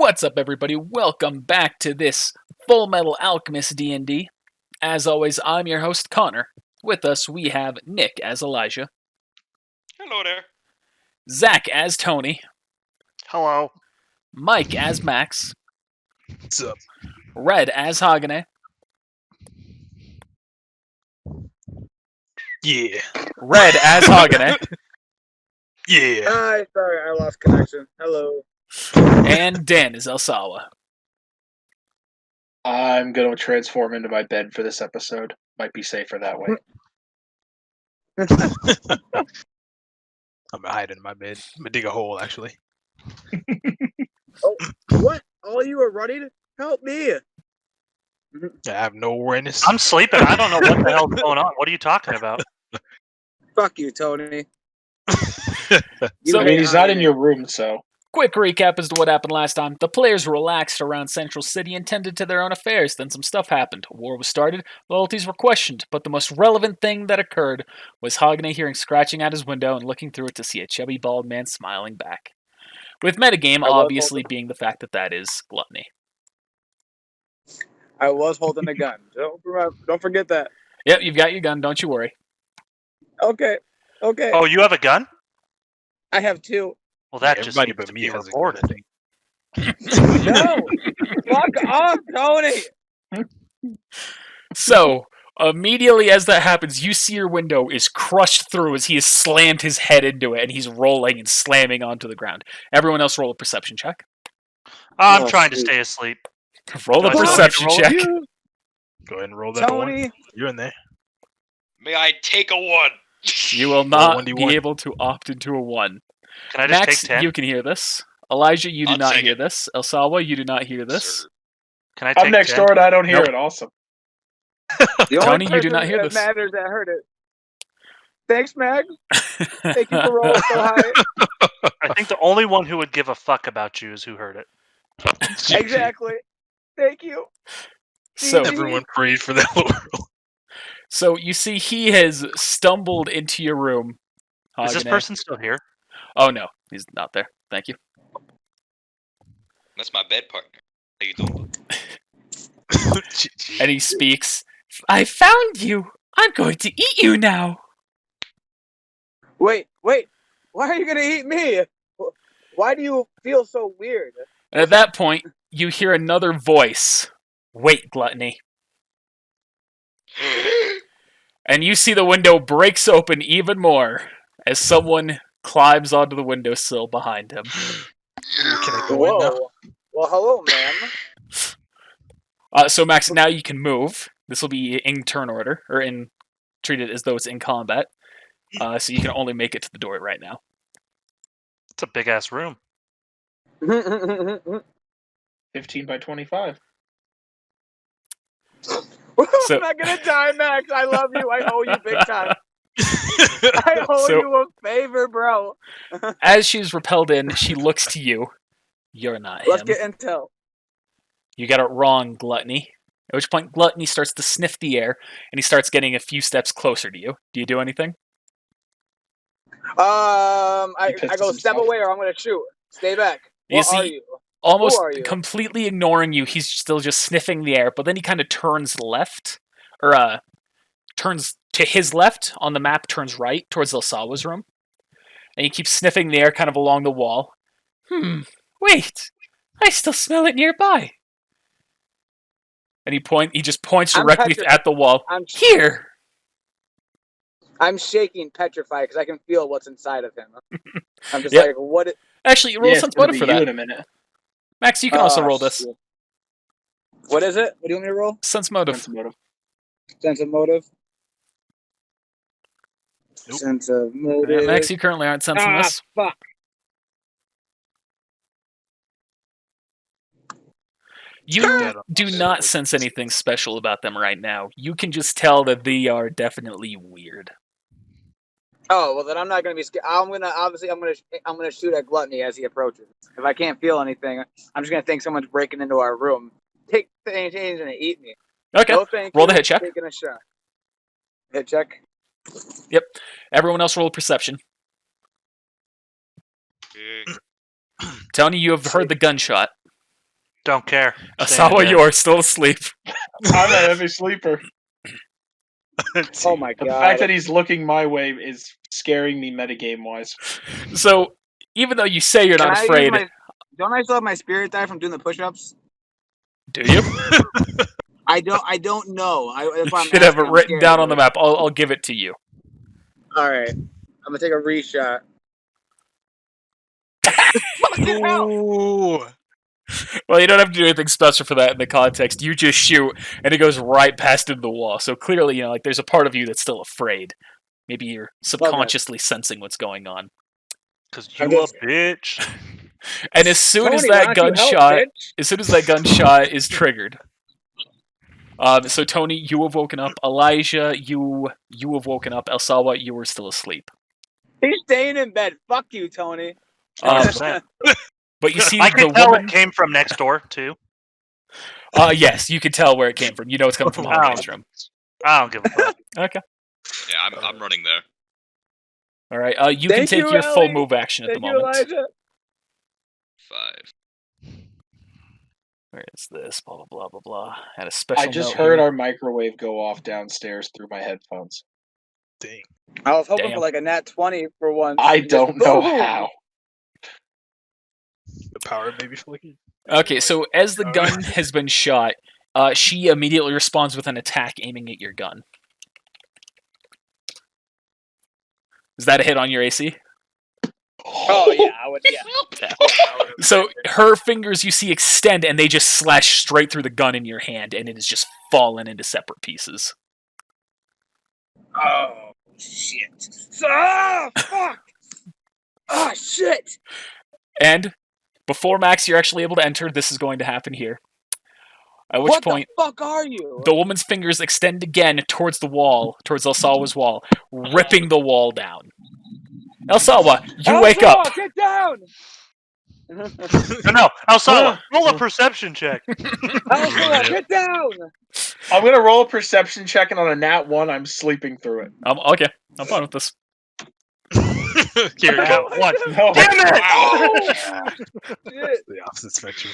What's up, everybody? Welcome back to this Full Metal Alchemist D&D. As always, I'm your host, Connor. With us, we have Nick as Elijah. Hello there. Zach as Tony. Hello. Mike as Max. What's up? Red as Hagane. Yeah. Red as Hagane. Yeah. Hi, sorry, I lost connection. Hello. And Dan is Elsawa. I'm going to transform into my bed for this episode. Might be safer that way. I'm hiding in my bed. I'm gonna dig a hole, actually. Oh, what? All you are running? Help me! I have no awareness. I'm sleeping. I don't know what the hell's going on. What are you talking about? Fuck you, Tony. So- I mean, he's not in your room, so. Quick recap as to what happened last time. The players relaxed around Central City and tended to their own affairs. Then some stuff happened. A war was started, loyalties were questioned, but the most relevant thing that occurred was Hagane hearing scratching at his window and looking through it to see a chubby bald man smiling back. With metagame obviously being the fact that that is gluttony. I was holding a gun. Don't forget that. Yep, you've got your gun, don't you worry. Okay. Oh, you have a gun? I have two. Well, that just Everybody needs but to me be has a reported. gun, I think. No! Fuck off, Tony! So, immediately as that happens, you see your window is crushed through as he has slammed his head into it and he's rolling and slamming onto the ground. Everyone else roll a perception check. I'm Oh, trying to sweet. stay asleep. Roll a Do I still perception need to check. You, Go ahead and roll that one. Tony! You're in there. May I take a one? You will not 1d1. be able to opt into a 1. Can I just Max, take 10? you can hear this. Elijah, you do I'll not take hear it. this. Elsawa, you do not hear this. Sir. Can I take I'm next 10? door and I don't hear Nope. it. Awesome. The only Tony, you do person not hear that this. matters that heard it. Thanks, Max. Thank you for rolling so high. I think the only one who would give a fuck about you is who heard it. Exactly. Thank you. So, Everyone prayed for that little girl. so you see he has stumbled into your room. Is this Hagane. person still here? Oh no, he's not there. Thank you. That's my bed partner. How you doing? And he speaks. I found you. I'm going to eat you now. Wait. Why are you gonna eat me? Why do you feel so weird? And at that point, you hear another voice. Wait, Gluttony. And you see the window breaks open even more as someone climbs onto the windowsill behind him. Can I go in now? Whoa. Well, hello, ma'am. So Max, now you can move. This will be in turn order, or treat it as though it's in combat. So you can only make it to the door right now. It's a big ass room. 15 by 25. So- I'm not gonna die, Max. I love you. I owe you big time. I owe So- you a favor, bro. As she's repelled in, she looks to you. You're not Let's him. get intel. You got it wrong, Gluttony. At which point, Gluttony starts to sniff the air, and he starts getting a few steps closer to you. Do you do anything? I pisses go step himself. away or I'm gonna shoot. Stay back. You What see- are you? Almost Who are you? completely ignoring you, he's still just sniffing the air, but then he kind of turns left, or turns to his left on the map, turns right towards Elsawa's room, and he keeps sniffing the air kind of along the wall. Wait, I still smell it nearby. And he just points I'm directly petrified. at the wall. I'm Here! I'm shaking, petrified, because I can feel what's inside of him. I'm just Yep. like, what? Actually, roll Yeah, it's sense gonna motive be for you that. in a minute. Max, you can also Oh, roll this. shit. What is it? What do you want me to roll? Sense motive. Sense motive. Sense of motive. Nope. Sense of motive. Alright, Max, you currently aren't sensing this. Fuck. You That on do my not sword. sense anything special about them right now. You can just tell that they are definitely weird. Oh well, then I'm not gonna be scared. I'm gonna shoot at Gluttony as he approaches. If I can't feel anything, I'm just gonna think someone's breaking into our room. Take things and eat me. Okay, No, thank roll you. the hit check. Taking a shot. Hit check. Everyone else roll perception. Eh, Tony, you have heard the gunshot. Don't care. Staying in Asawa, bed. you are still asleep. I'm a heavy sleeper. Oh my The god. fact that he's looking my way is scaring me metagame wise. So, even though you say you're Can not I use afraid, don't I still have my spirit die from doing the push-ups? do you? I don't know. That's why You I'm should have it asking, I'm written scared. down on the map. I'll give it to you. All right. I'm gonna take a reshot. Fucking hell! Ooh. Well, you don't have to do anything special for that in the context. You just shoot, and it goes right past into the wall. So clearly, like there's a part of you that's still afraid. Maybe you're subconsciously sensing what's going on. Cause I'm you just- a bitch. And as soon as Tony, why that don't you help, gunshot, bitch? as soon as that gunshot is triggered, so Tony, you have woken up. Elijah, you have woken up. Elsawa, you were still asleep. He's staying in bed. Fuck you, Tony. 100%. But you see I the can tell woman. it came from next door too. Yes, you can tell where it came from. You know it's coming from Halloween's room. I don't give a fuck. Okay. Yeah, I'm running there. All right. You can Thank take you, your full Ellie. move action at the Thank you, moment. Elijah. 5. Where is this? Blah blah blah blah blah. Had a special. I just note heard here. our microwave go off downstairs through my headphones. Dang. I was hoping Damn. for like a nat 20 for once. I Just don't know boom. how. The power maybe flickered. Okay, so as the gun has been shot, she immediately responds with an attack aiming at your gun. Is that a hit on your AC? Oh yeah, I would. Yeah. So her fingers you see extend and they just slash straight through the gun in your hand and it is just fallen into separate pieces. Oh shit. Ah, fuck. Oh shit. And before Max you're actually able to enter, this is going to happen here. At which What point the fuck are you? the woman's fingers extend again towards the wall, towards Elsawa's wall, ripping the wall down. Elsawa, you wake up. Get down. No, Alsawa, roll a perception check. Elsawa, get down. I'm gonna roll a perception check, and on a nat 1, I'm sleeping through it. Okay, I'm fine with this. Here we go. One. No. Damn it! Oh, shit. The opposite spectrum.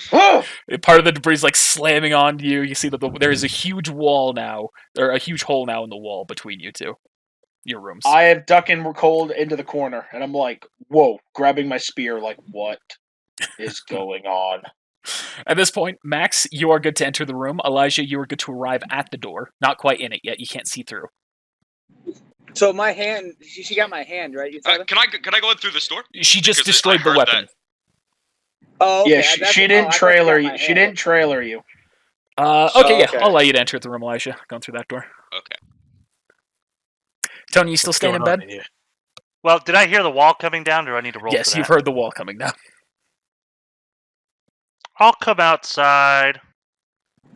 Part of the debris is like slamming onto you. You see that there is a huge wall now, or a huge hole now in the wall between you two, your rooms. I have duck and cold into the corner, and I'm like, whoa, grabbing my spear, like, what is going on? At this point, Max, you are good to enter the room. Elijah, you are good to arrive at the door. Not quite in it yet. You can't see through. So my hand, she got my hand, right? You said it? Can I go in through this door? She just Because destroyed I the heard weapon. that. Oh, okay. Yeah, that's- she oh, didn't I thought she trailer got you. my She hand. didn't trailer you. Okay, yeah. okay. I'll allow you to enter the room, Elijah. Going through that door. Okay. Tony, you still What's staying in going on bed? here? Well, did I hear the wall coming down, or do I need to roll Yes, for you've that? heard the wall coming down. I'll come outside.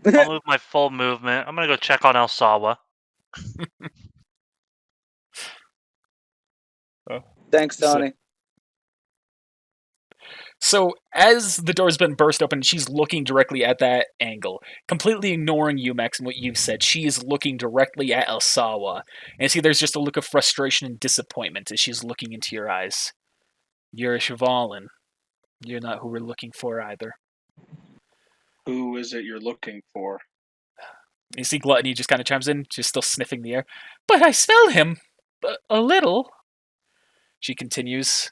I'll move my full movement. I'm gonna go check on Elsawa. Thanks, Tony. So, as the door's been burst open, she's looking directly at that angle, completely ignoring you, Max, and what you've said. She is looking directly at Elsawa. And see, there's just a look of frustration and disappointment as she's looking into your eyes. You're a Chevalin. You're not who we're looking for either. Who is it you're looking for? You see Gluttony just kind of chimes in, just still sniffing the air. But I smell him. A little. She continues.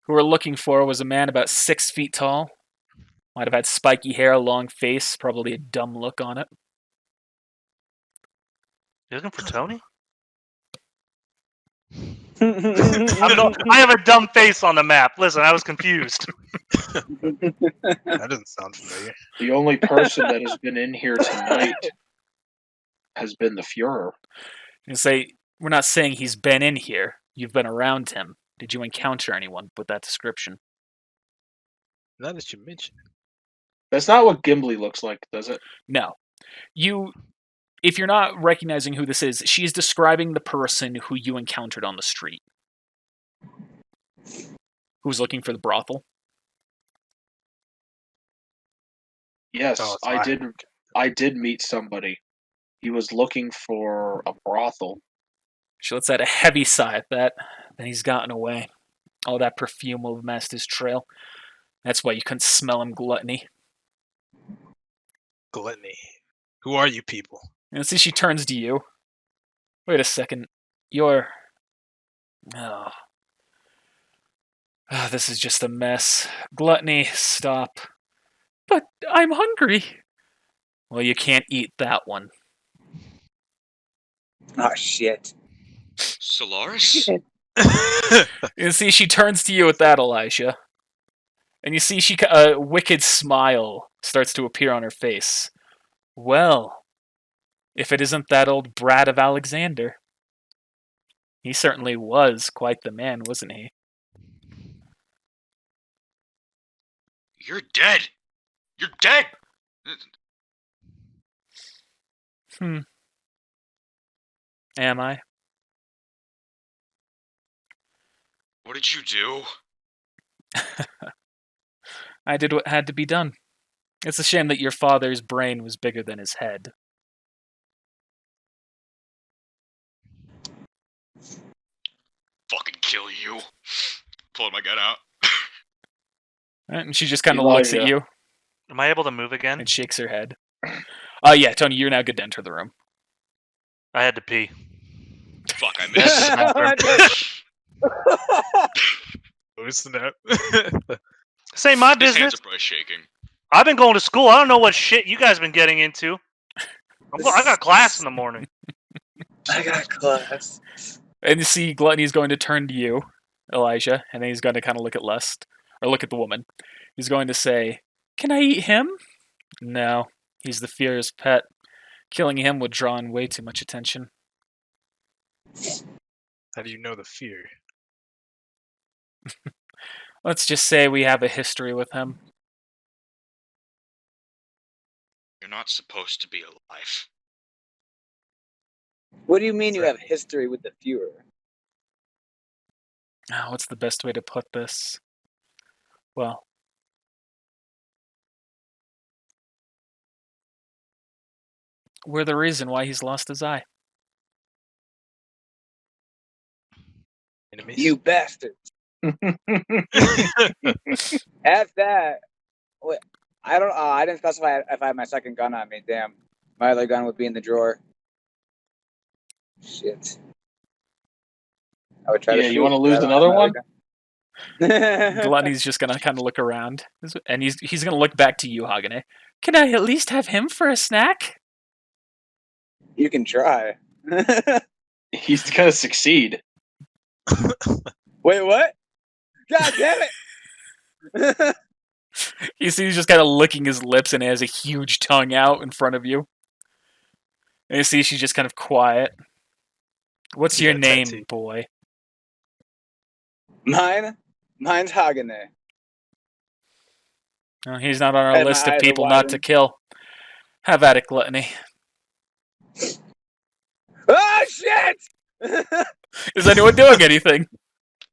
Who we're looking for was a man about 6 feet tall. Might have had spiky hair, a long face, probably a dumb look on it. You looking for Tony? I I have a dumb face on the map. Listen, I was confused. That doesn't sound familiar. The only person that has been in here tonight has been the Fuhrer. You say, we're not saying he's been in here. You've been around him. Did you encounter anyone with that description? Now that you mention it. That's not what Gimli looks like, does it? No. If you're not recognizing who this is, she's describing the person who you encountered on the street. Who's looking for the brothel. Yes, Oh, it's I fine. did meet somebody. He was looking for a brothel. She lets out a heavy sigh at that. Then he's gotten away. All that perfume will have masked his trail. That's why you couldn't smell him, Gluttony. Gluttony. Who are you people? And see, she turns to you. Wait a second. You're. Oh. Ah, this is just a mess. Gluttony, stop. But I'm hungry. Well, you can't eat that one. Oh shit. Solaris? You see, she turns to you with that, Elijah. And you see, a wicked smile starts to appear on her face. Well, if it isn't that old brat of Alexander. He certainly was quite the man, wasn't he? You're dead. You're dead. Am I? What did you do? I did what had to be done. It's a shame that your father's brain was bigger than his head. Fucking kill you. Pulling my gun out. And she just kind of looks at Elijah. you Am I able to move again? and shakes her head. Yeah, Tony, you're now good to enter the room. I had to pee. Fuck, I missed. Loosen up. This ain't my His business. hands are probably shaking. I've been going to school. I don't know what shit you guys been getting into. I got class in the morning. I got class. And you see Gluttony's going to turn to you, Elijah, and then he's going to kind of look at Lust, or look at the woman. He's going to say, "Can I eat him?" No, he's the Fear's pet. Killing him would draw in way too much attention. How do you know the fear? Let's just say we have a history with him. You're not supposed to be alive. What do you mean you have history with the Fuhrer? Oh, what's the best way to put this? Well, we're the reason why he's lost his eye. Enemies? You bastards. F that. Wait, I don't. I didn't specify if I had my second gun on me. Damn, my other gun would be in the drawer. Shit. I would try to. Yeah, you shoot, wanna but lose I don't another have one? gun. Gluttony's just gonna kind of look around, and he's gonna look back to you, Hagane. Can I at least have him for a snack? You can try. He's gonna succeed. Wait, what? God damn it! You see, he's just kind of licking his lips and has a huge tongue out in front of you. And you see, she's just kind of quiet. What's Yeah, your name, tattoo. boy? Mine's Hagane. Oh, he's not on our And my list of eyes are people not to widened. kill. Have at it, Gluttony. Oh shit! Is anyone doing anything?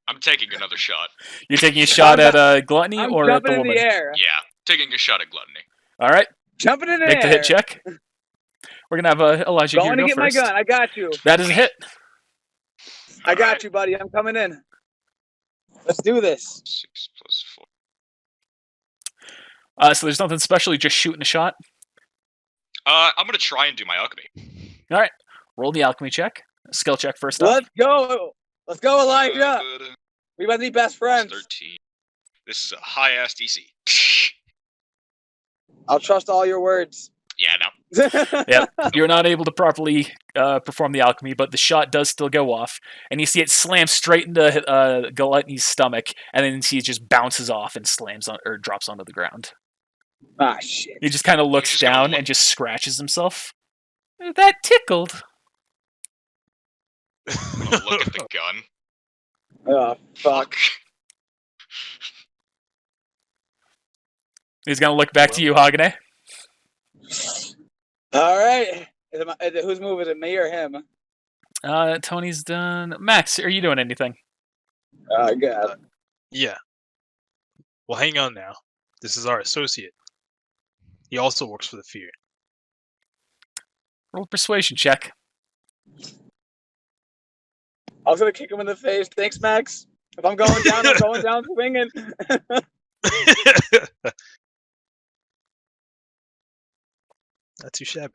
I'm taking another shot. You're taking a shot at Gluttony I'm or at jumping the in woman? the air. Yeah, taking a shot at Gluttony. All right, Jumping in the make air. the hit check. We're gonna have Elijah here Going to go get first. my gun. I got you. That is a hit. I got Alright. you, buddy. I'm coming in. Let's do this. 6 plus 4. So there's nothing special. You're just shooting a shot. I'm gonna try and do my alchemy. All right, roll the alchemy check. Skill check first off. Let's go. Let's go, Elijah. We about to be best friends. 13. This is a high ass DC. I'll trust all your words. Yeah, no. Yep. You're not able to properly perform the alchemy, but the shot does still go off, and you see it slam straight into Gluttony's stomach, and then you see it just bounces off and slams on or drops onto the ground. Ah, shit. He just kind of looks just gonna down look- and just scratches himself. That tickled. I'm gonna look at the gun. Oh, fuck. He's gonna look back to you, Hagane. All right. Whose move is it, me or him? Tony's done. Max, are you doing anything? Oh, God. Yeah. Well, hang on now. This is our associate. He also works for the fear. Roll a persuasion check. I was going to kick him in the face. Thanks, Max. If I'm going down, I'm going down swinging. Not too shabby.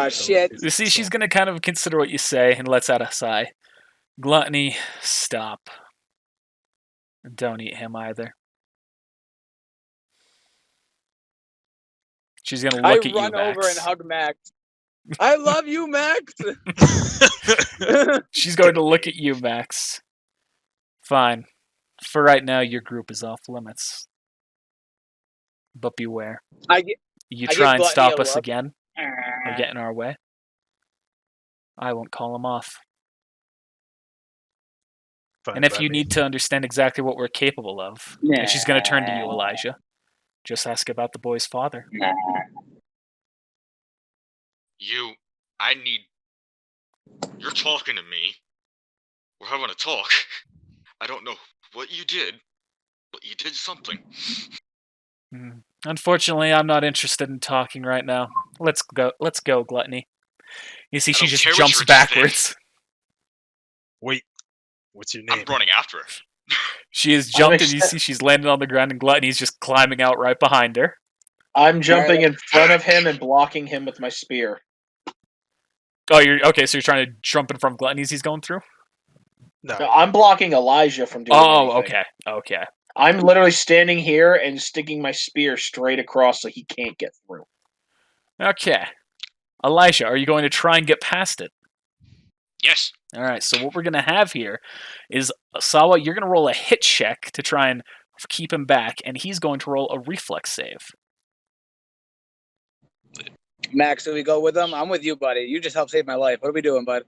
Shit. You see, she's gonna kind of consider what you say and lets out a sigh. Gluttony, stop. Don't eat him either. She's gonna I look at you, run over Max. and hug Max. I love you, Max. She's going to look at you, Max. Fine. For right now, your group is off limits. But beware. You I try give and Gluttony stop a us look. again, or get in our way, I won't call him off. Fine And if by you me. need to understand exactly what we're capable of, and she's going to turn to you, Elijah, just ask about the boy's father. I need. You're talking to me. We're having a talk. I don't know what you did, but you did something. Unfortunately, I'm not interested in talking right now. Let's go, Gluttony. You see, I she don't just care what jumps you're interested in. backwards. Wait, what's your name? I'm running after her. She has jumped, and you see she's landed on the ground, and Gluttony's just climbing out right behind her. I'm jumping in front of him and blocking him with my spear. Oh, you're okay. So you're trying to jump in from Gluttony's he's going through. No, No, I'm blocking Elijah from doing Oh, anything. okay. I'm literally standing here and sticking my spear straight across so he can't get through. Okay. Elijah, are you going to try and get past it? Yes. All right. So what we're going to have here is Sawa. You're going to roll a hit check to try and keep him back, and he's going to roll a reflex save. Max, do we go with him? I'm with you, buddy. You just helped save my life. What are we doing, bud?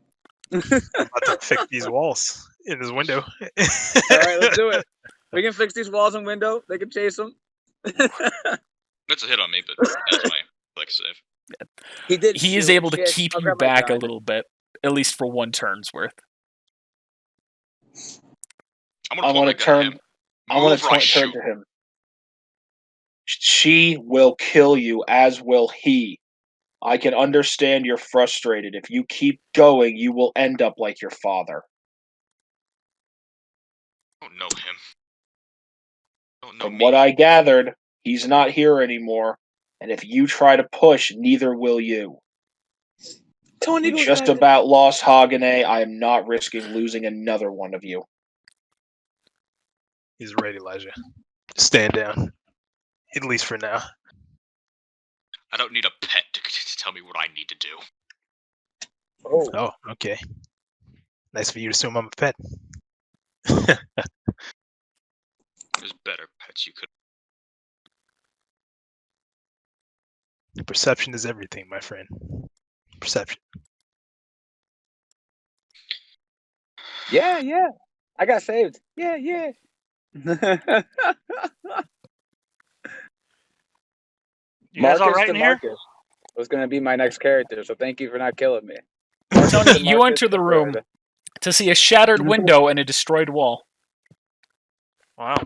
I'm about to fix these walls in this window. All right, let's do it. We can fix these walls and window. They can chase them. That's a hit on me, but that's my flex save. He did. He is shoot. able to Shit. keep I'll you grab my back a gun. little bit, at least for one turn's worth. I'm I gonna want to turn. I want to turn to him. She will kill you, as will he. I can understand you're frustrated. If you keep going, you will end up like your father. I don't know him. I don't know From me. what I gathered, he's not here anymore, and if you try to push, neither will you. Tony We goes just back. about lost Hagenay. I am not risking losing another one of you. He's ready, Elijah. Stand down. At least for now. I don't need a pet to tell me what I need to do. Oh, okay. Nice for you to assume I'm a pet. There's better pets you could. Perception is everything, my friend. Perception. Yeah. I got saved. Yeah. You guys all right in here? Marcus was going to be my next character, so thank you for not killing me. Tony, you enter the room to see a shattered window and a destroyed wall. Wow.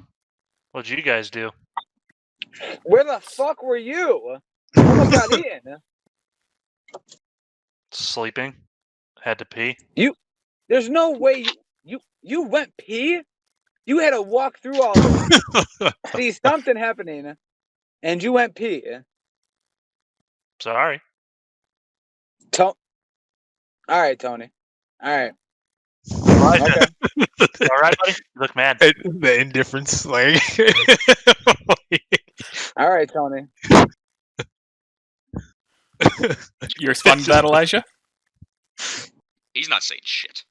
What'd you guys do? Where the fuck were you? Almost got in. Sleeping. Had to pee. There's no way you went pee. You had to walk through all this. See something happening, and you went pee. Sorry. All right, Tony. All right. Elijah, Okay. all right, buddy? You look mad. The indifference, like. All right, Tony. You responding to that, Elijah? He's not saying shit.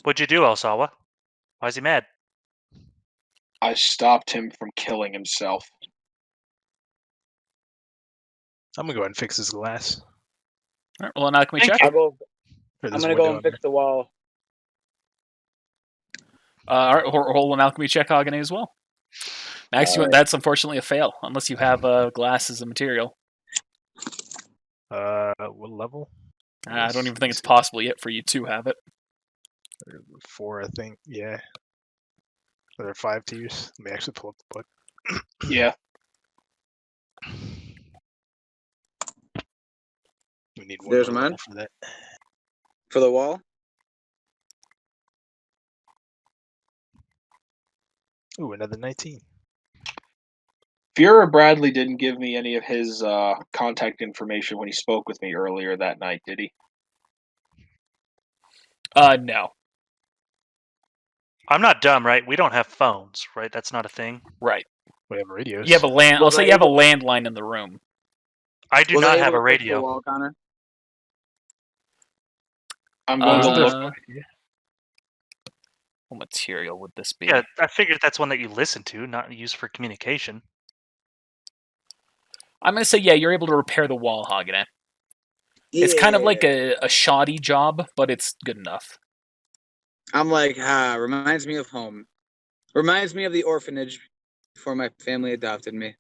What'd you do, Elsawa? Why is he mad? I stopped him from killing himself. I'm gonna go ahead and fix this glass. All right, roll an alchemy Thank check. I'm For this gonna go window and fix the wall. All right, roll an alchemy check, Hagenay, as well. Max, that's unfortunately a fail, unless you have glass as a material. What level? I don't even think it's possible yet for you to have it. 4, I think. Yeah. Are there 5 to use? Let me actually pull up the book. Yeah. We need one There's more mine. level for that. For the wall? Ooh, another 19. Fuhrer Bradley didn't give me any of his contact information when he spoke with me earlier that night, did he? No. I'm not dumb, right? We don't have phones, right? That's not a thing. Right. We have radios. You have a land. I'll Was say I you have a able- landline in the room. I do Was I not able have a to fix the radio. wall, Connor? I'm going to look. What material would this be? Yeah, I figured that's one that you listen to, not use for communication. I'm gonna say yeah. You're able to repair the wall, Hagane. It's kind of like a shoddy job, but it's good enough. I'm like, reminds me of home. Reminds me of the orphanage before my family adopted me.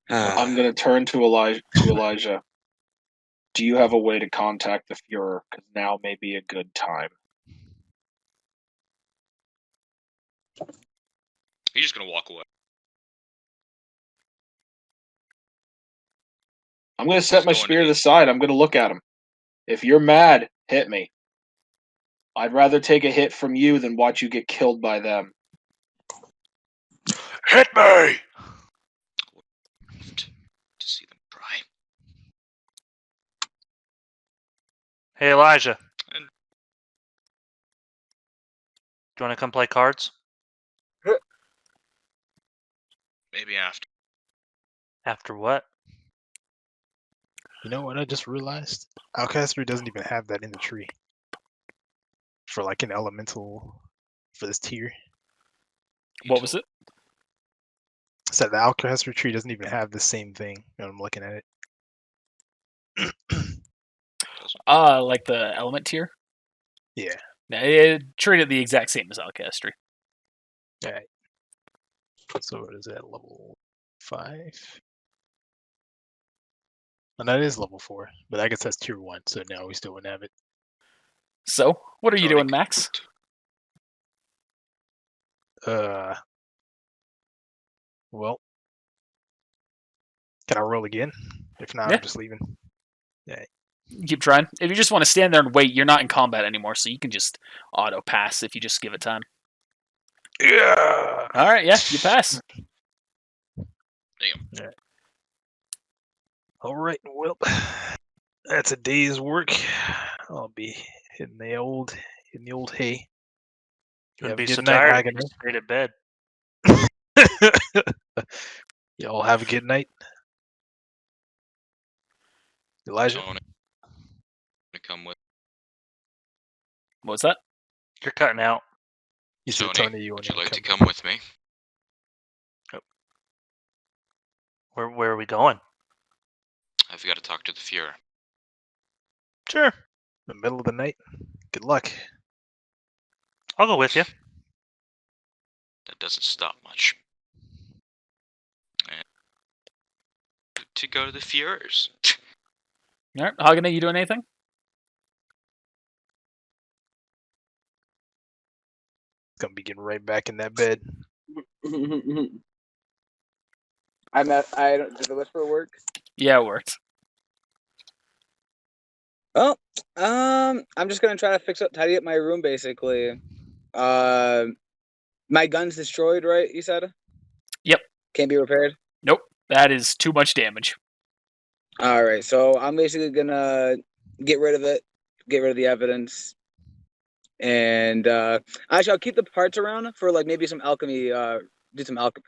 I'm going to turn to Elijah. Do you have a way to contact the Fuhrer? Because now may be a good time. He's just gonna walk away. I'm going to set my He's going spear to to be- the side. I'm going to look at him. If you're mad, hit me. I'd rather take a hit from you than watch you get killed by them. Hit me! To see them try. Hey, Elijah. And- Do you want to come play cards? Maybe after. After what? You know what I just realized? Alcastry doesn't even have that in the tree. For like an elemental for this tier. What was it? So the Alcastry tree doesn't even have the same thing when I'm looking at it. Like the element tier. Yeah. Yeah, it treated the exact same as Alcastry. Alright. So what is that, level 5? And that is level 4, but I guess that's tier 1, so no, we still wouldn't have it. So, what are you Tony doing, Max? Well, can I roll again? If not, Yeah. I'm just leaving. Keep trying. If you just want to stand there and wait, you're not in combat anymore, so you can just auto pass if you just give it time. Yeah. All right, yeah, you pass. All right. Well, that's a day's work. I'll be hitting the old hay. You'd Have a be so good night, tired if you Hagner. just stayed at bed. Y'all have a good night. Elijah. Tony, to come with. What was that? You're cutting out. You said Tony, Tony, you would want you like to come come with me? Where are we going? I've got to talk to the Fuhrer. Sure. in the middle of the night? Good luck. I'll go with you. That doesn't stop much. And to go to the Fuhrers. All right, Hagane, you doing anything? Gonna be getting right back in that bed. I don't. Did the whisper work? Yeah, it worked. Well, I'm just gonna try to tidy up my room, basically. My gun's destroyed, right? You said. Yep. Can't be repaired. Nope, that is too much damage. All right, so I'm basically gonna get rid of it, get rid of the evidence, and actually I'll keep the parts around for like maybe some alchemy. Do some alchemy.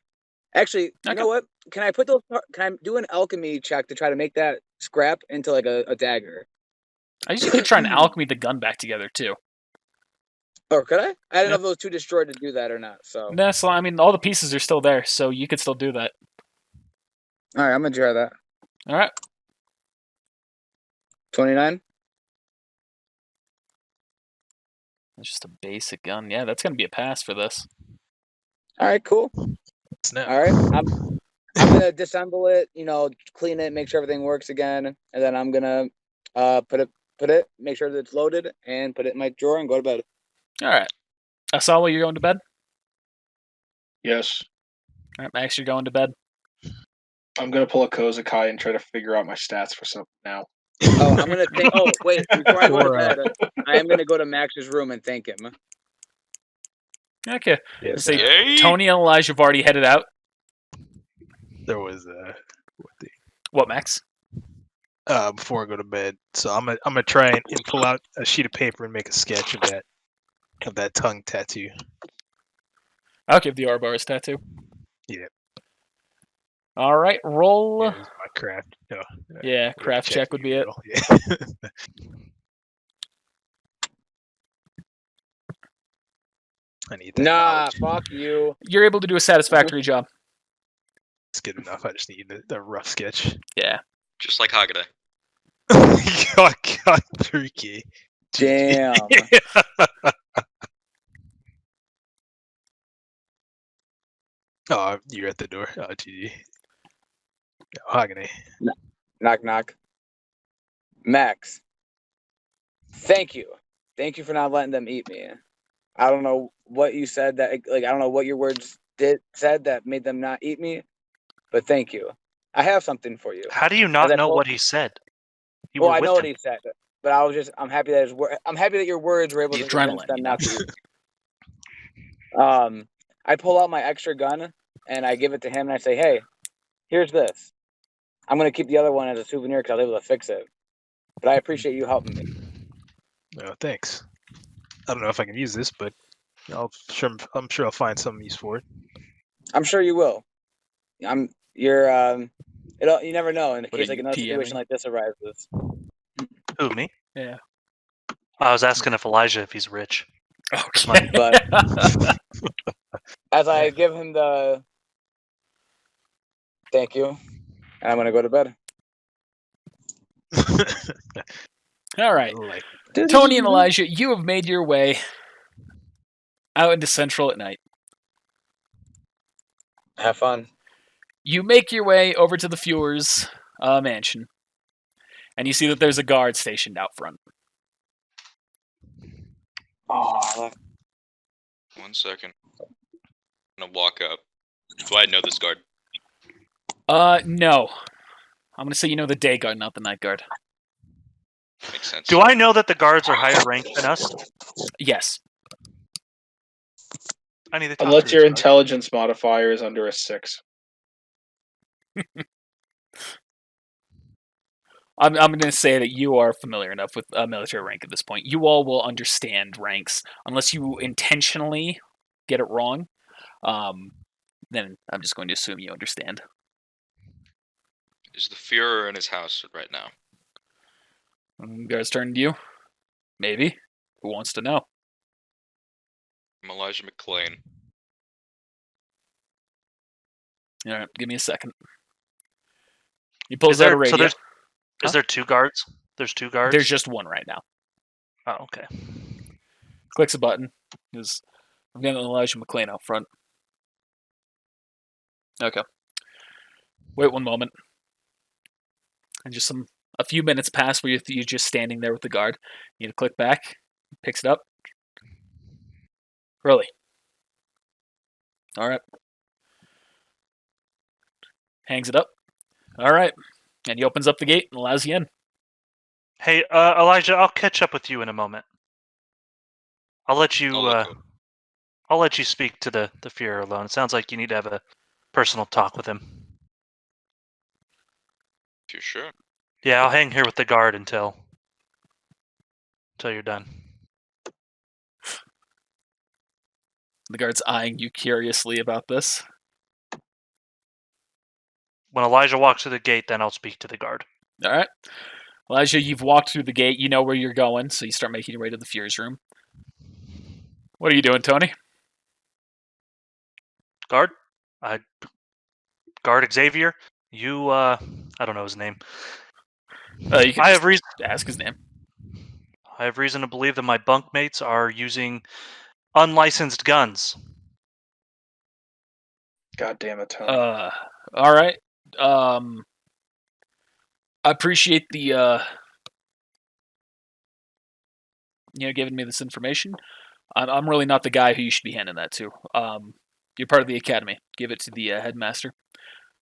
Actually, you know what? Can I put those? Can I do an alchemy check to try to make that scrap into like a dagger? I guess you could try and alchemy the gun back together too. Or could I? I don't know if those two destroyed to do that or not. So No, so I mean, all the pieces are still there, so you could still do that. all right, I'm gonna try that. All right. 29. It's just a basic gun. Yeah, that's gonna be a pass for this. All right, cool. Snap. All right, I'm gonna disassemble it. You know, clean it, make sure everything works again, and then I'm gonna put it, make sure that it's loaded, and put it in my drawer and go to bed. All right. Asawa, you're going to bed? Yes. All right, Max, you're going to bed? I'm going to pull a Kozakai and try to figure out my stats for something now. Oh, I'm gonna think. Oh, wait! Before I go to bed, I am gonna go to Max's room and thank him. Okay. Yes. Say Yay! Tony and Elijah have already headed out. there was What, Max? before I go to bed. So I'm gonna try and pull out a sheet of paper and make a sketch of that tongue tattoo. I'll give the Oroboros Tattoo. Yeah. All right, roll. Yeah, it was my craft. No, Yeah, craft check would be it. Yeah. I need that. Nah, knowledge. fuck you. You're able to do a satisfactory job. It's good enough. I just need the rough sketch. Yeah. Just like Hagade. God, turkey. Damn. Oh, you're at the door. Oh, GG. Mahogany. Knock, knock. Max, thank you. Thank you for not letting them eat me. I don't know what you said that, like, I don't know what your words said that made them not eat me, but thank you. I have something for you. How do you not know what he said? You Well, were I with know what him. he said, but I'm happy that I'm happy that your words were able The to convince adrenaline, them you know? not to eat me. I pull out my extra gun and I give it to him and I say, "Hey, here's this. I'm gonna keep the other one as a souvenir because I was able to fix it. But I appreciate you helping me." Oh, thanks. I don't know if I can use this, but I'm sure I'll find some use for it. I'm sure you will. You never know in case like another situation like this arises. Who, me? Yeah. I was asking if Elijah if he's rich. Okay. But as I give him the thank you, and I'm gonna go to bed. All right. Like, Tony and Elijah, you have made your way out into Central at night. Have fun. You make your way over to the Fuhrer's mansion, and you see that there's a guard stationed out front. Oh, 1 second. I'm gonna walk up. Do I know this guard? No. I'm going to say you know the day guard, not the night guard. Makes sense. Do I know that the guards are higher ranked than us? Yes. I need to talk Unless to your this guard. intelligence modifier is under a 6. I'm going to say that you are familiar enough with military rank at this point. You all will understand ranks unless you intentionally get it wrong. Then I'm just going to assume you understand. Is the Führer in his house right now? Guards turn to you. Maybe. Who wants to know? I'm Elijah McClain. All right, give me a second. He pulls out a radio. Is there 2 guards? There's 2 guards? There's just one right now. Oh, okay. Clicks a button. I'm getting Elijah McClain out front. Okay. Wait one moment. And just a few minutes pass where you're just standing there with the guard. You need to click back. Picks it up. Really? All right. Hangs it up. All right. And he opens up the gate and allows you in. Hey, Elijah, I'll catch up with you in a moment. I'll let you. I'll let you speak to the Führer alone. It sounds like you need to have a personal talk with him. If you're sure. Yeah, I'll hang here with the guard until you're done. The guard's eyeing you curiously about this. When Elijah walks through the gate, then I'll speak to the guard. All right. Elijah, you've walked through the gate. You know where you're going, so you start making your way to the Führer's room. What are you doing, Tony? Guard? Guard Xavier? You, I don't know his name. You can have reason to ask his name. I have reason to believe that my bunkmates are using unlicensed guns. God damn it, Tony. All right. I appreciate the giving me this information. I'm really not the guy who you should be handing that to. You're part of the academy. Give it to the headmaster,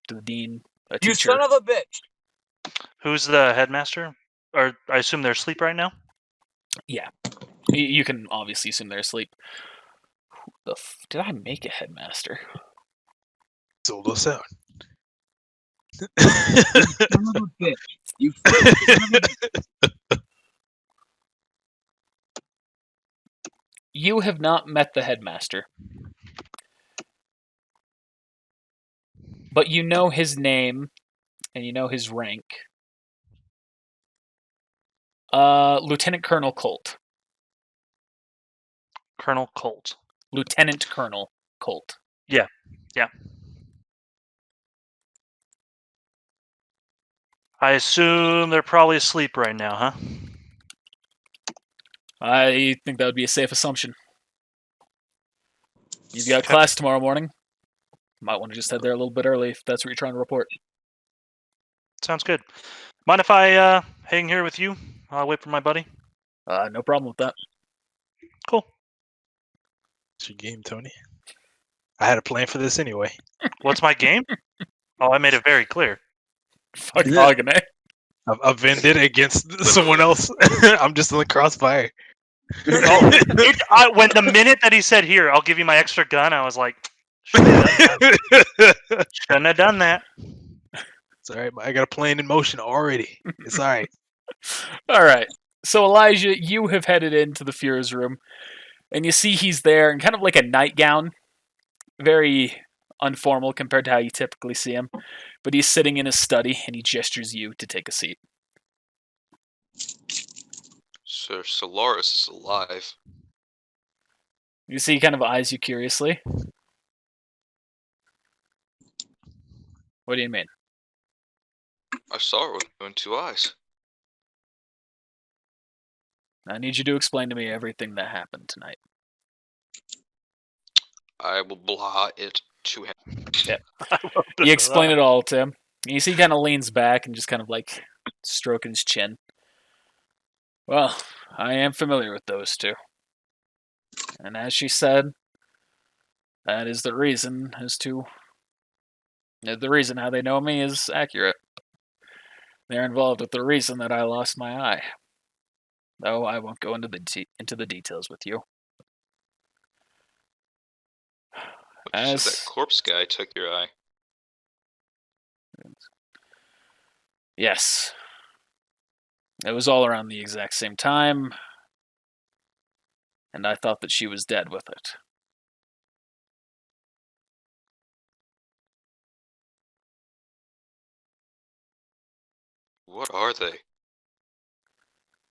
to the dean, a teacher. You son of a bitch! Who's the headmaster? Or I assume they're asleep right now? Yeah. You can obviously assume they're asleep. Did I make a headmaster? sold us out. Son of a bitch. You fucking son of a bitch. You have not met the headmaster, but you know his name and you know his rank. Lieutenant Colonel Colt. Colonel Colt. Lieutenant Colonel Colt. Yeah. I assume they're probably asleep right now, huh? I think that would be a safe assumption. You've got Okay. class tomorrow morning. Might want to just head there a little bit early if that's what you're trying to report. Sounds good. Mind if I hang here with you? I'll wait for my buddy. No problem with that. Cool. It's your game, Tony. I had a plan for this anyway. What's my game? Oh, I made it very clear. Fuck Yeah. Hogane. A vendetta against someone else. I'm just in the crossfire. When the minute that he said, "Here, I'll give you my extra gun," I was like, shouldn't have done that. It's all right. I got a plan in motion already. It's all right. All right. So Elijah, you have headed into the Fuhrer's room, and you see he's there in kind of like a nightgown, very unformal compared to how you typically see him. But he's sitting in his study, and he gestures you to take a seat. Sir Solaris is alive. You see he kind of eyes you curiously. What do you mean? I saw her with my own 2 eyes. I need you to explain to me everything that happened tonight. I will blah it to him. You explain it all to him. You see he kind of leans back and just kind of like stroking his chin. Well, I am familiar with those two. And as she said, that is the reason the reason how they know me is accurate. They're involved with the reason that I lost my eye. Though I won't go into the details with you. But you said that corpse guy took your eye. Yes. It was all around the exact same time, and I thought that she was dead with it. What are they?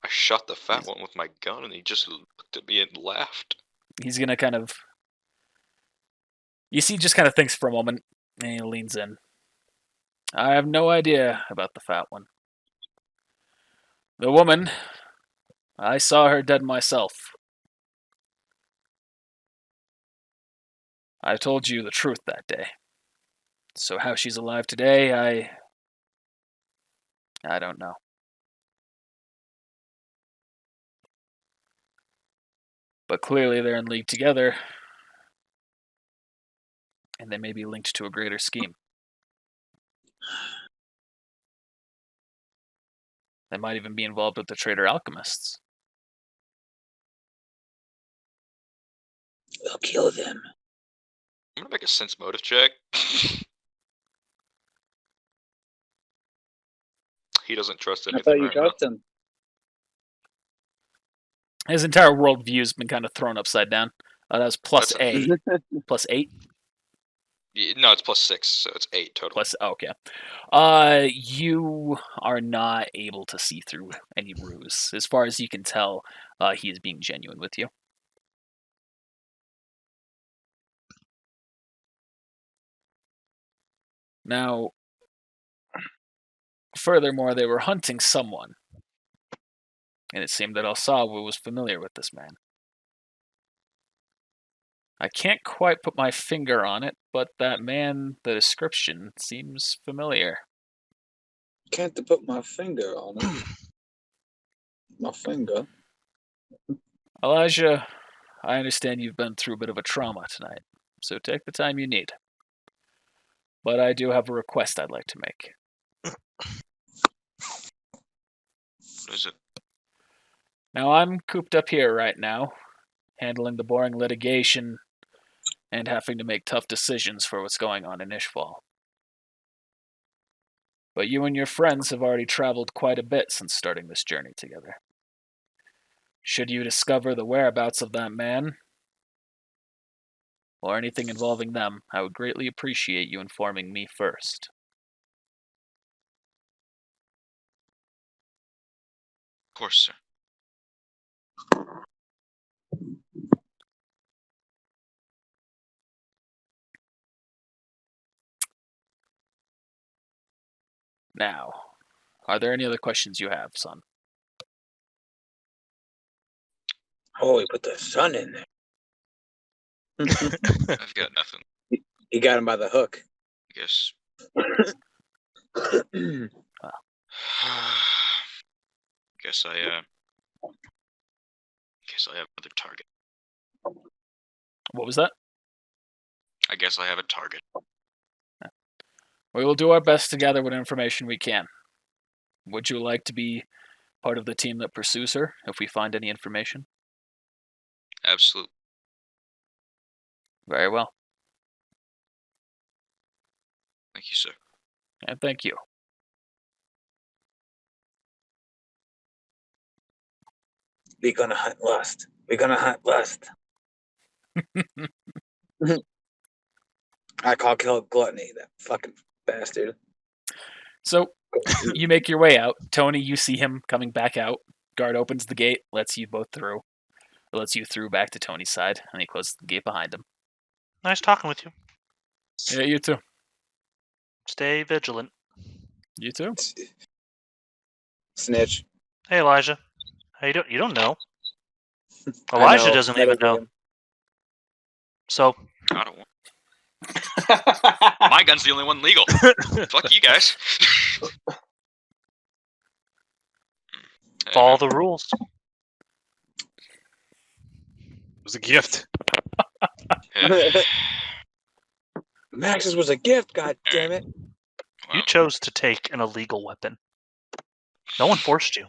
I shot the fat one with my gun and he just looked at me and laughed. He's gonna kind of... You see, he just kind of thinks for a moment, and he leans in. I have no idea about the fat one. The woman, I saw her dead myself. I told you the truth that day. So how she's alive today, I don't know. But clearly they're in league together, and they may be linked to a greater scheme. They might even be involved with the traitor alchemists. We'll kill them. I'm gonna make a sense motive check. He doesn't trust I anything thought you right now. trust him. His entire worldview's been kind of thrown upside down. That was plus That's A. Plus 8? Yeah, no, it's plus 6, so it's 8 total. Plus, okay. You are not able to see through any ruse. As far as you can tell, he is being genuine with you. Now, furthermore, they were hunting someone. And it seemed that Alsawa was familiar with this man. I can't quite put my finger on it, but that man, the description, seems familiar. Can't put my finger on it. My finger. Elijah, I understand you've been through a bit of a trauma tonight, so take the time you need. But I do have a request I'd like to make. What is it? Now, I'm cooped up here right now, handling the boring litigation and having to make tough decisions for what's going on in Ishval. But you and your friends have already traveled quite a bit since starting this journey together. Should you discover the whereabouts of that man, or anything involving them, I would greatly appreciate you informing me first. Of course, sir. Now, are there any other questions you have, son? Oh, he put the sun in there. I've got nothing. He got him by the hook. I guess. Guess I have another target. What was that? I guess I have a target. We will do our best to gather what information we can. Would you like to be part of the team that pursues her if we find any information? Absolutely. Very well. Thank you, sir. And thank you. We're gonna hunt lust. We're gonna hunt lust. I call gluttony, that fucking bastard. So, you make your way out. Tony, you see him coming back out. Guard opens the gate, lets you both through. Or lets you through back to Tony's side, and he closes the gate behind him. Nice talking with you. Yeah, you too. Stay vigilant. You too. Snitch. Hey, Elijah. How you doing? You don't know. I Elijah know. doesn't That even is know. him. So, I don't want. My gun's the only one legal. Fuck you guys. follow the rules. It was a gift. Max's was a gift, god damn it. You chose to take an illegal weapon. No one forced you.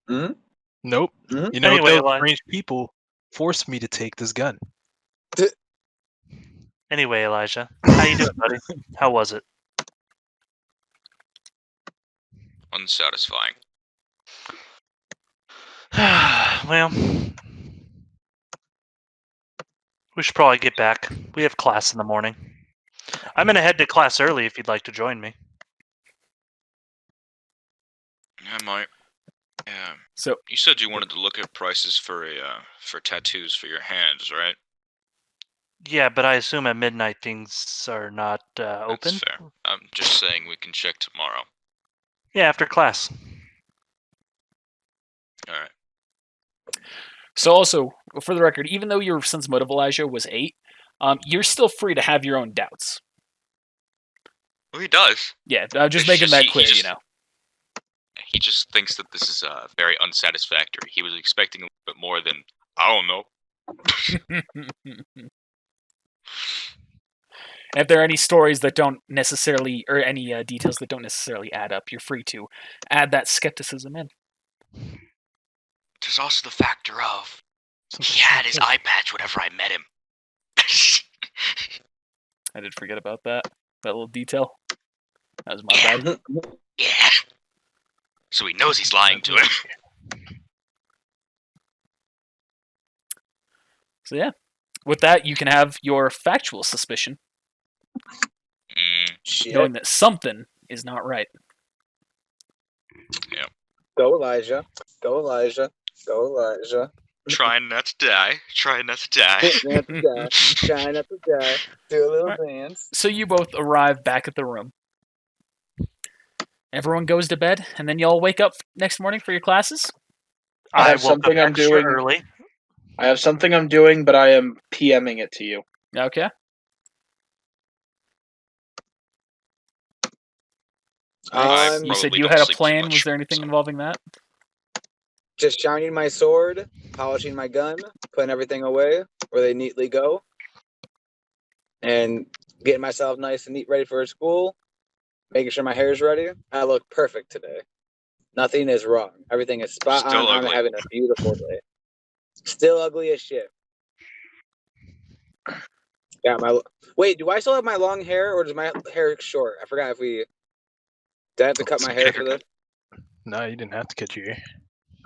Hmm? Nope. Mhm. You know, Anyway, those Eli- strange people forced me to take this gun. Anyway, Elijah, how you doing, buddy? How was it? Unsatisfying. Well, we should probably get back. We have class in the morning. I'm gonna head to class early if you'd like to join me. I might. Yeah. So, You said you wanted to look at prices for tattoos for your hands, right? Yeah, but I assume at midnight things are not open. That's fair. I'm just saying we can check tomorrow. Yeah, after class. All right. So also, for the record, even though your sense motive, Elijah, was 8, you're still free to have your own doubts. Well, he does. Yeah, just It's making just- that he clear, just- you know. He just thinks that this is very unsatisfactory. He was expecting a little bit more than, I don't know. If there are any stories that don't necessarily, or any details that don't necessarily add up, you're free to add that skepticism in. There's also the factor of he had his eye patch whenever I met him. I did forget about that little detail. That was my bad. Yeah. So he knows he's lying to him. So yeah, with that, you can have your factual suspicion, Shit. knowing that something is not right. Go Elijah. Go Elijah. Go Elijah. Trying not to die. Trying not to die. Not to die. Try not to die. Do a little dance. So you both arrive back at the room. Everyone goes to bed, and then you all wake up next morning for your classes? I have woke up something I'm extra doing. early. I have something I'm doing, but I am PMing it to you. Okay. I You said probably you don't had a sleep too plan. much, Was there anything so- involving that? Just shining my sword, polishing my gun, putting everything away where they neatly go, and getting myself nice and neat ready for school, making sure my hair is ready. I look perfect today. Nothing is wrong. Everything is spot Still on. ugly. I'm having a beautiful day. Still ugly as shit. Got my wait. Do I still have my long hair, or is my hair short? I forgot if we. Did I have to cut my hair for this? No, you didn't have to cut your hair.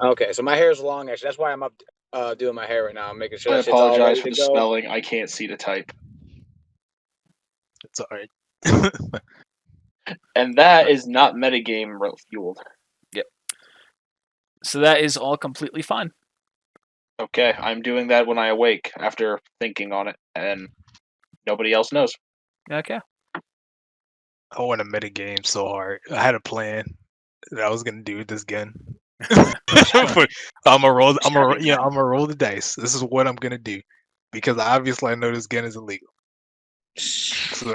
Okay, so my hair is long, actually. That's why I'm up doing my hair right now. I'm making sure I that shit's all apologize ready for to the go. spelling. I can't see to type. It's alright. And that is not metagame fueled. So that is all completely fine. Okay, I'm doing that when I awake after thinking on it, and nobody else knows. Okay. I want to metagame so hard. I had a plan that I was gonna do with this gun. I'm gonna roll. I'm gonna roll the dice. This is what I'm gonna do because obviously I know this gun is illegal. So,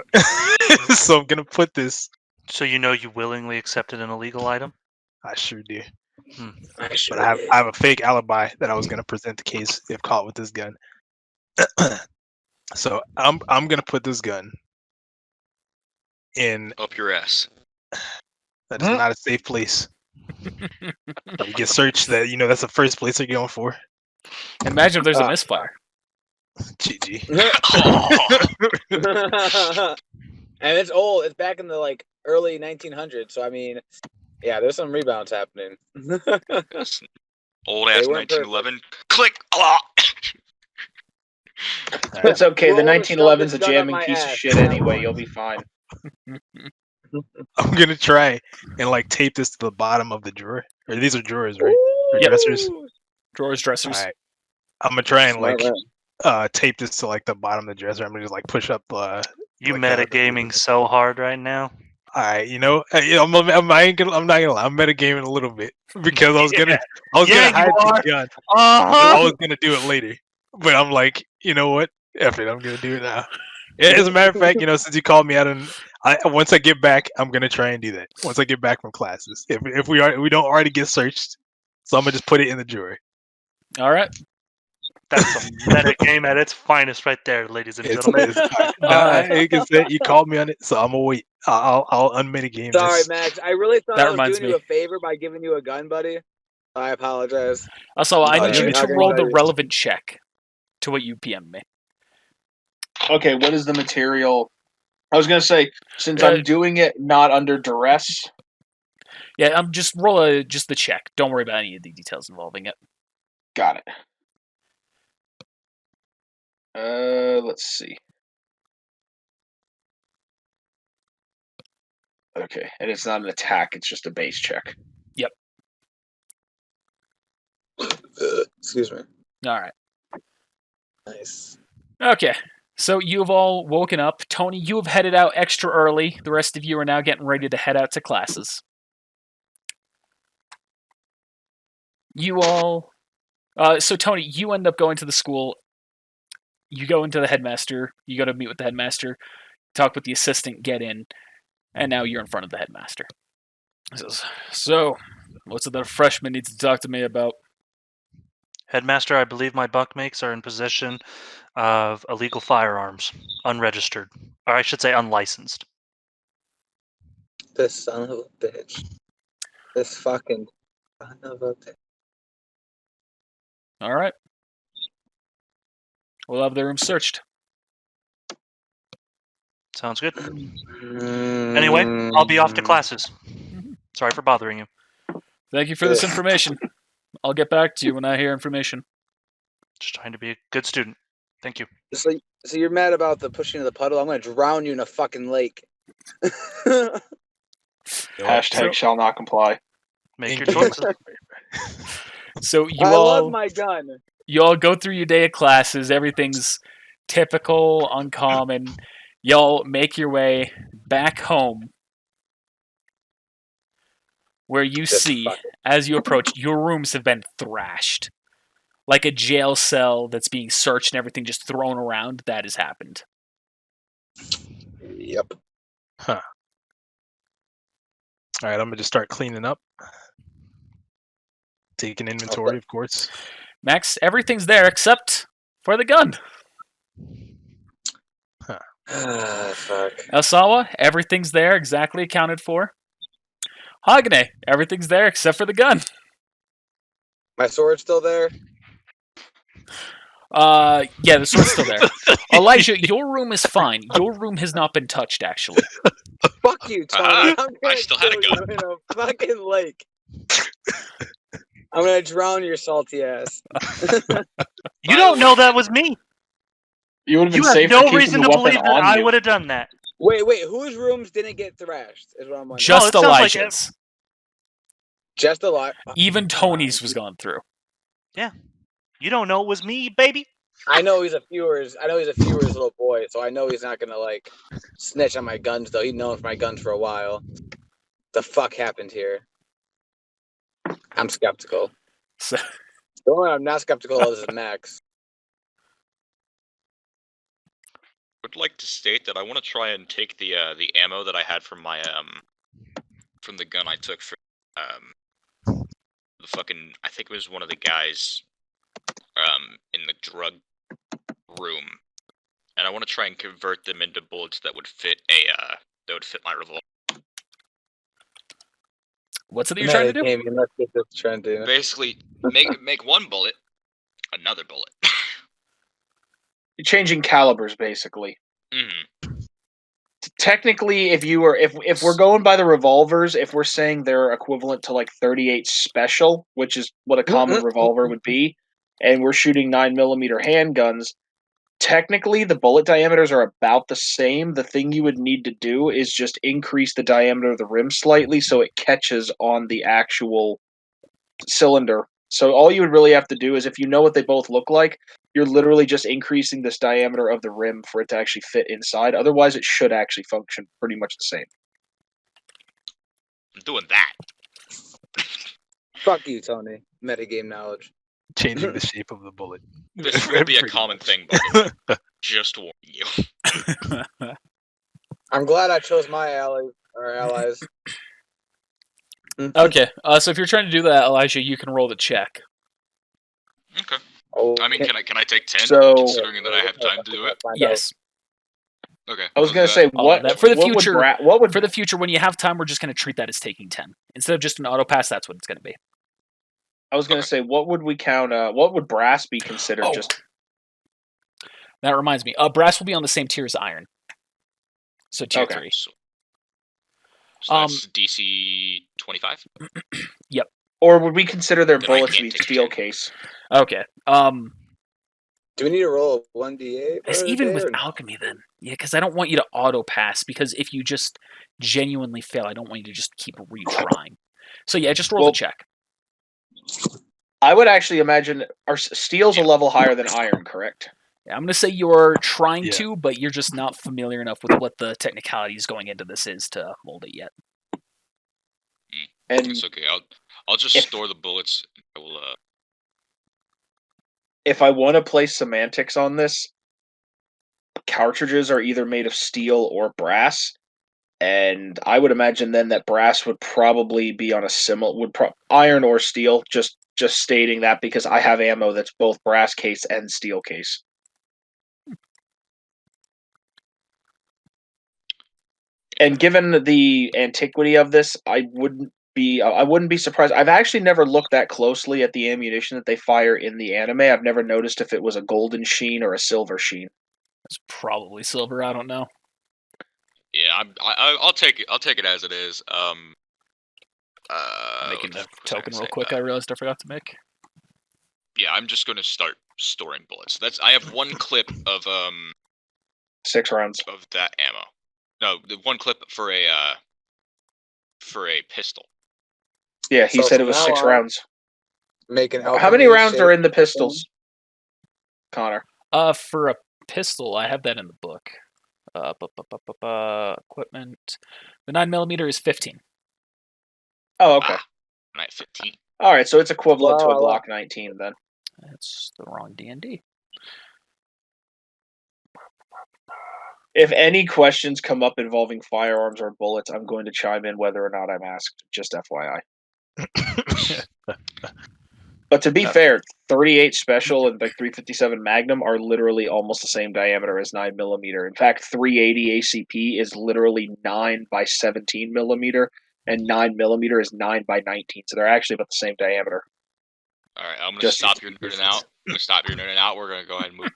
so I'm gonna put this. So you know you willingly accepted an illegal item? I sure do. But I have a fake alibi that I was gonna present the case if caught with this gun. So I'm gonna put this gun in. Up your ass. That is not a safe place. You get searched. That's the first place they're going for. And imagine if there's a misfire. GG. And it's old. It's back in the early 1900s. So I mean, yeah, there's some rebounds happening. Yes. Old ass They weren't 1911. Click. Ah! It's okay. The Roll the 1911's a stuff that's done jamming up my piece of ass. shit That anyway. one. You'll be fine. I'm gonna try and tape this to the bottom of the drawer. Or these are drawers, right? Or Yep. dressers. Drawers, dressers. All right. I'm gonna try and Smart man. tape this to the bottom of the dresser. I'm gonna just push up. You like, metagaming so hard right now. All right, I'm not gonna lie. I'm metagaming a little bit because I was gonna hide the gun. I was gonna do it later, but I'm like, you know what? F it, I'm gonna do it now. As a matter of fact, since you called me out, once I get back, I'm gonna try and do that. Once I get back from classes, if we don't already get searched, so I'm gonna just put it in the drawer. All right. That's a metagame at its finest right there, ladies and gentlemen. Like I said, you called me on it, so I'm gonna wait. I'll unmitigame Sorry, this. Max. I really thought That I was reminds doing you me. a favor by giving you a gun, buddy. I apologize. Also, I need you to Okay. roll the relevant check to what you PM'd me. Okay, what is the material? I was gonna say, since I'm doing it not under duress. Yeah, just roll just the check. Don't worry about any of the details involving it. Got it. Let's see. Okay, and it's not an attack; it's just a base check. Yep. Excuse me. All right. Nice. Okay. So you've all woken up. Tony, you have headed out extra early. The rest of you are now getting ready to head out to classes. You all... so Tony, you end up going to the school. You go into the headmaster. You go to meet with the headmaster. Talk with the assistant. Get in. And now you're in front of the headmaster. He says, so, what's it that a freshman needs to talk to me about? Headmaster, I believe my bunkmates are in possession of illegal firearms, unregistered. Or I should say unlicensed. This son of a bitch. This fucking son of a bitch. All right. We'll have the room searched. Sounds good. Anyway, I'll be off to classes. Sorry for bothering you. Thank you for this information. I'll get back to you when I hear information. Just trying to be a good student. Thank you. So you're mad about the pushing of the puddle? I'm gonna drown you in a fucking lake. Hashtag shall not comply. Make your choices. So I love my gun. You all go through your day of classes. Everything's typical, uncommon. Y'all make your way back home, where you see, as you approach, your rooms have been thrashed. Like a jail cell that's being searched and everything just thrown around. That has happened. Yep. Huh. All right, I'm gonna just start cleaning up, taking inventory, of course. Max, everything's there except for the gun. Huh. Fuck. Asawa, everything's there, exactly accounted for. Hagane, everything's there except for the gun. My sword's still there? Yeah, the sword's still there. Elijah, your room is fine. Your room has not been touched, actually. Fuck you, Tony. I'm I gonna still had a kill you in a fucking lake. I'm gonna drown your salty ass. You don't know that was me. You would have been You have safe no keeping reason the to weapon believe that on I you. would have done that. Wait, whose rooms didn't get thrashed? Is what I'm wondering. Just it sounds like Elijah's. Just a lot. Even Tony's was gone through. You don't know it was me, baby. I know he's a Feuer's little boy, so I know he's not gonna like snitch on my guns though. He's known for my guns for a while. The fuck happened here? I'm skeptical. So, Don't worry, I'm not skeptical. This is Max. would like to state that I want to try and take the ammo that I had from my from the gun I took for the fucking, I think it was one of the guys in the drug room, and I want to try and convert them into bullets that would fit my revolver. what's it that you're trying to do? Let's get this trending. Basically, make one bullet another bullet. You're changing calibers, basically. Mm-hmm. Technically, if we're going by the revolvers, if we're saying they're equivalent to like 38 special, which is what a common revolver would be, and we're shooting 9mm handguns, technically the bullet diameters are about the same. The thing you would need to do is just increase the diameter of the rim slightly so it catches on the actual cylinder. So all you would really have to do is, if you know what they both look like, you're literally just increasing this diameter of the rim for it to actually fit inside. Otherwise, it should actually function pretty much the same. I'm doing that. Fuck you, Tony. Metagame knowledge. Changing the shape of the bullet. This will be a common thing, but just warning you. I'm glad I chose my allies. Okay, so if you're trying to do that, Elijah, you can roll the check. Okay. Oh, I mean, can I take 10? So- Considering that I have time to do it. Yes. Okay. I was gonna say, what for the what would future- what would For the future, when you have time, we're just going to treat that as taking 10. Instead of just an auto pass, that's what it's going to be. I was gonna say, what would we count? What would brass be considered? Oh. Just That reminds me. Brass will be on the same tier as iron. So tier Okay. 3. So that's DC 25? or would we consider their Then I bullets to can't be take steel 10. case? Okay. do we need to roll a 1d8? It's even with alchemy then. Yeah, because I don't want you to auto pass, because if you just genuinely fail, I don't want you to just keep retrying. So yeah, just roll Well- the check. I would actually imagine steel's a level higher than iron, correct? Yeah, I'm going to say you're trying Yeah. to, but you're just not familiar enough with what the technicalities going into this is to mold it yet. And It's okay. I'll just If- store the bullets. I will. if I want to play semantics on this, cartridges are either made of steel or brass, and I would imagine then that brass would probably be on a similar iron or steel. Just stating that because I have ammo that's both brass case and steel case. And given the antiquity of this, I wouldn't be surprised. I've actually never looked that closely at the ammunition that they fire in the anime. I've never noticed if it was a golden sheen or a silver sheen. It's probably silver. I don't know. Yeah, I'll take it. I'll take it as it is. I'm making what the was I token gonna real say? quick. I realized I forgot to make. Yeah, I'm just going to start storing bullets. I have one clip of 6 rounds. of that ammo. No, the one clip for a pistol. Yeah, he So said it from was now 6 on, rounds. Making How many rounds are in the pistols, Connor? For a pistol, I have that in the book. Equipment. The 9mm is 15. Oh, okay. I'm at 15. All right, so it's equivalent to a Wow, wow. Glock 19 then. That's the wrong D&D. If any questions come up involving firearms or bullets, I'm going to chime in whether or not I'm asked. Just FYI. But to be fair, 38 Special and like 357 Magnum are literally almost the same diameter as 9mm. In fact, 380 ACP is literally 9 by 17mm, and 9mm is 9 by 19. So they're actually about the same diameter. All right, I'm going to Just- stop your nerding out. I'm going to stop your nerding out. We're going to go ahead and move.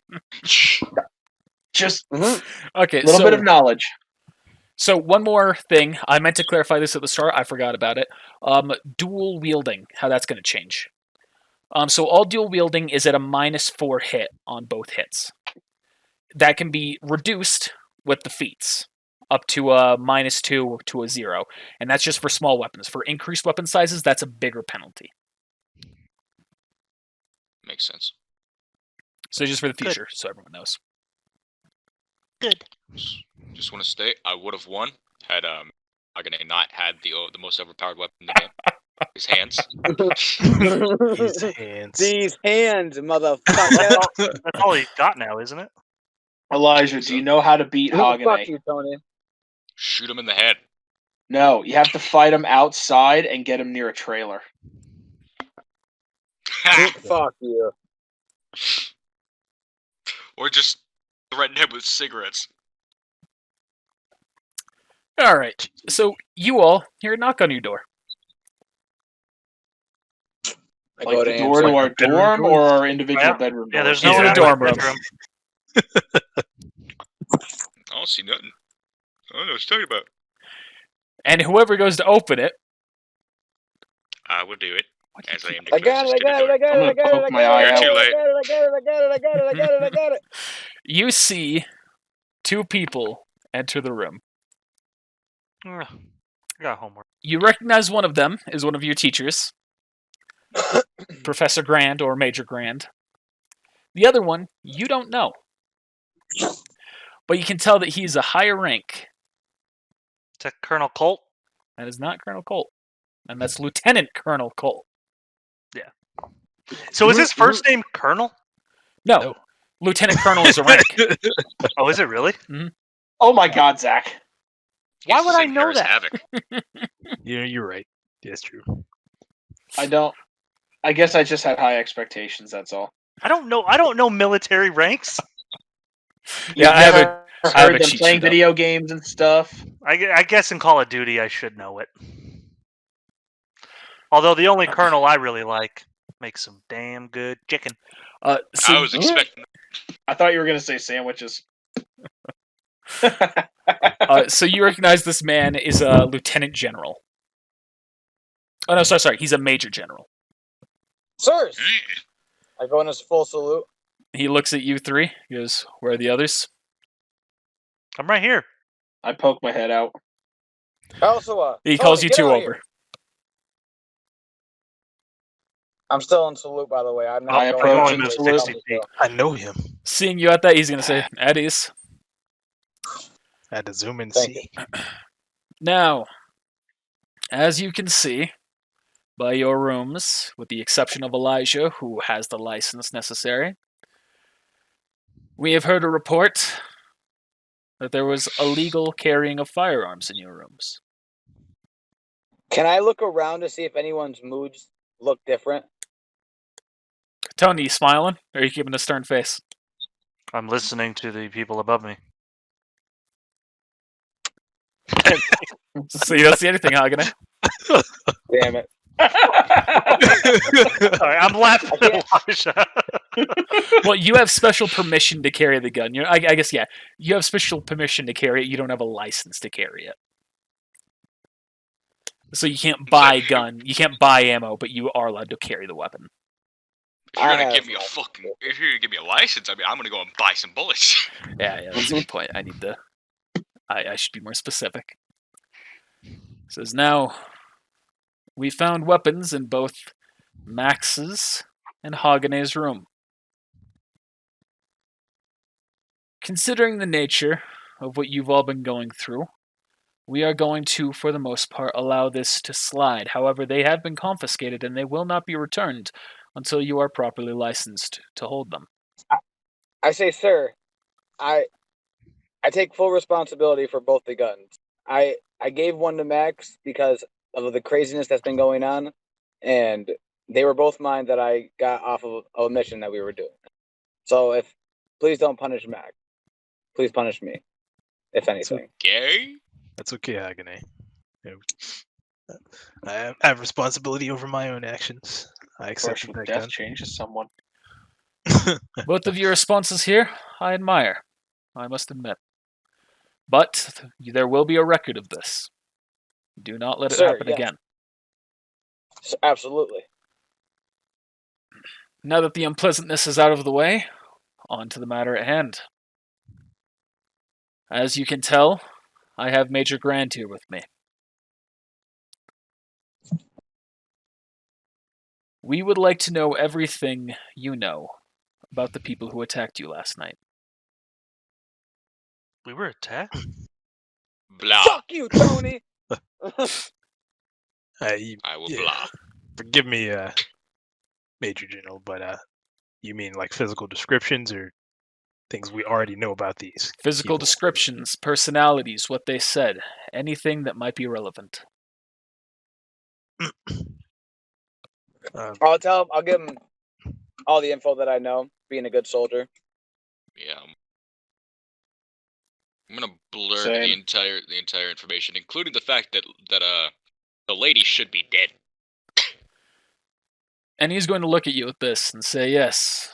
Just Okay, a little bit of knowledge. So one more thing, I meant to clarify this at the start. I forgot about it. Dual wielding, how that's going to change. So all dual wielding is at a -4 hit on both hits. That can be reduced with the feats up to a -2 to a 0, and that's just for small weapons. For increased weapon sizes, that's a bigger penalty. Makes sense. So just for the future, so everyone knows. Good. Just want to state, I would have won had Agane not had the most overpowered weapon in the game. His hands. His hands. These hands, motherfucker. That's all he's got now, isn't it? Elijah, do you know how to beat Fuck Hagane? you, Tony. Shoot him in the head. No, you have to fight him outside and get him near a trailer. Fuck you. Or just threaten him with cigarettes. All right. So you all hear a knock on your door. I Like go the to door answer. to our dorm or our individual Yeah. bedroom Yeah, doors? there's no Into the one dorm in the room. I don't see nothing. I don't know what you're talking about. And whoever goes to open it, I will do it. As I am the I got it, closest I to the got it, door. I got it, I got it, I poke my got eye it, I out. got Too it, late. I got it, I got it, I got it, I got it, I got it, I got it. you see 2 people enter the room. I got homework. You recognize one of them as one of your teachers, Professor Grand or Major Grand. The other one, you don't know. But you can tell that he's a higher rank. Is that Colonel Colt? That is not Colonel Colt. And that's Lieutenant Colonel Colt. So is his first name Colonel? No. No. Lieutenant Colonel is a rank. Oh, is it really? Oh my God, Zach! Why He's would the I same know hair as that? Havoc. You're right. That's true. I don't. I guess I just had high expectations. That's all. I don't know military ranks. Yeah, You've I have never I have heard a them cheat playing sheet up. video games and stuff. I guess in Call of Duty I should know it. Although the only Colonel I really like makes some damn good chicken. So, I was expecting. I thought you were gonna say sandwiches. so you recognize this man is a lieutenant general. Oh no, sorry. He's a major general. Sirs! I go in his full salute. He looks at you 3. He goes, "Where are the others?" I'm right here. I poke my head out. Also, He Tony, calls you get 2 out over. here. I'm still in salute, by the way. I'm not I going approach to him the 60 salute. feet. I know him. Seeing you at that, he's gonna say, "At ease." I had to zoom and Thank see. Now, as you can see by your rooms, with the exception of Elijah, who has the license necessary, we have heard a report that there was illegal carrying of firearms in your rooms. Can I look around to see if anyone's moods look different? Tony, you smiling? Or are you keeping a stern face? I'm listening to the people above me. So you don't see anything, Hagane? Damn it. Sorry, I'm laughing I at Elijah. Well, you have special permission to carry the gun. I guess, yeah. You have special permission to carry it. You don't have a license to carry it. So you can't buy gun. You can't buy ammo, but you are allowed to carry the weapon. If you're I gonna have give me a fucking, if you're gonna give me a license, I mean, I'm gonna go and buy some bullets. Yeah, that's a good point. I need to. I should be more specific. It says now, we found weapons in both Max's and Hagane's room. Considering the nature of what you've all been going through, we are going to, for the most part, allow this to slide. However, they have been confiscated and they will not be returned until you are properly licensed to hold them. I say, sir, I take full responsibility for both the guns. I gave one to Max because of the craziness that's been going on, and they were both mine that I got off of a mission that we were doing. So please don't punish Max. Please punish me, if anything. Okay. That's okay, Hagane. I have responsibility over my own actions. I accept Partial that death gun. changes someone. Both of your responses here, I admire, I must admit. But there will be a record of this. Do not let it Sir, happen yes. again. Absolutely. Now that the unpleasantness is out of the way, on to the matter at hand. As you can tell, I have Major Grand here with me. We would like to know everything you know about the people who attacked you last night. We were attacked? Blah. Fuck you, Tony. I will blah. Forgive me, Major General, but you mean like physical descriptions or things we already know about these? Physical people? descriptions, personalities, what they said, anything that might be relevant. I'll tell him. I'll give him all the info that I know. Being a good soldier. Yeah. I'm gonna blur Same. the entire information, including the fact that the lady should be dead. And he's going to look at you with this and say, yes,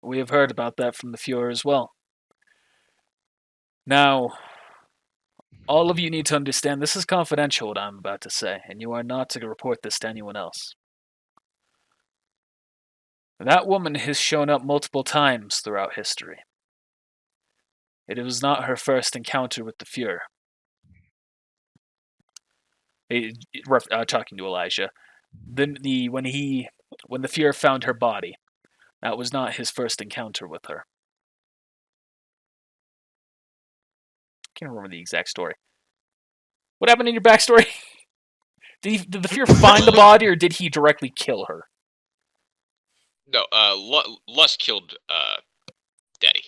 we have heard about that from the Fuhrer as well. Now, all of you need to understand this is confidential, what I'm about to say, and you are not to report this to anyone else. That woman has shown up multiple times throughout history. It was not her first encounter with the Fuhrer. Talking to Elijah. When the Fuhrer found her body, that was not his first encounter with her. Can't remember the exact story. What happened in your backstory? Did the Fuhrer find the body, or did he directly kill her? No, Lust killed Daddy.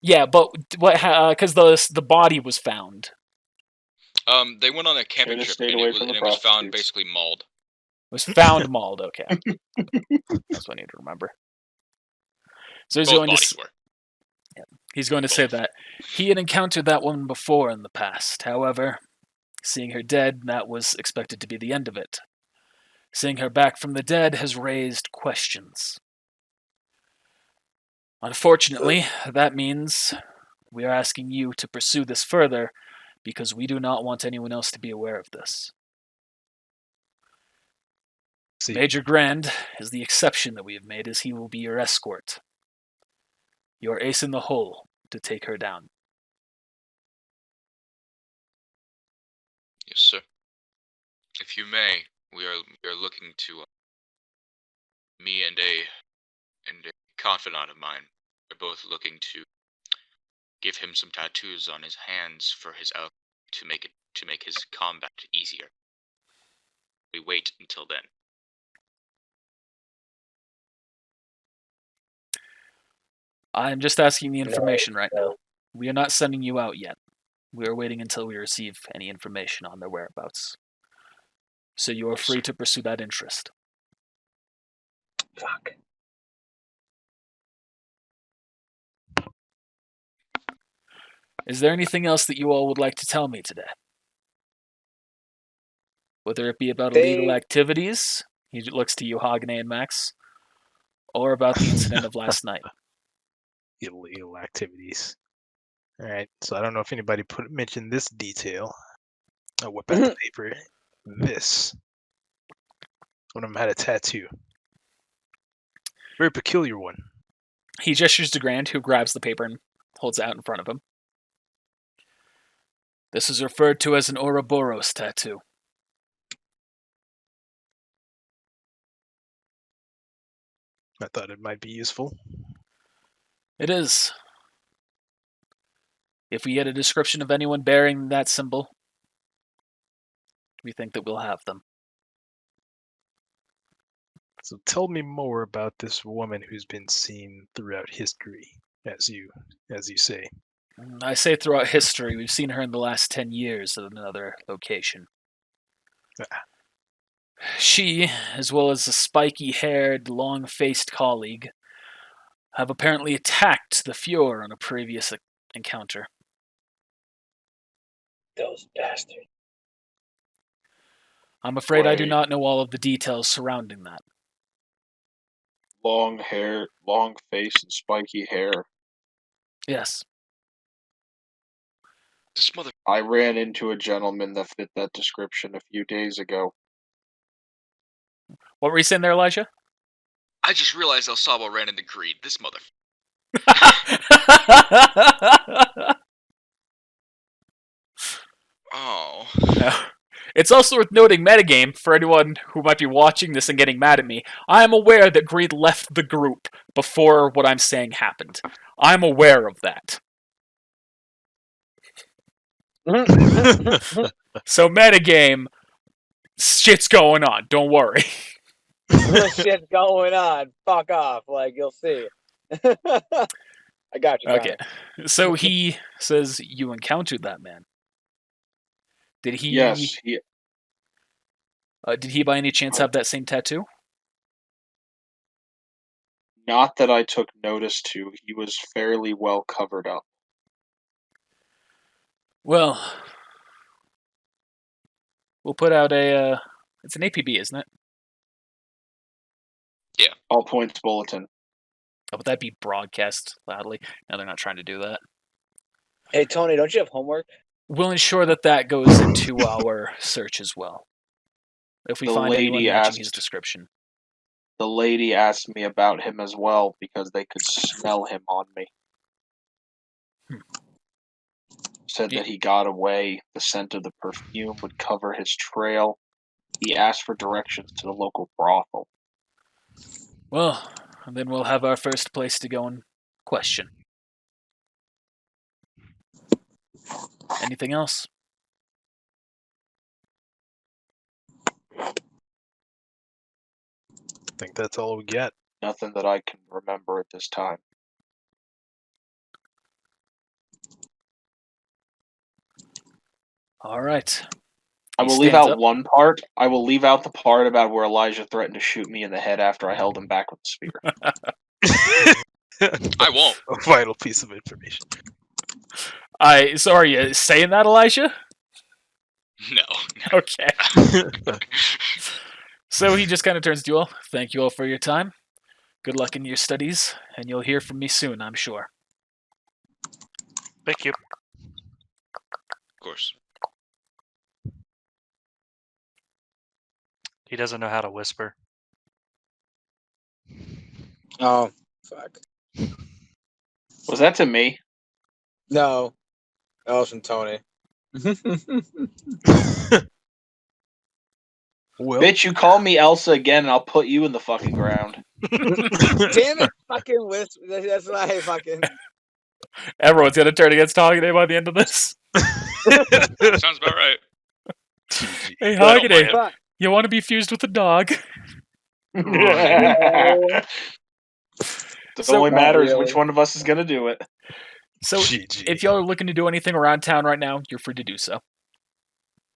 Yeah, but what? Because the body was found. They went on a camping trip, stayed and away it from the was found prostitutes. basically mauled. Was found mauled. Okay, that's what I need to remember. So he's Both going bodies to. were. He's going to say that he had encountered that woman before in the past. However, seeing her dead, that was expected to be the end of it. Seeing her back from the dead has raised questions. Unfortunately, that means we are asking you to pursue this further because we do not want anyone else to be aware of this. See, Major Grand is the exception that we have made, as he will be your escort. Your ace in the hole to take her down. Yes, sir. If you may, we are looking to me and a confidant of mine are both looking to give him some tattoos on his hands for his to make his combat easier. We wait until then. I'm just asking the information right now. We are not sending you out yet. We are waiting until we receive any information on their whereabouts. So you are Yes, free sir. to pursue that interest. Fuck. Is there anything else that you all would like to tell me today? Whether it be about illegal activities, he looks to you, Hagne and Max, or about the incident of last night. illegal activities. All right, so I don't know if anybody mentioned this detail. I'll whip out the paper. This. One of them had a tattoo. Very peculiar one. He gestures to Grand, who grabs the paper and holds it out in front of him. This is referred to as an Oroboros tattoo. I thought it might be useful. It is. If we get a description of anyone bearing that symbol, we think that we'll have them. So tell me more about this woman who's been seen throughout history, as you say. I say throughout history, we've seen her in the last 10 years at another location. She, as well as a spiky-haired, long-faced colleague, have apparently attacked the Fuhrer on a previous encounter. Those bastards. I'm afraid I do Wait. not know all of the details surrounding that. Long hair, long face, and spiky hair. Yes. This mother. I ran into a gentleman that fit that description a few days ago. What were you saying there, Elijah? I just realized El Sabo ran into Greed. This mother. Oh. It's also worth noting, metagame, for anyone who might be watching this and getting mad at me, I am aware that Greed left the group before what I'm saying happened. I'm aware of that. So metagame, shit's going on. Don't worry. Shit's going on. Fuck off. Like, you'll see. I got you. Okay. So he says you encountered that man. Did he? Yes. Did he by any chance have that same tattoo? Not that I took notice to. He was fairly well covered up. Well, we'll put out a. It's an APB, isn't it? Yeah. All points bulletin. Oh, would that be broadcast loudly? No, they're not trying to do that. Hey, Tony, don't you have homework? We'll ensure that that goes into our search as well. If we find anyone matching his description. The lady asked me about him as well because they could smell him on me. Said that he got away. The scent of the perfume would cover his trail. He asked for directions to the local brothel. Well, and then we'll have our first place to go and question. Anything else? I think that's all we get. Nothing that I can remember at this time. All right. I will leave out one part. I will leave out the part about where Elijah threatened to shoot me in the head after I held him back with the spear. I won't. A vital piece of information. So are you saying that, Elijah? No. Okay. So he just kind of turns to you all. Thank you all for your time. Good luck in your studies, and you'll hear from me soon, I'm sure. Thank you. Of course. He doesn't know how to whisper. Oh, fuck. Was that to me? No. That was from Tony. Well, Bitch, you call me Elsa again and I'll put you in the fucking ground. Damn it, fucking whisper. That's what I fucking. Everyone's gonna turn against Hogany by the end of this. Sounds about right. Hey, Well, I don't Hogany, mind you want to be fused with a dog? It So- only matters really. which one of us is going to do it. So, GG. if y'all are looking to do anything around town right now, you're free to do so.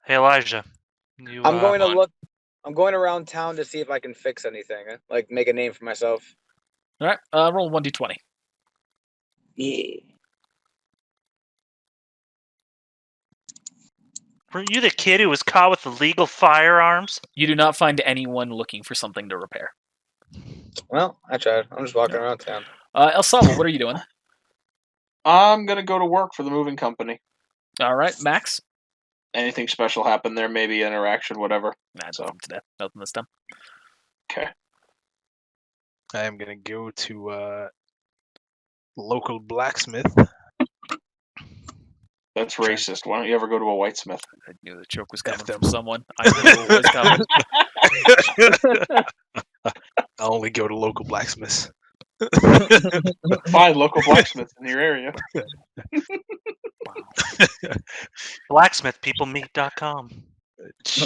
Hey, Elijah. You, I'm going to on. look. I'm going around town to see if I can fix anything. Like make a name for myself. All right, roll 1d20. Yeah. Were you the kid who was caught with illegal firearms? You do not find anyone looking for something to repair. Well, I tried. I'm just walking around town. El Sabo, what are you doing? I'm going to go to work for the moving company. All right, Max? Anything special happen there, maybe interaction, whatever. Nah, So. nothing today. Nothing this time. Okay. I am gonna go to local blacksmith. That's racist. Why don't you ever go to a whitesmith? I knew the joke was coming F them. from someone. I knew it was coming. I only go to local blacksmiths. Find local blacksmiths in your area. Blacksmithpeoplemeet.com.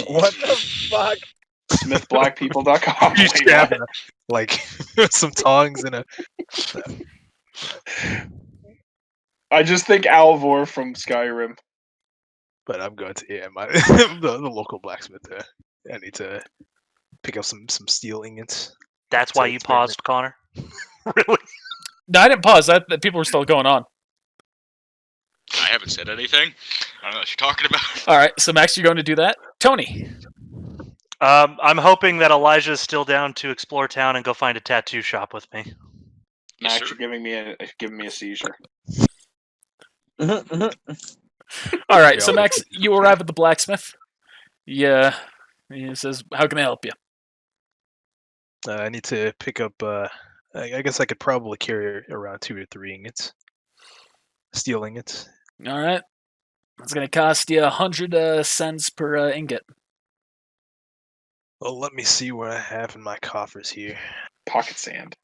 What the fuck? Smithblackpeople.com. You just grab like some tongs and a. I just think Alvor from Skyrim. But I'm going to the local blacksmith. I need to pick up some steel ingots. That's why you experiment. paused, Connor? Really? No, I didn't pause. That people were still going on. I haven't said anything. I don't know what you're talking about. All right, so Max, you're going to do that. Tony. I'm hoping that Elijah is still down to explore town and go find a tattoo shop with me. Yes, Max, sir. you're giving me a seizure. All right, Yeah, so I'll Max, look at you arrive at the blacksmith. Yeah, he says, "How can I help you?" I need to pick up. I guess I could probably carry around 2 or 3 ingots, steel ingots. All right, it's gonna cost you 100 cents per ingot. Well, let me see what I have in my coffers here. Pocket sand.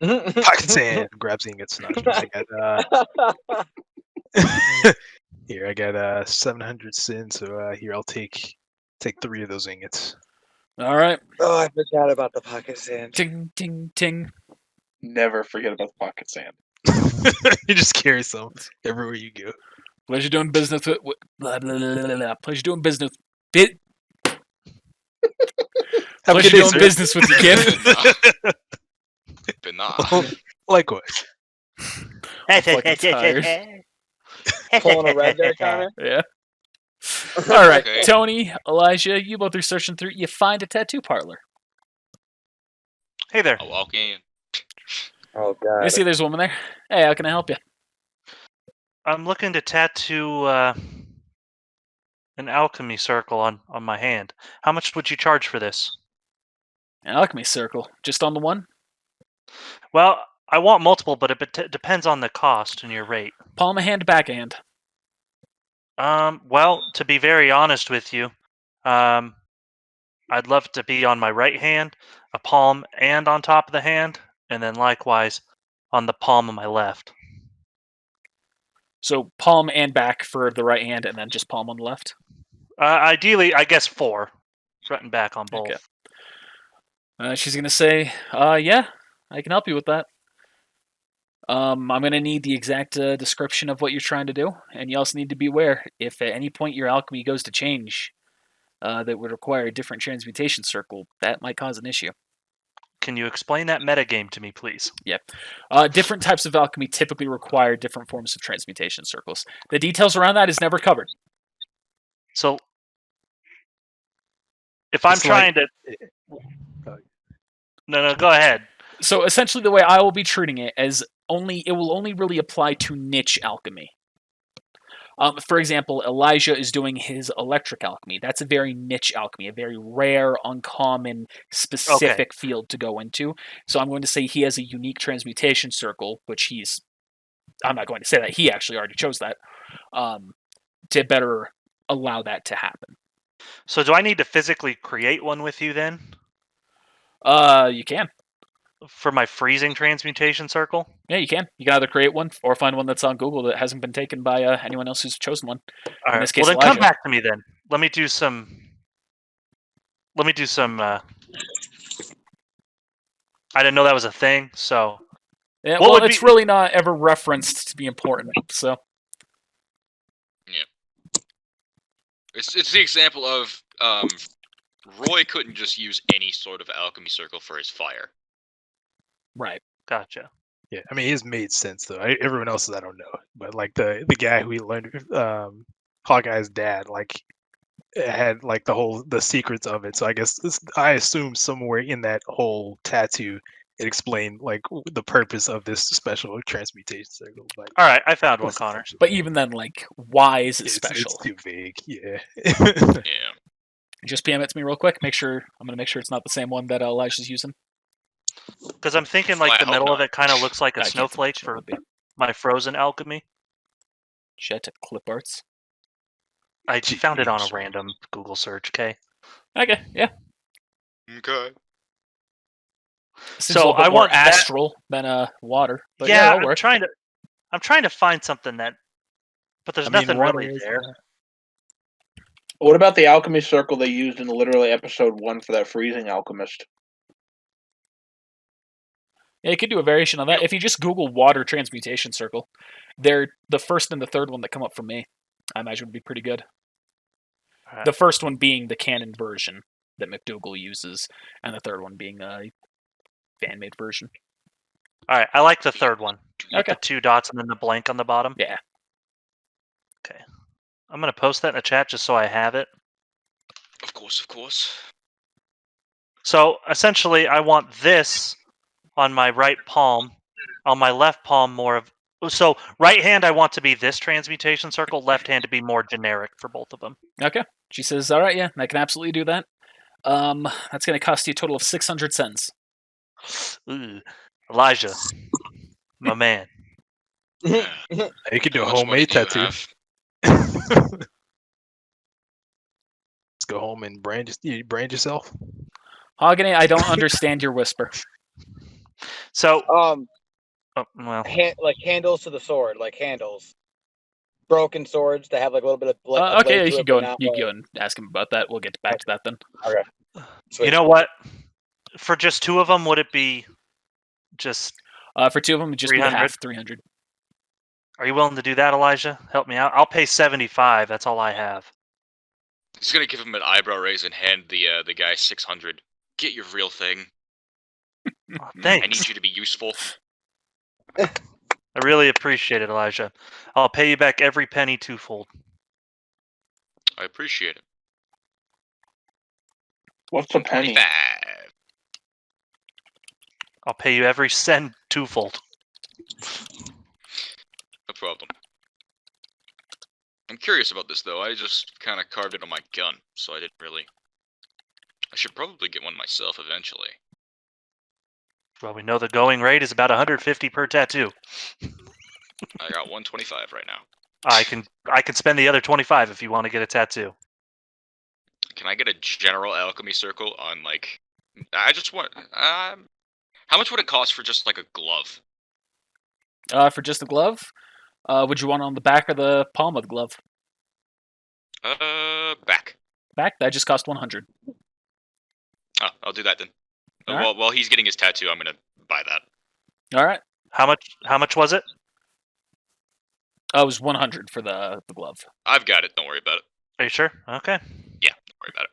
Pocket sand. Grabs the ingots. No, I got here. I got 700 sin. So here, I'll take 3 of those ingots. All right, Oh, I forgot about the pocket sand. ting ting ting. Never forget about the pocket sand. You just carry some everywhere you go. Pleasure doing business with blah, blah, blah, blah, blah. Pleasure doing business. Bit. Have a Pleasure good day, doing sir. business with you, kid. But nah. Likewise. I'm fucking tired. Pulling a red there, Connor. Yeah. All right, Okay. Tony, Elijah, you both are searching through. You find a tattoo parlor. Hey there. I'll walk in. Oh You god. see, there's a woman there. Hey, how can I help you? I'm looking to tattoo an alchemy circle on my hand. How much would you charge for this? An alchemy circle, just on the one. Well, I want multiple, but it depends on the cost and your rate. Palm a hand, backhand. Well, to be very honest with you, I'd love to be on my right hand, a palm, and on top of the hand, and then likewise on the palm of my left. So palm and back for the right hand, and then just palm on the left. Ideally, I guess 4, front and back on both. Okay. She's gonna say, yeah, I can help you with that. I'm gonna need the exact description of what you're trying to do, and you also need to be aware if at any point your alchemy goes to change, that would require a different transmutation circle. That might cause an issue. Can you explain that metagame to me, please? Different types of alchemy typically require different forms of transmutation circles. The details around that is never covered. So, if I'm It's like- trying to... No, go ahead. So essentially, the way I will be treating it as it will only really apply to niche alchemy. For example, Elijah is doing his electric alchemy. That's a very niche alchemy, a very rare, uncommon, specific field to go into. So I'm going to say he has a unique transmutation circle, which I'm not going to say that. He actually already chose that, to better allow that to happen. So do I need to physically create one with you then? You can. For my freezing transmutation circle? Yeah, you can. You can either create one or find one that's on Google that hasn't been taken by anyone else who's chosen one. All right. this case, Well, then Elijah. come back to me then. Let me do some. I didn't know that was a thing, so. Yeah, What well, would it's be- really not ever referenced to be important. So It's the example of Roy couldn't just use any sort of alchemy circle for his fire. right. Gotcha. Yeah, I mean, his made sense though. Everyone else's, I don't know, but like the guy who he learned, Hawkeye's dad, like had like the secrets of it. So I guess I assume somewhere in that whole tattoo, it explained like the purpose of this special transmutation circle. But All right, I found one, Connor. But even then, like, why is it it's special? too vague. Yeah. Yeah. Just PM it to me real quick. I'm gonna make sure it's not the same one that Elijah's using. Because I'm thinking like Well, I the hope middle of not. it kind of looks like a I can't snowflake imagine it for would be. my frozen alchemy. Jet clip arts. I found it on a Jeez. random Google search. Okay. Okay, yeah. Okay. Seems So a little bit I more want that- astral than water. But yeah, that'll I'm work. trying to find something that, but there's I mean, nothing water really is, there. What about the alchemy circle they used in literally episode 1 for that freezing alchemist? Yeah, you could do a variation on that. If you just Google water transmutation circle, they're the first and the third one that come up for me. I imagine would be pretty good. Alright. The first one being the canon version that McDougal uses, and the third one being a fan-made version. All right, I like the third one. With Okay. the 2 dots and then the blank on the bottom. Yeah. Okay. I'm gonna post that in a chat just so I have it. Of course, of course. So essentially, I want this on my right palm, on my left palm more of So right hand, I want to be this transmutation circle. Left hand to be more generic for both of them. Okay. She says, all right, yeah, I can absolutely do that. That's going to cost you a total of 600 cents. Ooh. Elijah, my man. You could do a How much money homemade do you tattoo. have? Let's go home and brand yourself. Hogany, I don't understand your whisper. So, well, like handles to the sword, like handles. Broken swords that have like a little bit of Okay, blade you to can it, go but and not you like- can go and ask him about that. We'll get back to that then. Okay. you know what? For just two of them, would it be just? For two of them, it'd just be 300? half 300. Are you willing to do that, Elijah? Help me out. I'll pay 75. That's all I have. He's gonna give him an eyebrow raise and hand the guy 600. Get your real thing. Oh, thanks. I need you to be useful. I really appreciate it, Elijah. I'll pay you back every penny twofold. I appreciate it. What's a penny? 25. I'll pay you every cent twofold. No problem. I'm curious about this though. I just kind of carved it on my gun, so I didn't really. I should probably get one myself eventually. Well, we know the going rate is about 150 per tattoo. I got 125 right now. I can spend the other 25 if you want to get a tattoo. Can I get a general alchemy circle on like? I just want. How much would it cost for just like a glove? For just the glove, would you want it on the back or the palm of the glove? Back. Back. That just cost 100. Oh, I'll do that then. All right. While he's getting his tattoo, I'm gonna buy that. All right. How much was it? It was 100 for the glove. I've got it. Don't worry about it. Are you sure? Okay. Yeah, don't worry about it.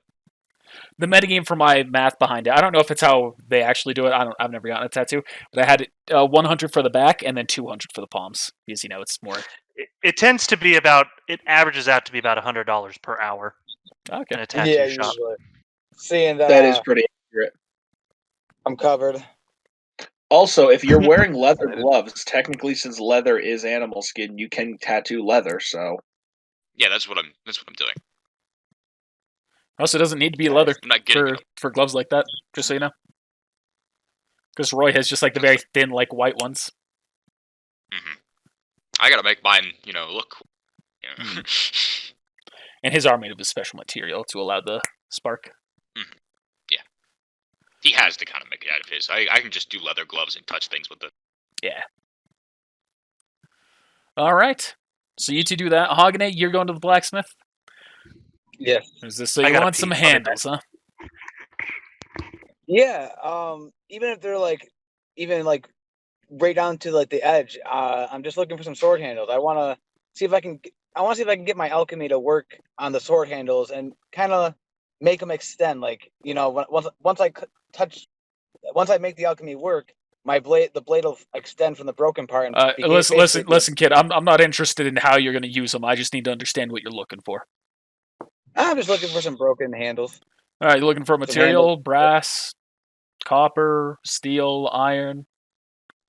The metagame for my math behind it, I don't know if it's how they actually do it. I've never gotten a tattoo, but I had it 100 for the back and then 200 for the palms because it's more. It tends to be about. It averages out to be about $100 per hour in Okay. a tattoo shop. Usually. Seeing that, That is pretty accurate. I'm covered. Also, if you're wearing leather gloves, technically, since leather is animal skin, you can tattoo leather. So Yeah, that's what I'm doing. Also, it doesn't need to be leather I'm not getting it. for gloves like that. Just so you know, because Roy has just like the very thin, like white ones. Mm-hmm. I gotta make mine, look cool. Mm-hmm. And his are made of a special material to allow the spark. Mm-hmm. Yeah, he has to kind of make it out of his. I can just do leather gloves and touch things with it. Yeah. All right. So you two do that. Hogany, you're going to the blacksmith. Yes. Is this so I you gotta want some pee. I'll be back. handles, huh? Yeah. Even if they're even right down to like the edge. I'm just looking for some sword handles. I want to see if I can. I want to see if I can get my alchemy to work on the sword handles and kind of make them extend. Like once I make the alchemy work, the blade will extend from the broken part. And listen, kid. I'm not interested in how you're going to use them. I just need to understand what you're looking for. I'm just looking for some broken handles. All right, you're looking for material: brass, copper, steel, iron.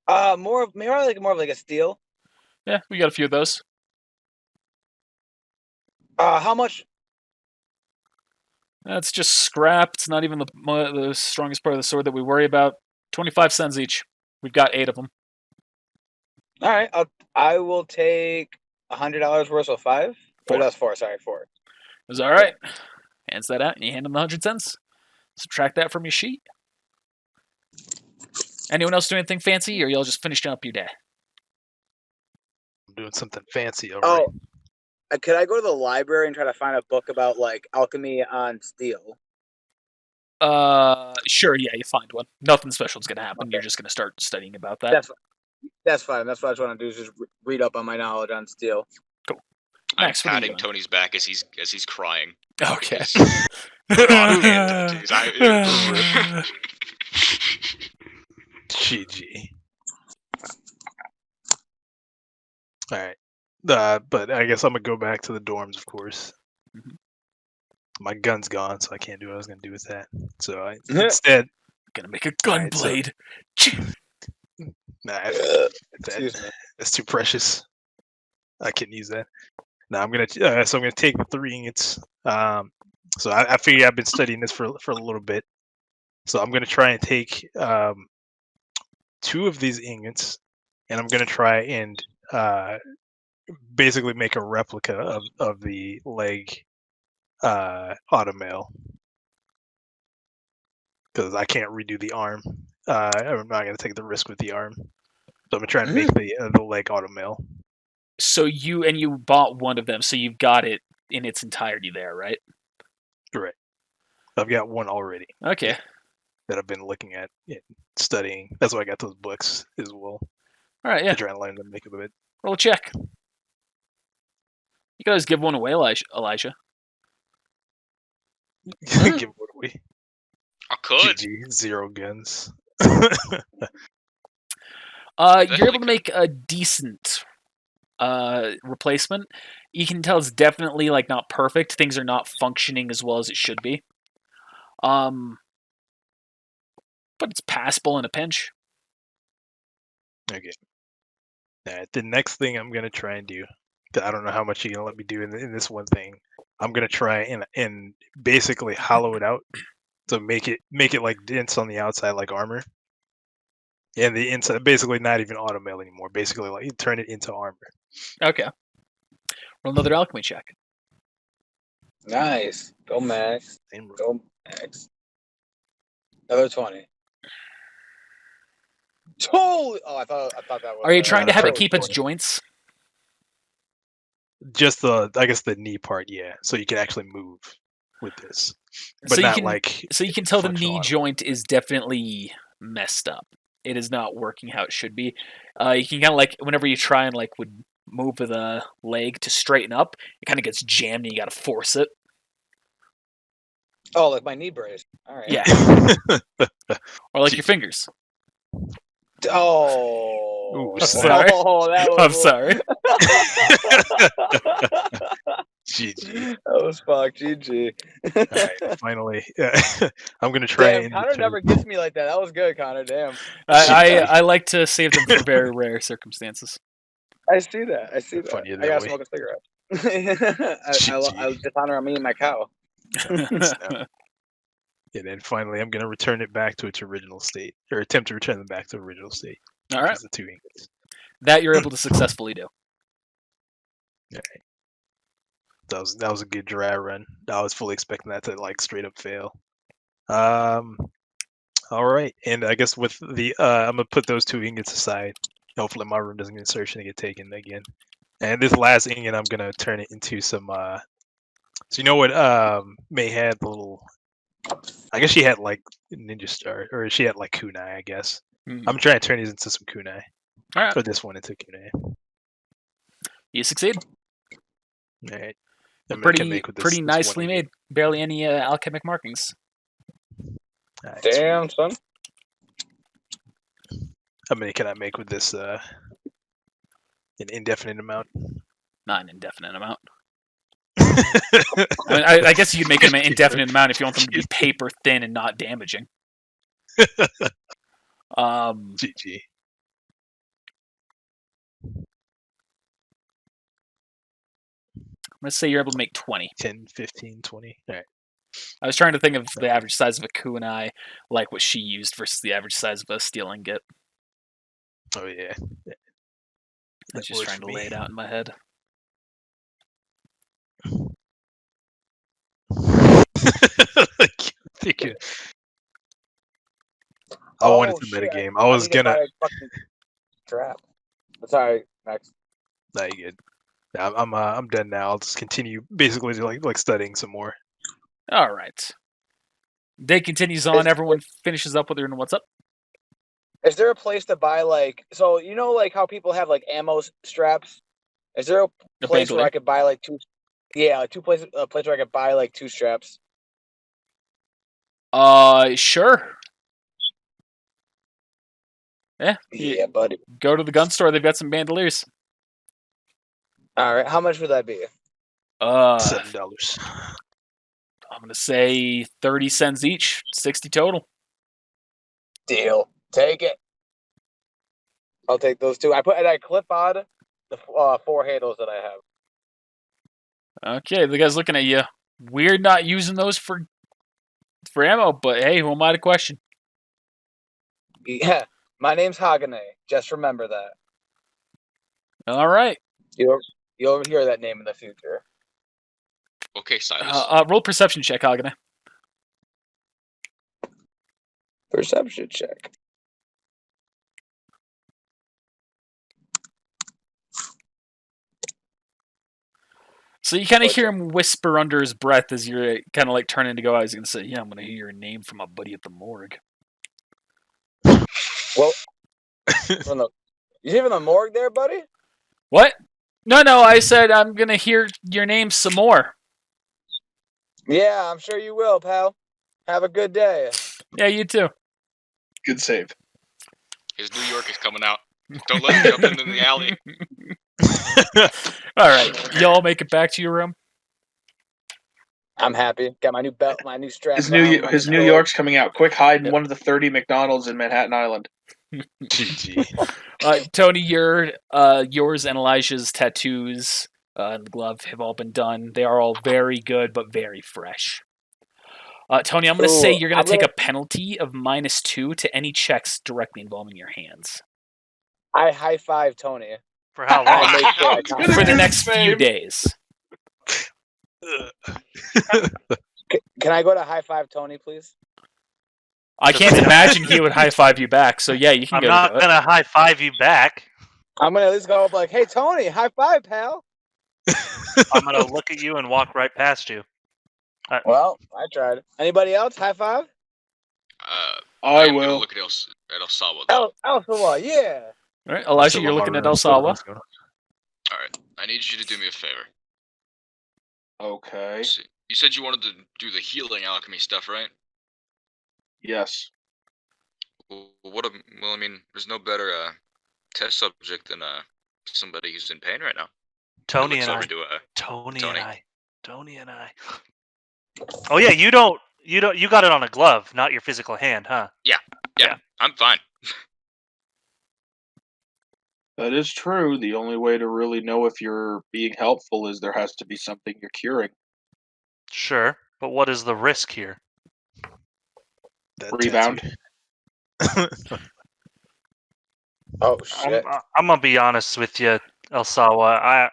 More of like a steel. Yeah, we got a few of those. How much? That's just scrap. It's not even the strongest part of the sword that we worry about. 25 cents each. We've got 8 of them. All right, I will take $100 worth of 5. Or that's 4. Sorry, 4. Is all right. Hands that out, and you hand him the 100 cents. Subtract that from your sheet. Anyone else do anything fancy, or y'all just finished up your day? I'm doing something fancy already. Oh, could I go to the library and try to find a book about like alchemy on steel? Sure. Yeah, you find one. Nothing special is gonna happen. Okay. You're just gonna start studying about that. That's fine. That's what I just want to do is just read up on my knowledge on steel. Cool. I'm patting Tony's back as he's crying. Okay. GG. All right. But I guess I'm gonna go back to the dorms, of course. Mm-hmm. My gun's gone, so I can't do what I was gonna do with that. So I instead gonna make a gun blade. Nah, Excuse me. that's too precious. I couldn't use that. Now I'm gonna take the 3 ingots. So I figure I've been studying this for a little bit. So I'm gonna try and take 2 of these ingots, and I'm gonna try and basically make a replica of the leg automail, because I can't redo the arm. I'm not gonna take the risk with the arm. So I'm gonna try and make the leg automail. So you bought one of them, so you've got it in its entirety there, right? Correct. I've got one already. Okay. That I've been looking at and studying. That's why I got those books as well. All right, yeah. To try and learn to make a bit. Roll a check. You guys give one away, Elijah. Give one away. I could. GG, 0 guns. You're able to make a decent replacement. You can tell it's definitely like not perfect. Things are not functioning as well as it should be. But it's passable in a pinch. Okay. Alright, the next thing I'm gonna try and do, 'cause I don't know how much you're gonna let me do in this one thing. I'm gonna try and basically hollow it out to make it like dense on the outside like armor. And the inside basically not even automail anymore. Basically like you turn it into armor. Okay. Roll another alchemy check. Nice. Go Max. Same roll. Go Max. Another 20. Totally. Oh, I thought that was. Are you trying to have it perfect keep its order. joints? Just I guess the knee part, yeah. So you can actually move with this. But So not you can, like so you can tell the functional knee armor. joint is definitely messed up. It is not working how it should be. You can kind of like whenever you try and like would move with a leg to straighten up, it kind of gets jammed and you got to force it. Oh, like my knee brace. All right. Yeah. Or like your fingers. Oh. Ooh, I'm sorry. Oh, that was I'm sorry. GG. That was fucked. GG. Alright, finally. I'm gonna try Damn, and Connor return- never gets me like that. That was good, Connor. Damn. I like to save them for very rare circumstances. I see that. I see that. Funny I that gotta way. smoke a cigarette. I dishonor me and my cow. And then finally I'm gonna return it back to its original state. Or attempt to return them back to original state. All which right. is the 2 ingots. That you're able to successfully do. That was a good dry run. I was fully expecting that to like straight up fail. All right, and I guess with the I'm gonna put those 2 ingots aside. Hopefully my room doesn't get searched and get taken again. And this last ingot I'm gonna turn it into some so you know what May had the little, I guess she had like ninja star, or she had like kunai, I guess. I'm trying to turn these into some kunai. All right. Or this one into kunai. You succeed. All right. Pretty nicely made. Barely any alchemic markings. Right, Damn, son. How many can I make with this an indefinite amount? Not an indefinite amount. I mean, I guess you could make them an indefinite amount if you want them to be paper thin and not damaging. GG. Let's say you're able to make 20. 10, 15, 20. All right. I was trying to think of the average size of a kunai, like what she used, versus the average size of a steel ingot. Oh, yeah. I was just trying to lay it out in my head. I wanted to metagame. I was gonna. Trap. Sorry, Max. Nah, you good. I'm done now. I'll just continue basically like studying some more. All right. Day continues on. Everyone finishes up with their what's up. Is there a place to buy like, so you know like how people have like ammo straps? Is there a place where I could buy like 2? Yeah, like a place where I could buy like 2 straps. Sure. Yeah. Yeah, buddy. Go to the gun store. They've got some bandoliers. All right. How much would that be? $7. I'm gonna say 30 cents each. 60 total. Deal. Take it. I'll take those two. I clip on the 4 handles that I have. Okay, the guy's looking at you. Weird not using those for ammo, but hey, who am I to question? Yeah, my name's Hagane. Just remember that. All right. You'll hear that name in the future. Okay, Silas. Roll perception check, Hagane. Perception check. So you kind of hear him whisper under his breath as you're kind of like turning to go. I was going to say, yeah, I'm going to hear your name from my buddy at the morgue. Well, you see from the morgue there, buddy? What? No, I said I'm going to hear your name some more. Yeah, I'm sure you will, pal. Have a good day. Yeah, you too. Good save. His New York is coming out. Don't let him jump into the alley. All right, y'all make it back to your room. I'm happy. Got my new belt, my new strap. His New York's coming out. Quick, hide in one of the 30 McDonald's in Manhattan Island. Tony, yours and Elijah's tattoos and the glove have all been done. They are all very good, but very fresh. Tony, I'm going to say you're going to take a penalty of -2 to any checks directly involving your hands. I high five Tony. For how long? For the next few days. Can I go to high five Tony, please? I can't imagine he would high five you back. So yeah, you can go. I'm not gonna high five you back. I'm gonna at least go up like, "Hey Tony, high five, pal." I'm gonna look at you and walk right past you. Well, I tried. Anybody else? High five? I am will. gonna look at El Sawa. El Sawa, yeah. All right, Elijah, you're looking at El Sawa. All right, I need you to do me a favor. Okay. So, you said you wanted to do the healing alchemy stuff, right? Yes. Well, I mean, there's no better test subject than somebody who's in pain right now. Tony and I. Oh yeah, you got it on a glove, not your physical hand, huh? Yeah, I'm fine. That is true. The only way to really know if you're being helpful is there has to be something you're curing. Sure, but what is the risk here? Rebound. Oh shit! I'm gonna be honest with you, El Sawa.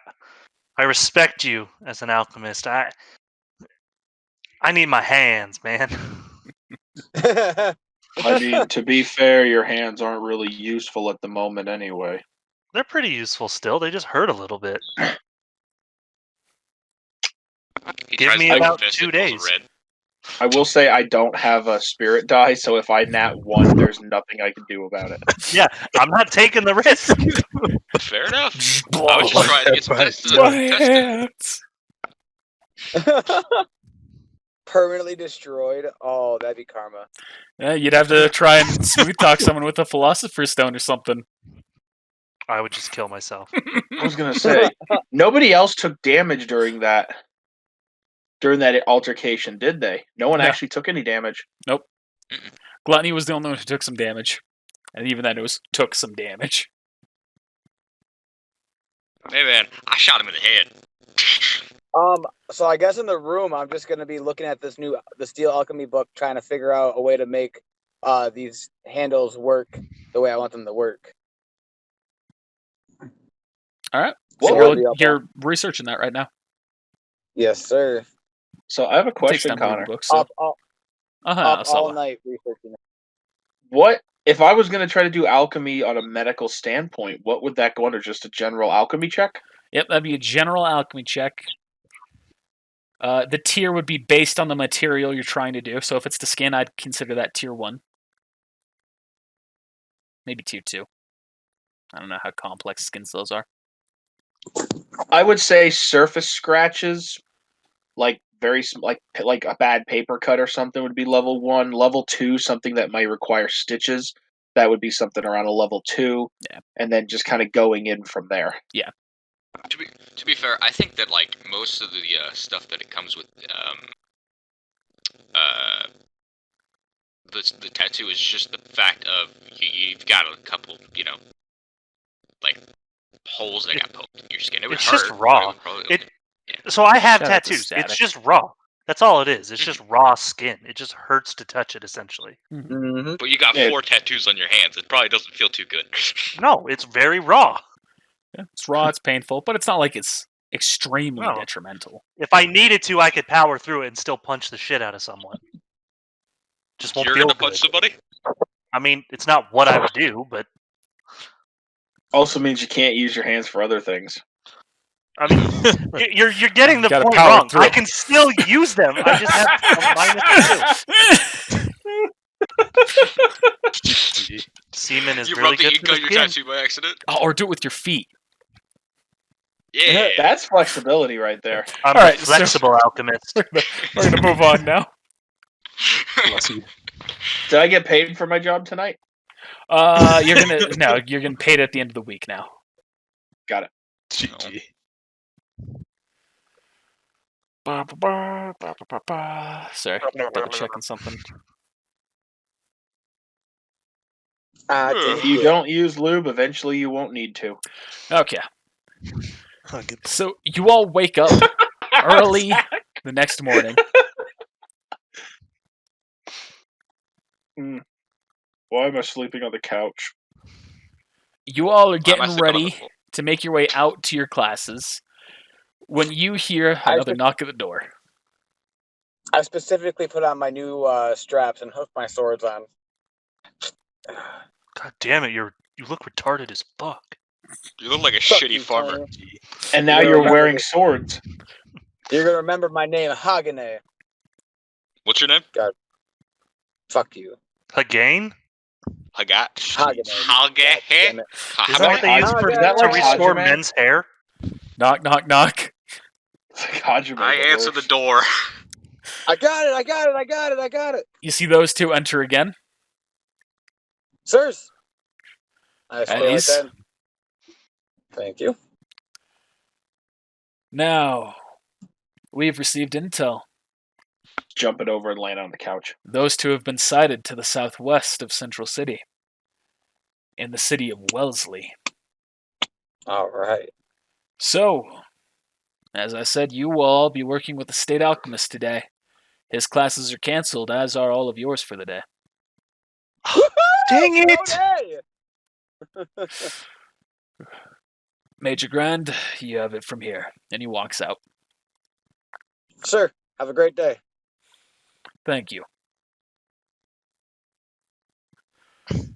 I respect you as an alchemist. I need my hands, man. I mean, to be fair, your hands aren't really useful at the moment anyway. They're pretty useful still. They just hurt a little bit. Give me about 2 days. I will say I don't have a spirit die, so if I nat 1, there's nothing I can do about it. Yeah, I'm not taking the risk. Fair enough. I was just trying to get some tests. Permanently destroyed. Oh, that'd be karma. Yeah, you'd have to try and smooth talk someone with a philosopher's stone or something. I would just kill myself. I was gonna say nobody else took damage during that altercation, did they? No one actually took any damage. Nope. Gluttony was the only one who took some damage, and even then, took some damage. Hey man, I shot him in the head. So I guess in the room, I'm just gonna be looking at the Steel Alchemy book, trying to figure out a way to make these handles work the way I want them to work. All right. So you're researching that right now. Yes, sir. So I have a question, Connor. All night researching it. What if I was going to try to do alchemy on a medical standpoint? What would that go under? Just a general alchemy check? Yep, that'd be a general alchemy check. The tier would be based on the material you're trying to do. So if it's the skin, I'd consider that tier 1. Maybe tier 2. I don't know how complex skins those are. I would say surface scratches, like like a bad paper cut or something, would be level 1. Level 2, something that might require stitches, that would be something around a level 2. Yeah. And then just kind of going in from there. Yeah. To be fair, I think that like most of the stuff that it comes with the tattoo is just the fact of you've got a couple, like holes that got poked in your skin. It would It's hurt. just raw. So I have Shout out to tattoos. Static. It's just raw. That's all it is. It's just raw skin. It just hurts to touch it, essentially. Mm-hmm. But you got 4 tattoos on your hands. It probably doesn't feel too good. No, it's very raw. Yeah, it's raw, it's painful, but it's not like it's extremely No. detrimental. If I needed to, I could power through it and still punch the shit out of someone. Just won't You're feel gonna good. punch somebody? I mean, it's not what I would do, but Also means you can't use your hands for other things. I mean, you're getting the Gotta point power wrong. through. I can still use them. I just have a -2. Semen is You really rubbed the good ink for on the your skin. tattoo by accident? Oh, or do it with your feet. Yeah. That's flexibility right there. I'm All right, a flexible alchemist. We're gonna move on now. Did I get paid for my job tonight? You're getting paid at the end of the week now. Got it. GG. Sorry, double checking something. If you don't use lube, eventually you won't need to. Okay. So you all wake up early the next morning. Why am I sleeping on the couch? You all are Why am I getting sitting on the ready floor? to make your way out to your classes when you hear another knock at the door. I specifically put on my new straps and hooked my swords on. God damn it, you look retarded as fuck. You look like a Fuck shitty you, farmer. Tony. And now You're you're remember wearing this. swords. You're gonna remember my name, Hagane. What's your name? Fuck you. Again? Hagat. Hagane. Hage. Damn it. Is that what they use Hagame. to restore Hagame? men's hair? Knock, knock, knock. It's like Hajime, I but answer worse. the door. I got it. I got it. I got it. I got it. You see those two enter again. Sirs. I stay like Eddie's. that. Thank you. Now, we've received intel. Jump it over and land on the couch. Those two have been sighted to the southwest of Central City, in the city of Wellesley. All right. So, as I said, you will all be working with the state alchemist today. His classes are canceled, as are all of yours for the day. Dang it! Hey! Major Grand, you have it from here. And he walks out. Sir, have a great day. Thank you.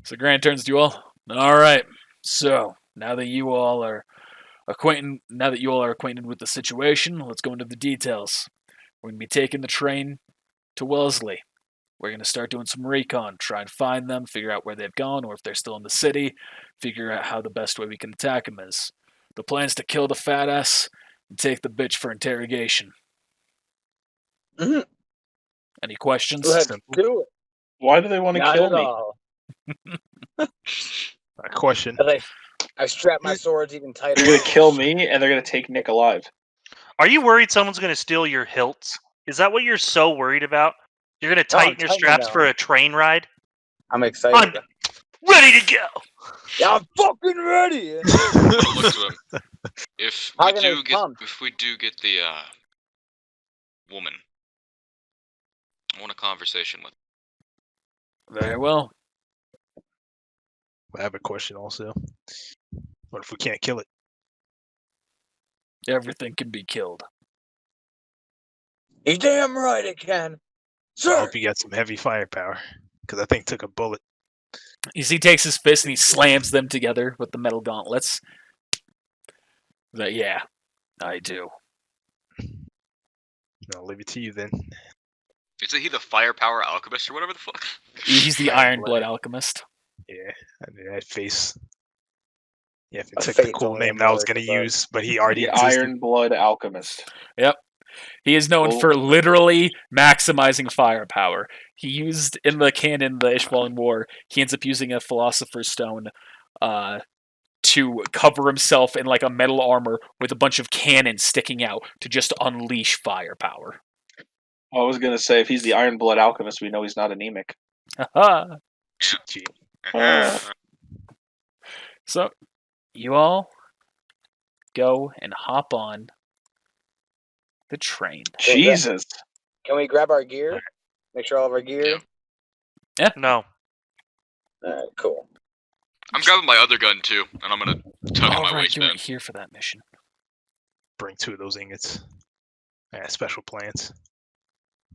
So Grant turns to you all. All right. So now that you all are acquainted with the situation, let's go into the details. We're gonna be taking the train to Wellesley. We're gonna start doing some recon, try and find them, figure out where they've gone, or if they're still in the city, figure out how the best way we can attack them is. The plan's to kill the fat ass and take the bitch for interrogation. Mhm. Any questions? Let's do it. Why do they want to Not kill at me? all. Question. I strap my swords even tighter. They're gonna kill me and they're gonna take Nick alive. Are you worried someone's going to steal your hilts? Is that what you're so worried about? You're going to No, I'm tighten your tightening straps now. for a train ride? I'm excited. Ready to go! Yeah, I'm fucking ready. I'm gonna look to him. If we Hagane do get, pumped. the woman, I want a conversation with. Very well. I have a question also. What if we can't kill it? Everything can be killed. You damn right it can. I Sir. hope you got some heavy firepower, because I think it took a bullet. You see, he takes his fist and he slams them together with the metal gauntlets. Yeah, I do. I'll leave it to you then. Isn't he the firepower alchemist or whatever the fuck? He's the Iron Blood Alchemist. Yeah, I mean that face. Yeah, if it A took the fate's cool only name a that I was mark gonna of that. use, but he already The existed. Iron Blood Alchemist. He is known Oh. for literally maximizing firepower. He used, in the canon, the Ishvalan War, he ends up using a Philosopher's Stone to cover himself in like a metal armor with a bunch of cannons sticking out to just unleash firepower. I was gonna say if he's the Iron Blood Alchemist, we know he's not anemic. Haha. GG. So, You all go and hop on the train. Jesus. Can we grab our gear? Make sure all of our gear. Yeah. No. Alright, cool. I'm grabbing my other gun too, and I'm gonna tug at Oh, my right, you waistband. weren't here for that mission. Bring 2 of those ingots. Yeah, special plans.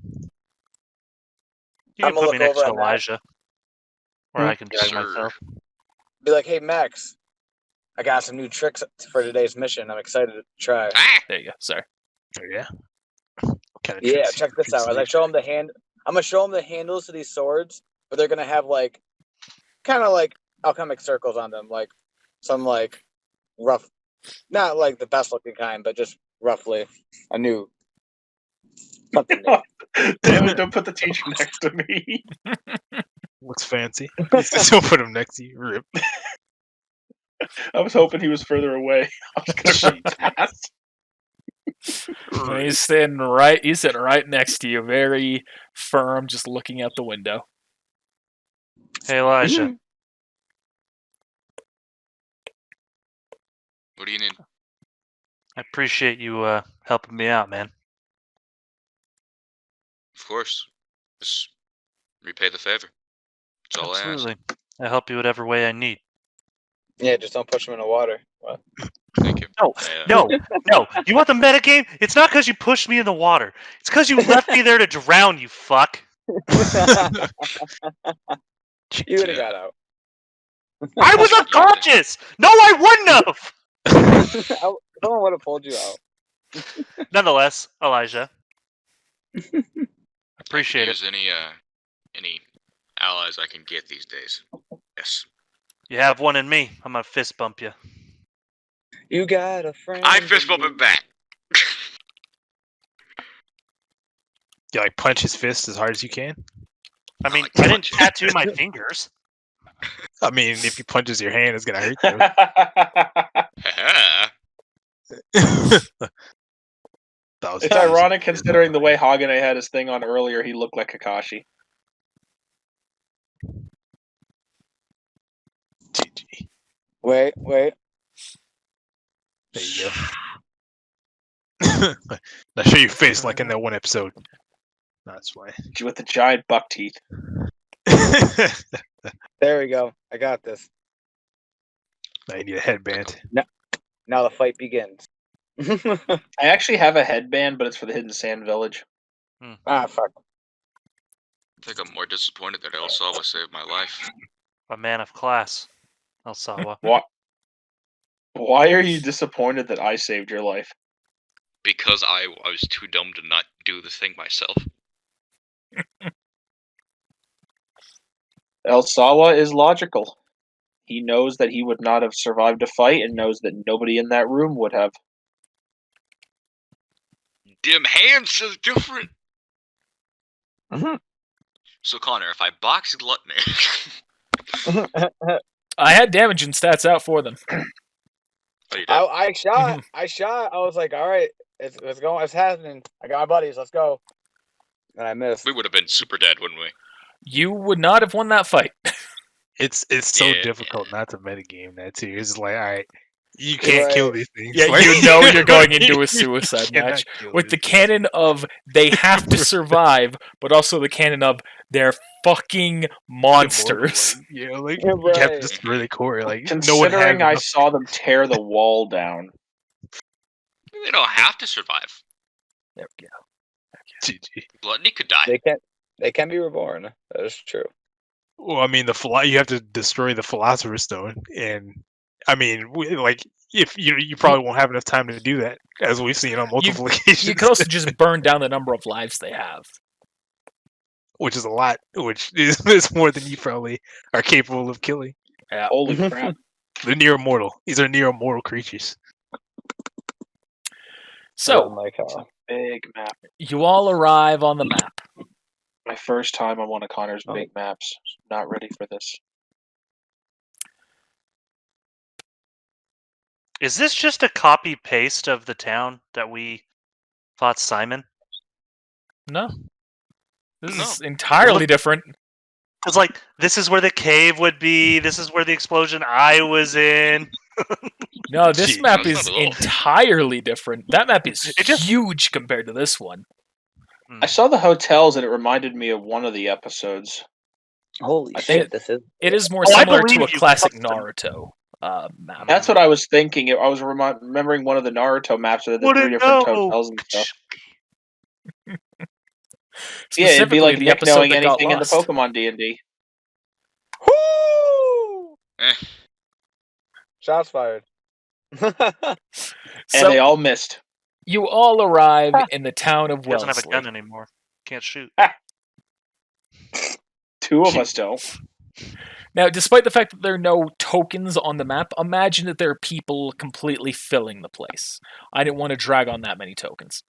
You can I'ma put me look next over to at Max. Elijah. Or I can drag Sir. myself. Be like, hey Max, I got some new tricks for today's mission. I'm excited to try. Ah! There you go. Sorry. Oh, yeah. Kind of Yeah, check this out. As I show him the hand, I'm gonna show him the handles to these swords, but they're gonna have like, kind of like alchemic circles on them, like some like rough, not like the best looking kind, but just roughly a new something new. Damn it, don't put the teacher next to me. Looks fancy. Don't put him next to you. Rip. I was hoping he was further away. I was gonna run past. And he's sitting right next to you, very firm, just looking out the window. Hey, Elijah. What do you need? I appreciate you helping me out, man. Of course. Just repay the favor. That's all I ask. Absolutely. I'll help you whatever way I need. Yeah, just don't push him in the water. What? Thank you. No, no. You want the metagame? It's not because you pushed me in the water. It's because you left me there to drown, you fuck. You would have got out. I was unconscious! No, I wouldn't have! Someone would have pulled you out. Nonetheless, Elijah. Appreciate it. Use any allies I can get these days. Yes. You have one in me. I'm gonna fist bump you. You got a friend. I fist bump him back. You like punch his fist as hard as you can? I mean, like I didn't punches. tattoo my fingers. I mean, if he punches your hand, it's gonna hurt you. That was It's ironic considering the way Hagane had his thing on earlier, he looked like Kakashi. GG. Wait. There you go. Now show your face like in that one episode. That's why. With the giant buck teeth. There we go. I got this. Now you need a headband. Now the fight begins. I actually have a headband, but it's for the Hidden Sand Village. Ah, fuck. I think I'm more disappointed that El Salva saved my life. A man of class, El Sawa. Why are you disappointed that I saved your life? Because I was too dumb to not do the thing myself. El Sawa is logical. He knows that he would not have survived a fight and knows that nobody in that room would have. Dim hands is different. Mhm. So Connor, if I box Gluttony, I had damage and stats out for them. oh, you did? I shot. I was like, all right, it's going. It's happening. I got my buddies. Let's go. And I missed. We would have been super dead, wouldn't we? You would not have won that fight. It's so Yeah. difficult not to metagame that too. It's like, all right, you can't kill these things. Yeah, Like, you know you're going into a suicide you cannot match kill with the these canon of they have to survive, but also the canon of they're fucking monsters. Like, yeah, like Yeah, you have to right. destroy the core. Like no one Considering has I enough- saw them tear the wall down. They don't have to survive. There we go. GG. Gluttony could die. They can be reborn. That is true. Well, I mean, you have to destroy the Philosopher's Stone, and I mean, like if you probably won't have enough time to do that, as we've seen on multiple occasions. You could also just burn down the number of lives they have. which is a lot, which is more than you probably are capable of killing. Yeah. Holy crap. They're near immortal. These are near immortal creatures. So like how Big map. you all arrive on the map. My first time on one of Connor's Oh. big maps. Not ready for this. Is this just a copy paste of the town that we fought Simon? No. This No. is entirely different. Because, like, this is where the cave would be. This is where the explosion I was in. No, this Jeez. map That's is not at all. entirely different. That map is It just- huge compared to this one. I saw the hotels and it reminded me of one of the episodes. Holy I shit! think- This is. It is more Oh, I similar to believe a you, classic custom. Naruto map. That's what I was thinking. I was remembering one of the Naruto maps with the Wouldn't 3 different know. hotels and stuff. Yeah, it'd be Specifically, like the Nick episode knowing that got anything in the lost. Pokemon D&D. Woo! Eh. Shots fired. And So they all missed. you all arrive in the town of He doesn't have a gun Wellesley. anymore. Can't shoot. 2 of us don't. Now, despite the fact that there are no tokens on the map, imagine that there are people completely filling the place. I didn't want to drag on that many tokens.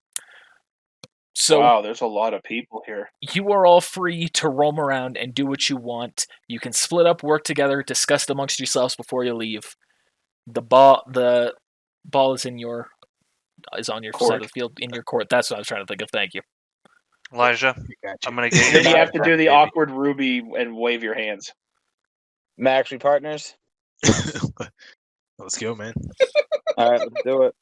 So Wow, there's a lot of people here. you are all free to roam around and do what you want. You can split up, work together, discuss it amongst yourselves before you leave. The ball is on your side Court. of the field, in your court. That's what I was trying to think of. Thank you. Elijah, We got you. I'm gonna get Then you. you have to do the Baby. awkward Ruby and wave your hands. Max, we partners. Let's go, man. All right, let's do it.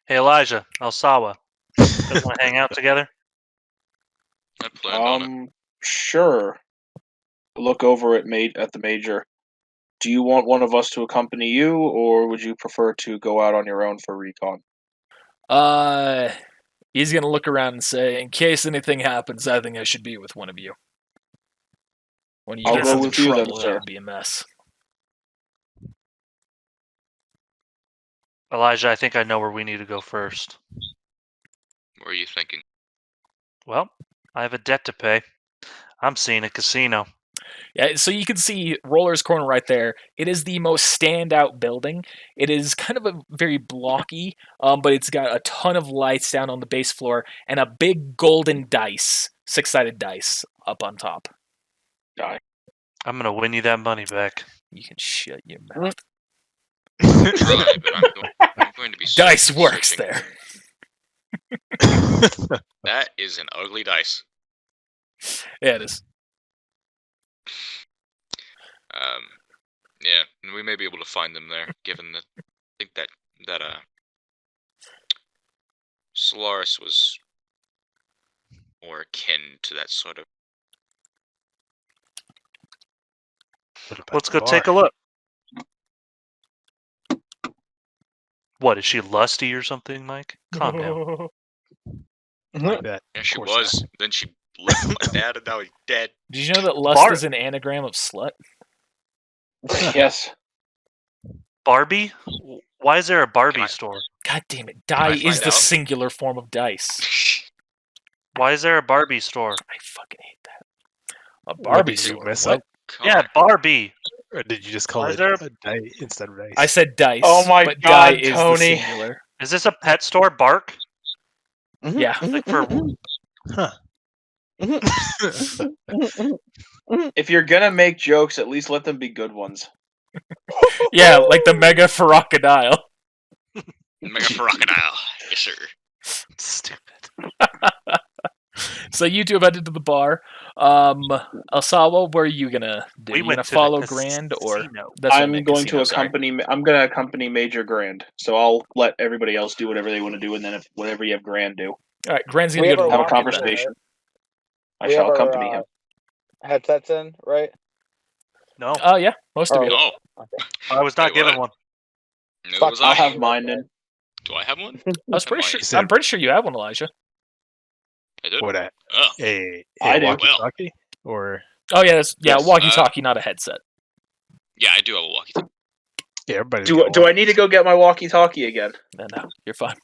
Hey Elijah, Alsawa. Want to hang out together? I planned on it. Sure. Look over at the major. Do you want one of us to accompany you, or would you prefer to go out on your own for recon? He's gonna look around and say, "In case anything happens, I think I should be with one of you. When you I'll get go into with you then, trouble, that sir. would be a mess." Elijah, I think I know where we need to go first. What are you thinking? Well, I have a debt to pay. I'm seeing a casino. Yeah, so you can see Roller's Corner right there. It is the most standout building. It is kind of a very blocky, but it's got a ton of lights down on the base floor and a big golden dice, 6-sided dice up on top. I'm gonna win you that money back. You can shut your mouth. Right, but I'm going to be Dice works searching. there. That is an ugly dice. Yeah, it is. Yeah, and we may be able to find them there, given that I think that Solaris was more akin to that sort of. Let's go take a look. What, is she lusty or something, Mike? Calm down. Like that. Yeah, she Of course was. Then she left my dad, and now he's dead. Did you know that lust Bart- is an anagram of slut? Yes. Barbie? Why is there a Barbie Can I- store? God damn it. I Die find is the out? singular form of dice. Why is there a Barbie store? I fucking hate that. A Barbie did you store. mess What? up? Come Yeah, on. Barbie. Or did you just call Why it is there- a die instead of dice? I said dice. Oh my but God, die is Tony. the singular. Is this a pet store? Bark? Yeah. Like for Huh. If you're gonna make jokes, at least let them be good ones. Yeah, like the mega crocodile. Mega crocodile. Yes, sir. stupid. So you two have headed to the bar. Alsawa, what are you gonna do? We You went gonna to the follow Grand or casino. that's what I I'm meant, going casino, to sorry. I'm gonna accompany Major Grand, so I'll let everybody else do whatever they want to do, and then if whatever you have Grand do, All right, Grand's gonna We go have to our the have a market then. conversation. I We shall have our, accompany him. Headsets in, right? No, Oh yeah, most of Oh, you. No, I was not Wait, given what? one. neither Fuck, was I'll I. have mine then. Do I have one? I was pretty Am I- sure. You said- I'm pretty sure you have one, Elijah. I did. What a Oh, I do. walkie-talkie? Or Oh yeah, that's Yes, walkie-talkie, not a headset. yeah, I do have a walkie-talkie. yeah, everybody's Do got do I one. need to go get my walkie-talkie again? No, you're fine.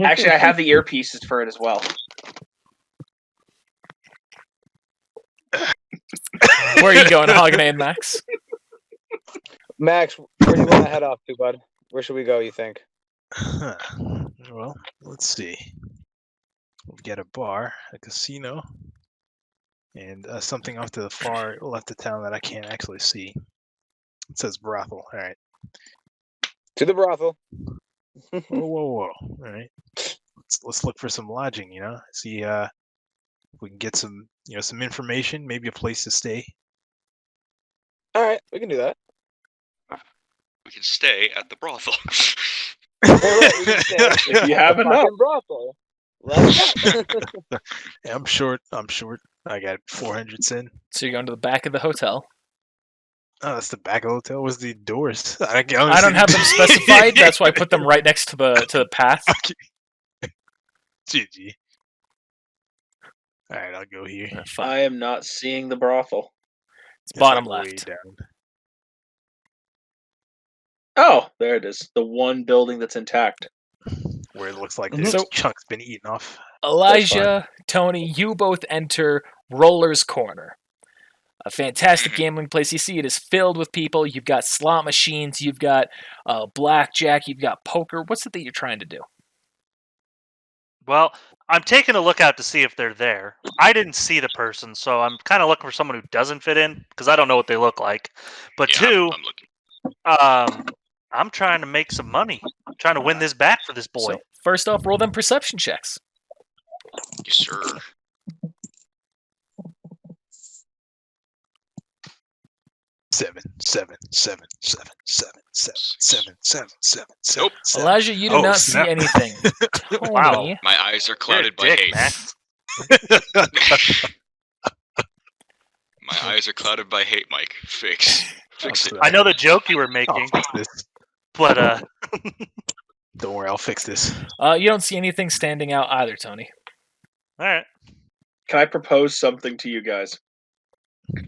Actually, I have the earpieces for it as well. Where are you going, Hagenay and Max? Max, where do you want to head off to, bud? Where should we go, you think? Huh. Well, let's see. We'll get a bar, a casino, and something off to the far left of town that I can't actually see. It says brothel. All right. To the brothel. Whoa, whoa, whoa. All right. Let's look for some lodging. See if we can get some some information, maybe a place to stay. All right, we can do that. We can stay at the brothel. If you have enough. Brothel. Let's go. Yeah, I'm short. I got 400 in. So you're going to the back of the hotel. Oh, that's the back of the hotel. What's the doors? I don't have them specified. That's why I put them right next to the path. GG. All right, I'll go here. Fine. I am not seeing the brothel. It's bottom like way left. down. Oh, there it is. The one building that's intact. Where it looks like Mhm. this So- chunk's been eaten off. Elijah, Tony, you both enter Roller's Corner. A fantastic gambling place. You see it is filled with people. You've got slot machines. You've got blackjack. You've got poker. What's it that you're trying to do? Well, I'm taking a look out to see if they're there. I didn't see the person, so I'm kind of looking for someone who doesn't fit in because I don't know what they look like. But Yeah, two, I'm looking. I'm trying to make some money. I'm trying to win this back for this boy. So, first off, roll them perception checks. Yes, sir. Seven. Nope. Elijah, you do Oh, not snap. see anything. Tony, Wow. My eyes are You're a clouded by dick, hate. Max. My eyes are clouded by hate, Mike. Fix it. I know the joke you were making, I'll fix this. but Don't worry, I'll fix this. you don't see anything standing out either, Tony. all right. Can I propose something to you guys?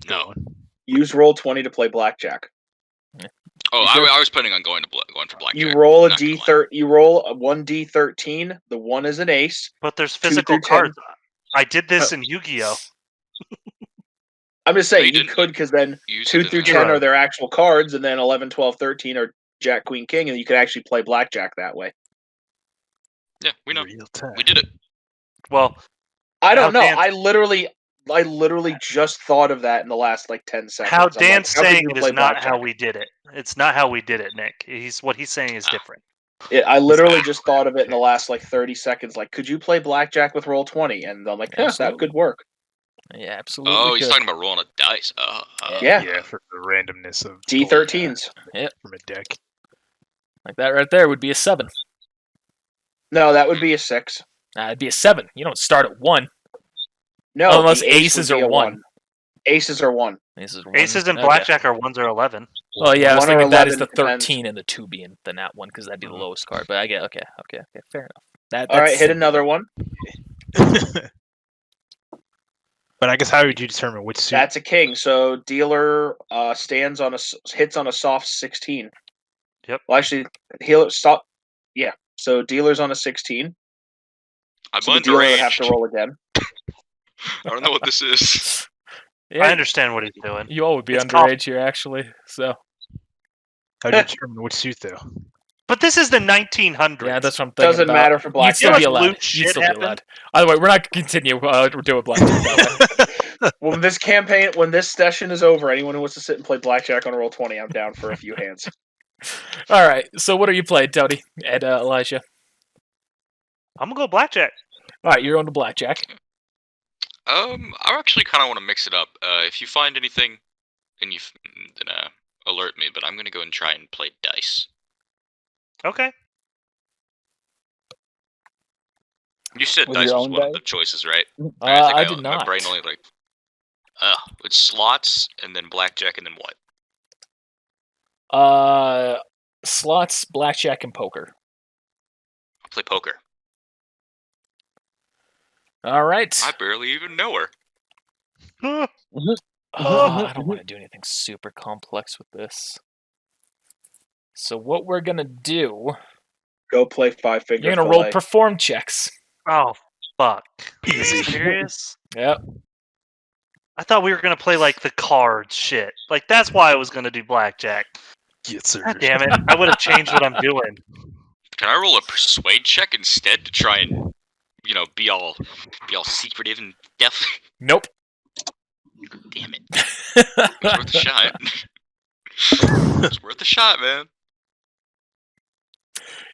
No. Use Roll20 to play blackjack. Oh, You I was planning on going for blackjack. You roll a Not gonna lie. D13. You roll a 1D13. The one is an ace. But there's 2 physical through 10. cards. I did this in Yu-Gi-Oh. I'm just No, saying you you didn't. could, because then Use 2 it through in 10 Right. are their actual cards, and then 11, 12, 13 are Jack, Queen, King, and you could actually play blackjack that way. Yeah, we know. Real time. We did it. Well, I don't How know. Dan- I literally just thought of that in the last 10 seconds. how I'm Dan's how could saying you it is play not how blackjack? we did it. It's not how we did it, Nick. What he's saying is different. I literally just thought of it in the last 30 seconds. Like, could you play blackjack with Roll20? And I'm like, that Absolutely. could work. Yeah, absolutely. Oh, he's could. talking about rolling a dice. Yeah. Yeah, for the randomness of D13s. from a deck. Like that right there would be a 7. No, that would be a 6. It'd be a 7. You don't start at 1. No, Unless the ace aces would be are a 1. Aces are 1. Aces and blackjack are 1s or 11. Oh yeah, I was 1 or thinking that is 11 the depends. 13 and the 2 being the nat 1 because that'd be the lowest card. But I get okay, fair enough. All right, that's hit simple. another one. But I guess how would you determine which suit? That's a king. So dealer hits on a soft 16. Yep. Well, actually, he'll stop. Yeah. So dealer's on a 16. I'm So the dealer would have to underage. roll again. I don't know what this is. Yeah, I understand what he's doing. you all would be It's underage here actually. So How do you determine which suit though? But this is the 1900s. yeah, that's what I'm thinking. Doesn't about. matter for You'd blackjack. still You be know how much allowed. loot You'd shit still be happened? allowed. By the way, we're not going to continue. We're doing blackjack that way. When this session is over, anyone who wants to sit and play blackjack on Roll20, I'm down for a few hands. All right. So what are you playing, Tony and Elijah? I'm gonna go blackjack. All right, you're on the blackjack. I actually kind of want to mix it up. If you find anything, then alert me. But I'm gonna go and try and play dice. Okay. You said With dice your was own one of dice? the choices, right? I did not. My brain only it's slots and then blackjack and then what? Slots, blackjack, and poker. I'll play poker. All right. I barely even know her. Oh, I don't want to do anything super complex with this. So what we're gonna do? Go play 5 finger. You're gonna roll perform checks. Oh fuck. Are Easy. you serious? Yep. I thought we were gonna play like the cards shit. Like that's why I was gonna do blackjack. Yes, sir. God damn it! I would have changed what I'm doing. Can I roll a persuade check instead to try and, be all secretive and deaf? Nope. Damn it! It was worth a shot. It's worth a shot, man.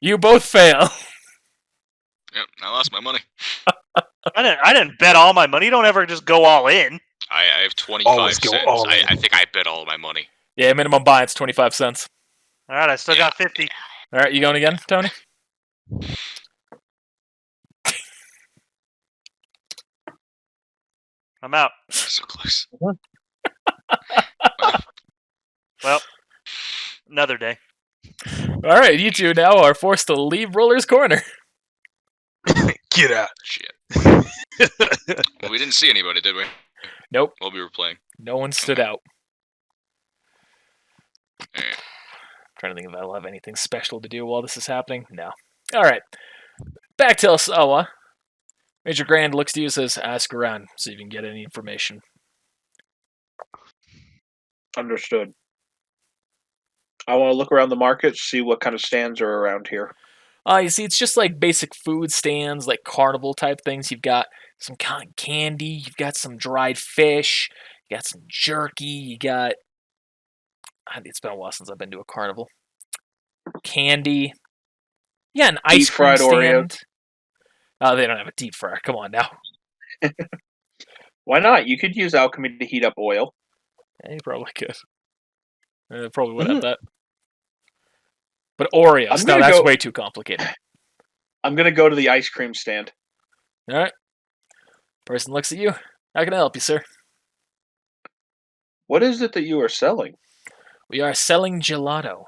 You both fail. Yep, I lost my money. I didn't bet all my money. You don't ever just go all in. I have 25 Always go cents. all in. I think I bet all my money. Yeah, minimum buy-in's 25 cents. All right, I still got 50. All right, you going again, Tony? I'm out. So close. Well, another day. All right, you two now are forced to leave Roller's Corner. Get out. Shit. Well, we didn't see anybody, did we? Nope. While we were playing. No one stood out. Alright. Trying to think if I'll have anything special to do while this is happening. No. All right. Back to Elsawa. Major Grand looks to you and says, ask around, see if you can get any information. Understood. I want to look around the market, see what kind of stands are around here. You see, it's just like basic food stands, like carnival type things. You've got some cotton candy, you've got some dried fish, you got some jerky, you got... It's been a while since I've been to a carnival. Candy. Yeah, an ice cream Deep-fried stand. Oreos. Oh, they don't have a deep fryer. Come on now. Why not? You could use alchemy to heat up oil. Yeah, you probably could. Probably would have that. But Oreos, now that's way too complicated. I'm going to go to the ice cream stand. All right. Person looks at you. How can I help you, sir? What is it that you are selling? We are selling gelato.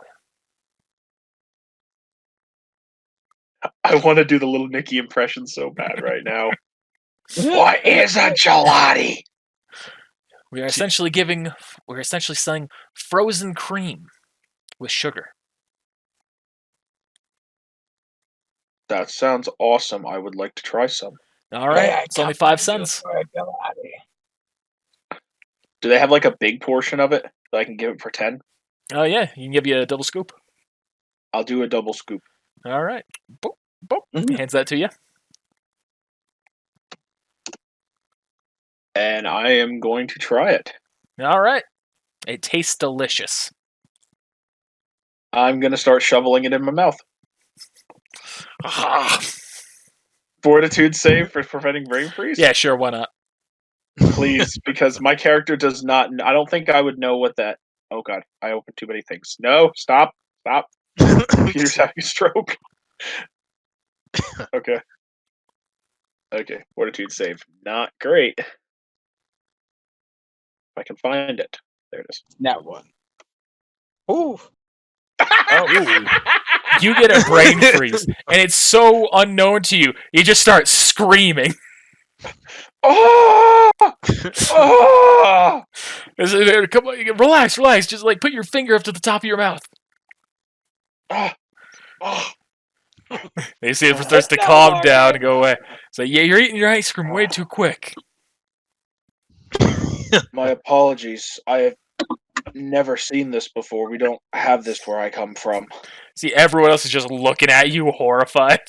I want to do the little Nicky impression so bad right now. What is a gelati? We're essentially selling frozen cream with sugar. That sounds awesome. I would like to try some. All right, it's only 5 cents. Do they have like a big portion of it that I can give it for 10? Oh yeah, you can give you a double scoop. I'll do a double scoop. All right. Boop, boop. Hands that to you. And I am going to try it. All right. It tastes delicious. I'm going to start shoveling it in my mouth. Fortitude save for preventing brain freeze? Yeah, sure, why not? Please, because my character does not... I don't think I would know what that... Oh god, I opened too many things. No, stop. Peter's having a stroke. Okay. Okay, fortitude save. Not great. If I can find it. There it is. That one. Ooh. You get a brain freeze, and it's so unknown to you, you just start screaming. Oh! Oh! Come on, relax. Just like put your finger up to the top of your mouth. Oh! You see it starts to calm down and go away. So yeah, you're eating your ice cream way too quick. My apologies. I have never seen this before. We don't have this where I come from. See, everyone else is just looking at you, horrified.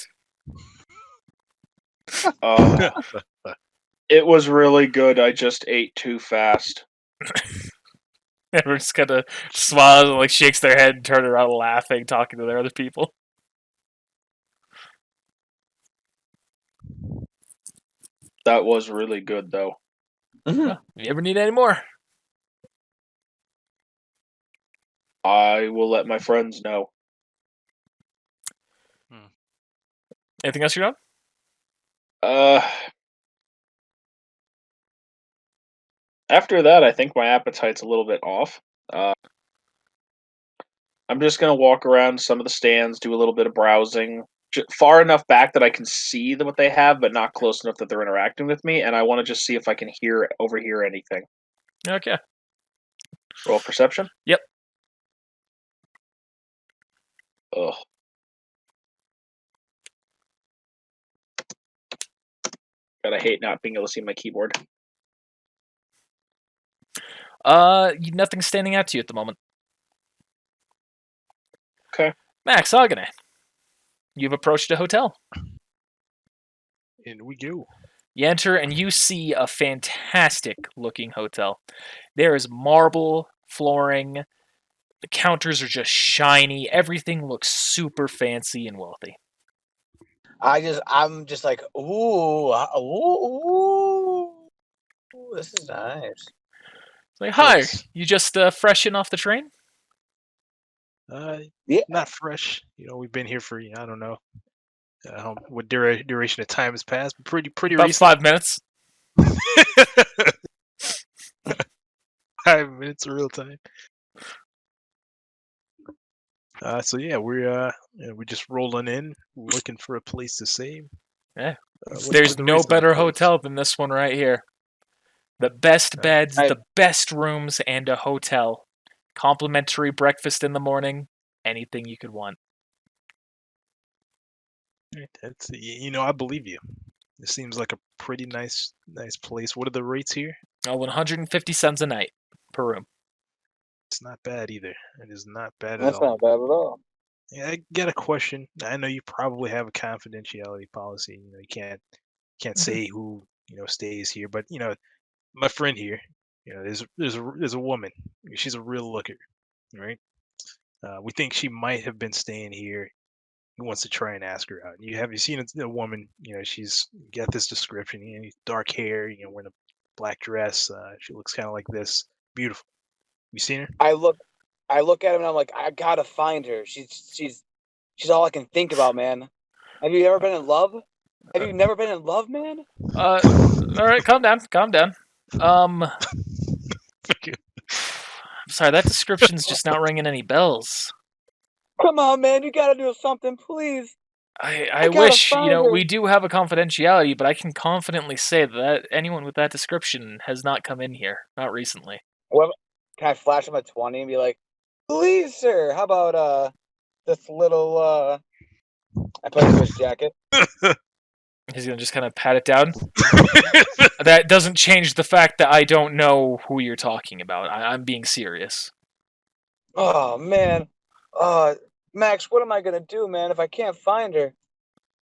It was really good. I just ate too fast. Everyone just kind of smiles and like shakes their head and turn around laughing, talking to their other people. That was really good, though. If you ever need any more? I will let my friends know. Anything else you're on? After that, I think my appetite's a little bit off. I'm just going to walk around some of the stands, do a little bit of browsing. Far enough back that I can see what they have, but not close enough that they're interacting with me, and I want to just see if I can overhear anything. Okay. Roll perception? Yep. Ugh. God, I hate not being able to see my keyboard. Nothing's standing out to you at the moment. Okay. Max, Agane, you've approached a hotel. In we go. You enter and you see a fantastic-looking hotel. There is marble flooring. The counters are just shiny. Everything looks super fancy and wealthy. I'm just like, ooh, this is nice. It's like, hi, you just fresh in off the train? Yeah. Not fresh. We've been here for I don't know what duration of time has passed. But pretty About recent. 5 minutes. 5 minutes of real time. So yeah, we're just rolling in, looking for a place to stay. Yeah. What There's are the no rates on better the place? hotel than this one right here. The best beds, I- the best rooms, and a hotel. Complimentary breakfast in the morning. Anything you could want. That's I believe you. It seems like a pretty nice place. What are the rates here? 150 cents a night per room. It's not bad either. It is not bad at That's all. not bad at all. Yeah, I got a question. I know you probably have a confidentiality policy. You can't say who stays here, but my friend here, there's a woman. She's a real looker, right? We think she might have been staying here. He wants to try and ask her out. Have you seen a woman? She's got this description. Dark hair. Wearing a black dress. She looks kind of like this. Beautiful. You seen her? I look at him and I'm like, I gotta find her. She's all I can think about, man. Have you ever been in love? Have you never been in love, man? All right, calm down. I'm sorry, that description's just not ringing any bells. Come on, man, you gotta do something, please. I gotta wish, find her. we do have a confidentiality, but I can confidently say that anyone with that description has not come in here. Not recently. What? Can I flash him a 20 and be like, please, sir, how about this little I put it to his jacket. He's gonna just kind of pat it down. That doesn't change the fact that I don't know who you're talking about. I'm being serious. Oh man. Max, what am I gonna do, man, if I can't find her?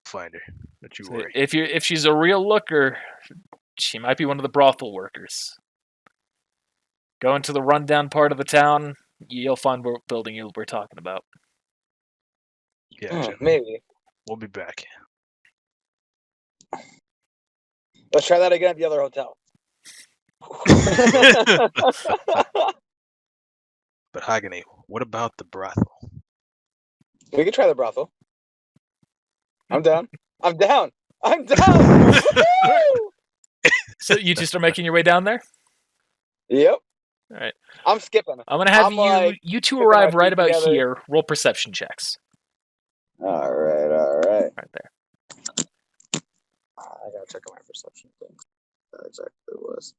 Find her. Don't you So worry. if she's a real looker, she might be one of the brothel workers. Go into the rundown part of the town, you'll find what building we're talking about. Yeah, Jim. Maybe. We'll be back. Let's try that again at the other hotel. But Hagane, what about the brothel? We can try the brothel. I'm down. I'm down. Woo-hoo! So you two start making your way down there? Yep. All right. I'm skipping. I'm going to have you two arrive right about together. here. Roll perception checks. All right. Right there. I gotta check on my perception thing. That exactly was.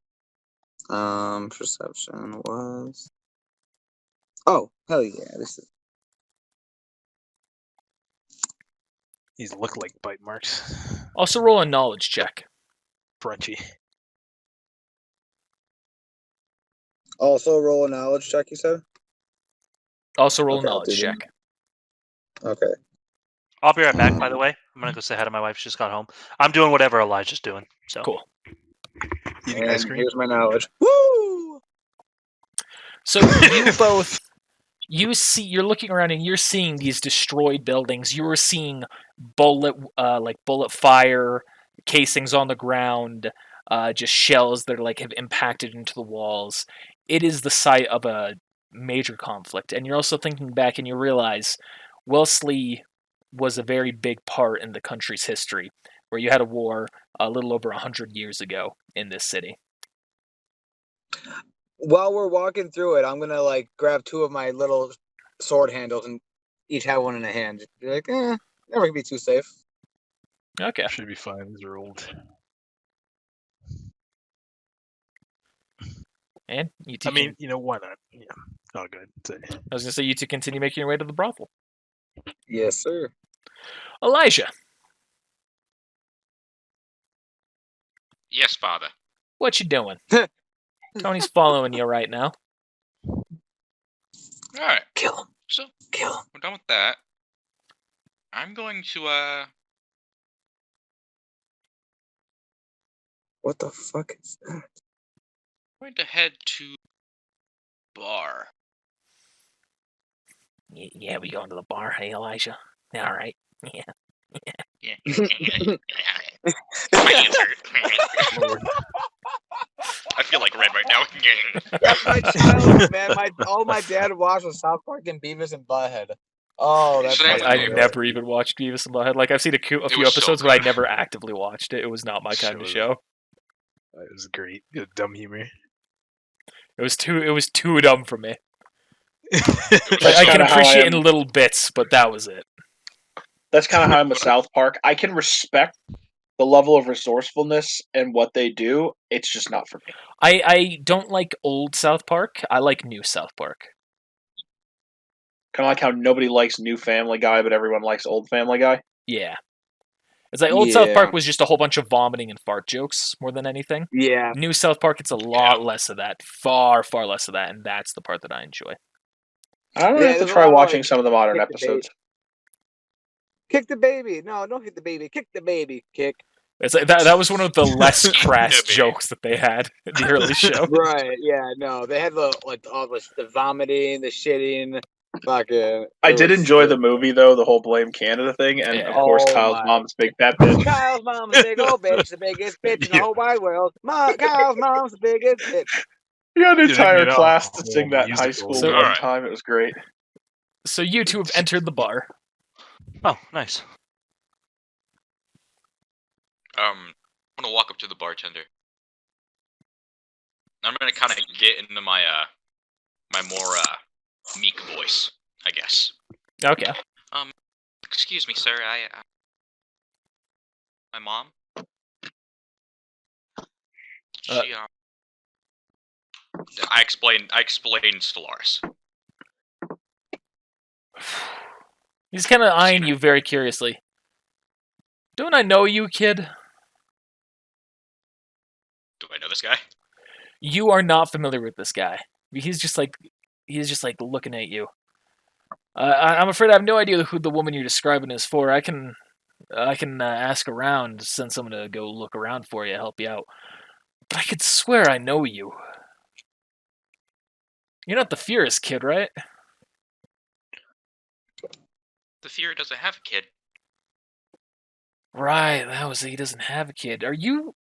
Perception was. Oh, hell yeah! These look like bite marks. Also roll a knowledge check. Crunchy. Also roll a knowledge check, you said? Also roll Okay, a I'll knowledge do check. Okay. I'll be right back, by the way. I'm going to go say hi to my wife. She just got home. I'm doing whatever Elijah's doing. So Cool. Eating ice And cream. here's my knowledge. Woo! So you're looking around and you're seeing these destroyed buildings. You are seeing bullet fire casings on the ground, just shells that have impacted into the walls. It is the site of a major conflict, and you're also thinking back and you realize Wellesley was a very big part in the country's history, where you had a war a little over 100 years ago in this city. While we're walking through it, I'm gonna grab two of my little sword handles and each have one in a hand. Be like, never gonna be too safe. Okay. Should be fine. These are old. And you two I mean, why not? Yeah. Oh, good. I was gonna say you two continue making your way to the brothel. Yes, sir. Elijah, Yes, father. what you doing? Tony's following you right now. All right. Kill him. So Kill him. we're done with that. I'm going to What the fuck is that? going to head to bar. Yeah, we going to the bar, hey Elijah? All right. Yeah. Yeah. My answer. I feel like red right now. That's my childhood, man. All my dad watched was South Park and Beavis and Butthead. Oh, that's Same with I me, bro. never even watched Beavis and Butthead. Like I've seen a few was so episodes, but I good. never actively watched it. It was not my kind of show. It was great. Dumb humor. It was too dumb for me. It was Like, I so can kinda how I appreciate am. in little bits, but that was it. That's kind of how I'm with South Park. I can respect the level of resourcefulness and what they do. It's just not for me. I don't like old South Park. I like new South Park. Kind of like how nobody likes new Family Guy, but everyone likes old Family Guy. Yeah. It's like old South Yeah. Park was just a whole bunch of vomiting and fart jokes more than anything. Yeah. New South Park, it's a lot less of that. Far, far less of that, and that's the part that I enjoy. I don't Yeah, have to there's a try lot of, watching like, some of the modern kick the episodes. Kick the baby. No, don't kick the baby. Kick the baby. Kick. It's like that was one of the less Kick crass the baby. jokes that they had in the early show. Right. Yeah. No, they had all the vomiting, the shitting. Fucking. I it did was enjoy the sick. movie though, the whole Blame Canada thing, and Yeah. of course Oh Kyle's my. mom's big fat bitch. Kyle's mom's a big old bitch, the biggest bitch in the Yeah. whole wide world. Kyle's mom's the biggest bitch. We got an Yeah, they entire made a class to whole sing that in high musical. school So- one Alright. time. It was great. So you two have entered the bar. Oh, nice. I'm gonna walk up to the bartender. I'm gonna kind of get into my my more meek voice, I guess. Okay. Excuse me, sir. My mom. She I explained Stellaris. He's kind of eyeing you very curiously. Don't I know you, kid? Do I know this guy? You are not familiar with this guy. He's just like looking at you. I'm afraid I have no idea who the woman you're describing is for. I can ask around, send someone to go look around for you, help you out. But I could swear I know you. You're not the Furious kid, right? The Fury doesn't have a kid. Right, that was it. He doesn't have a kid. Are you?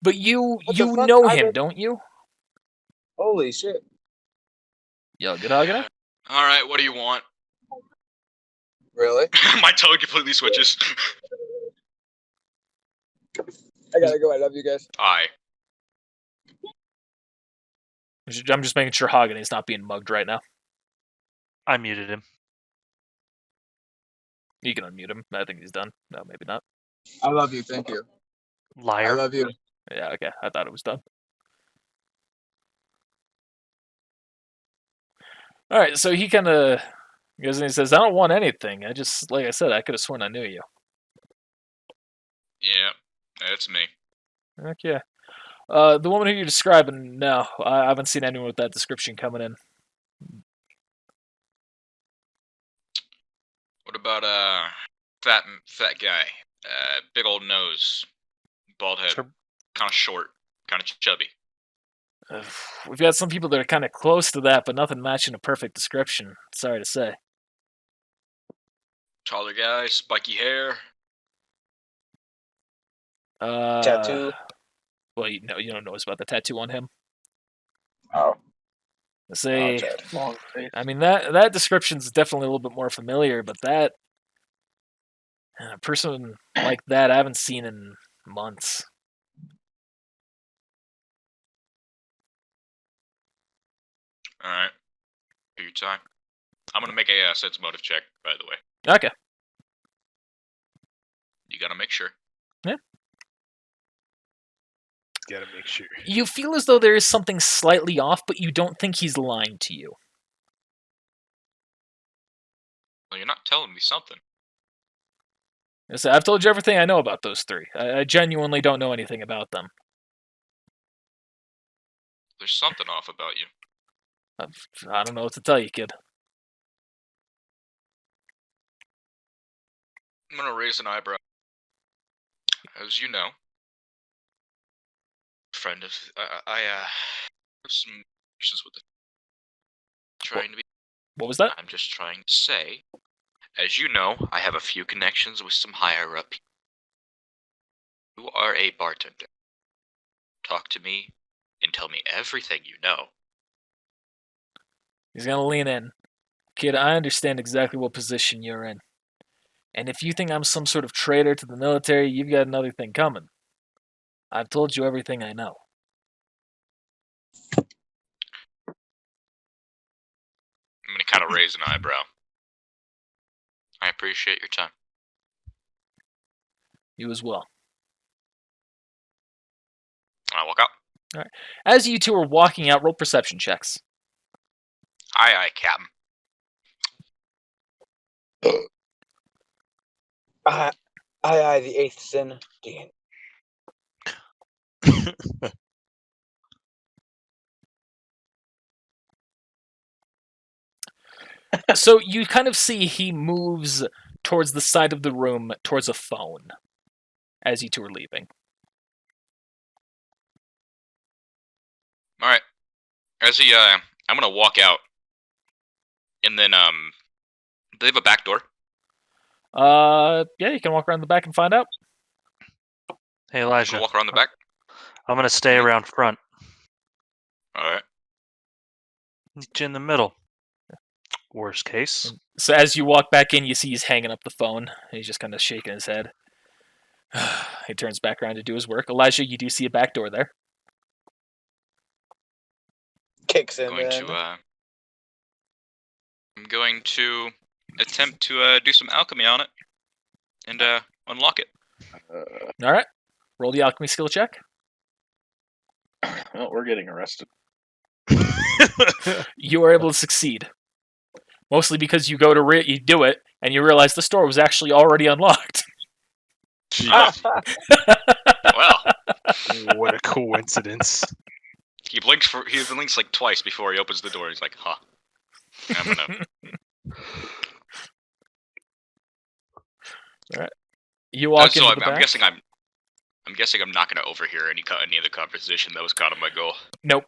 But you What the fuck? know I him, don't- don't you? Holy shit. Yo, good hugging. All right, what do you want? Really? My tone completely switches. I gotta go. I love you guys. Aye. I'm just making sure Hogany's not being mugged right now. I muted him. You can unmute him. I think he's done. No, maybe not. I love you. Thank you. I Liar. love you. Yeah, okay. I thought it was done. All right, so he kind of goes and he says, "I don't want anything. I just, like I said, I could have sworn I knew you." Yeah, that's me. Okay. The woman who you're describing, no, I haven't seen anyone with that description coming in. What about fat guy? Big old nose, bald head, Sure. kind of short, kind of chubby. We've got some people that are kind of close to that, but nothing matching a perfect description. Sorry to say. Taller guy, spiky hair. Tattoo. Well, you don't know about the tattoo on him. Oh. Say, Long face. I mean that description's definitely a little bit more familiar, but that a person like that I haven't seen in months. All right, do your time. I'm gonna make a sense motive check, by the way. Okay. You gotta make sure. Gotta make sure. You feel as though there is something slightly off, but you don't think he's lying to you. Well, you're not telling me something. So I've told you everything I know about those three. I genuinely don't know anything about them. There's something off about you. I don't know what to tell you, kid. I'm gonna raise an eyebrow. As you know, friend of I have some issues with it. Trying to be. What was that? I'm just trying to say, as you know, I have a few connections with some higher up people. You are a bartender. Talk to me and tell me everything you know. He's gonna lean in. Kid, I understand exactly what position you're in. And if you think I'm some sort of traitor to the military, you've got another thing coming. I've told you everything I know. I'm gonna kind of raise an eyebrow. I appreciate your time. You as well. I walk out. All right. As you two are walking out, roll perception checks. Aye, Captain. Aye, the eighth sin, Dean. So you kind of see he moves towards the side of the room, towards a phone, as you two are leaving. All right. As he, I'm gonna walk out, and then, do they have a back door? Yeah, you can walk around the back and find out. Hey, I'm Elijah. gonna walk around the back. I'm gonna stay around front. All right. Meet you in the middle. Worst case. So as you walk back in, you see he's hanging up the phone. He's just kind of shaking his head. He turns back around to do his work. Elijah, you do see a back door there. Kicks in. I'm going to attempt to do some alchemy on it and unlock it. All right. Roll the alchemy skill check. Well, we're getting arrested. You are able to succeed. Mostly because you go to you do it, and you realize the store was actually already unlocked. Jeez. Well, What a coincidence. he blinks like twice before he opens the door. He's like, "Huh." I'm gonna. All right. You walk So into I'm the back. guessing I'm not gonna overhear any of the conversation. That was kind of my goal. Nope.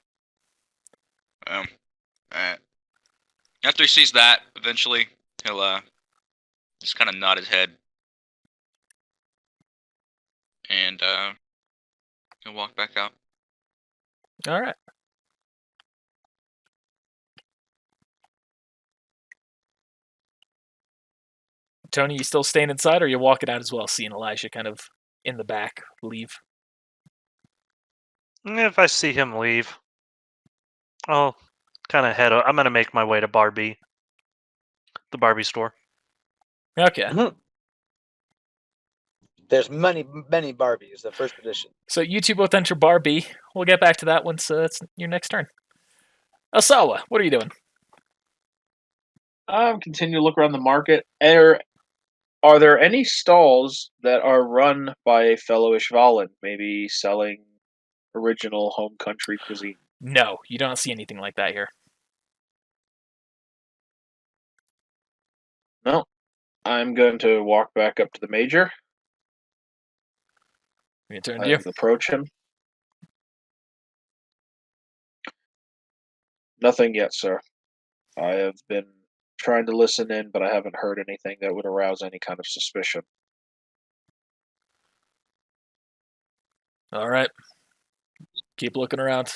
After he sees that, eventually he'll just kind of nod his head, and he'll walk back out. All right. Tony, you still staying inside, or you walking out as well? Seeing Elijah kind of in the back leave. If I see him leave, I'll kind of I'm gonna make my way to Barbie, the Barbie store. Okay. Mm-hmm. There's many Barbies, the first edition. So you two both enter Barbie. We'll get back to that once it's your next turn. Asawa, what are you doing? I'm continue to look around the market. Are there any stalls that are run by a fellow Ishvalan, maybe selling original home country cuisine? No, you don't see anything like that here. No. I'm going to walk back up to the major. I'm gonna turn to you. Approach him. Nothing yet, sir. I have been trying to listen in, but I haven't heard anything that would arouse any kind of suspicion. All right. Keep looking around.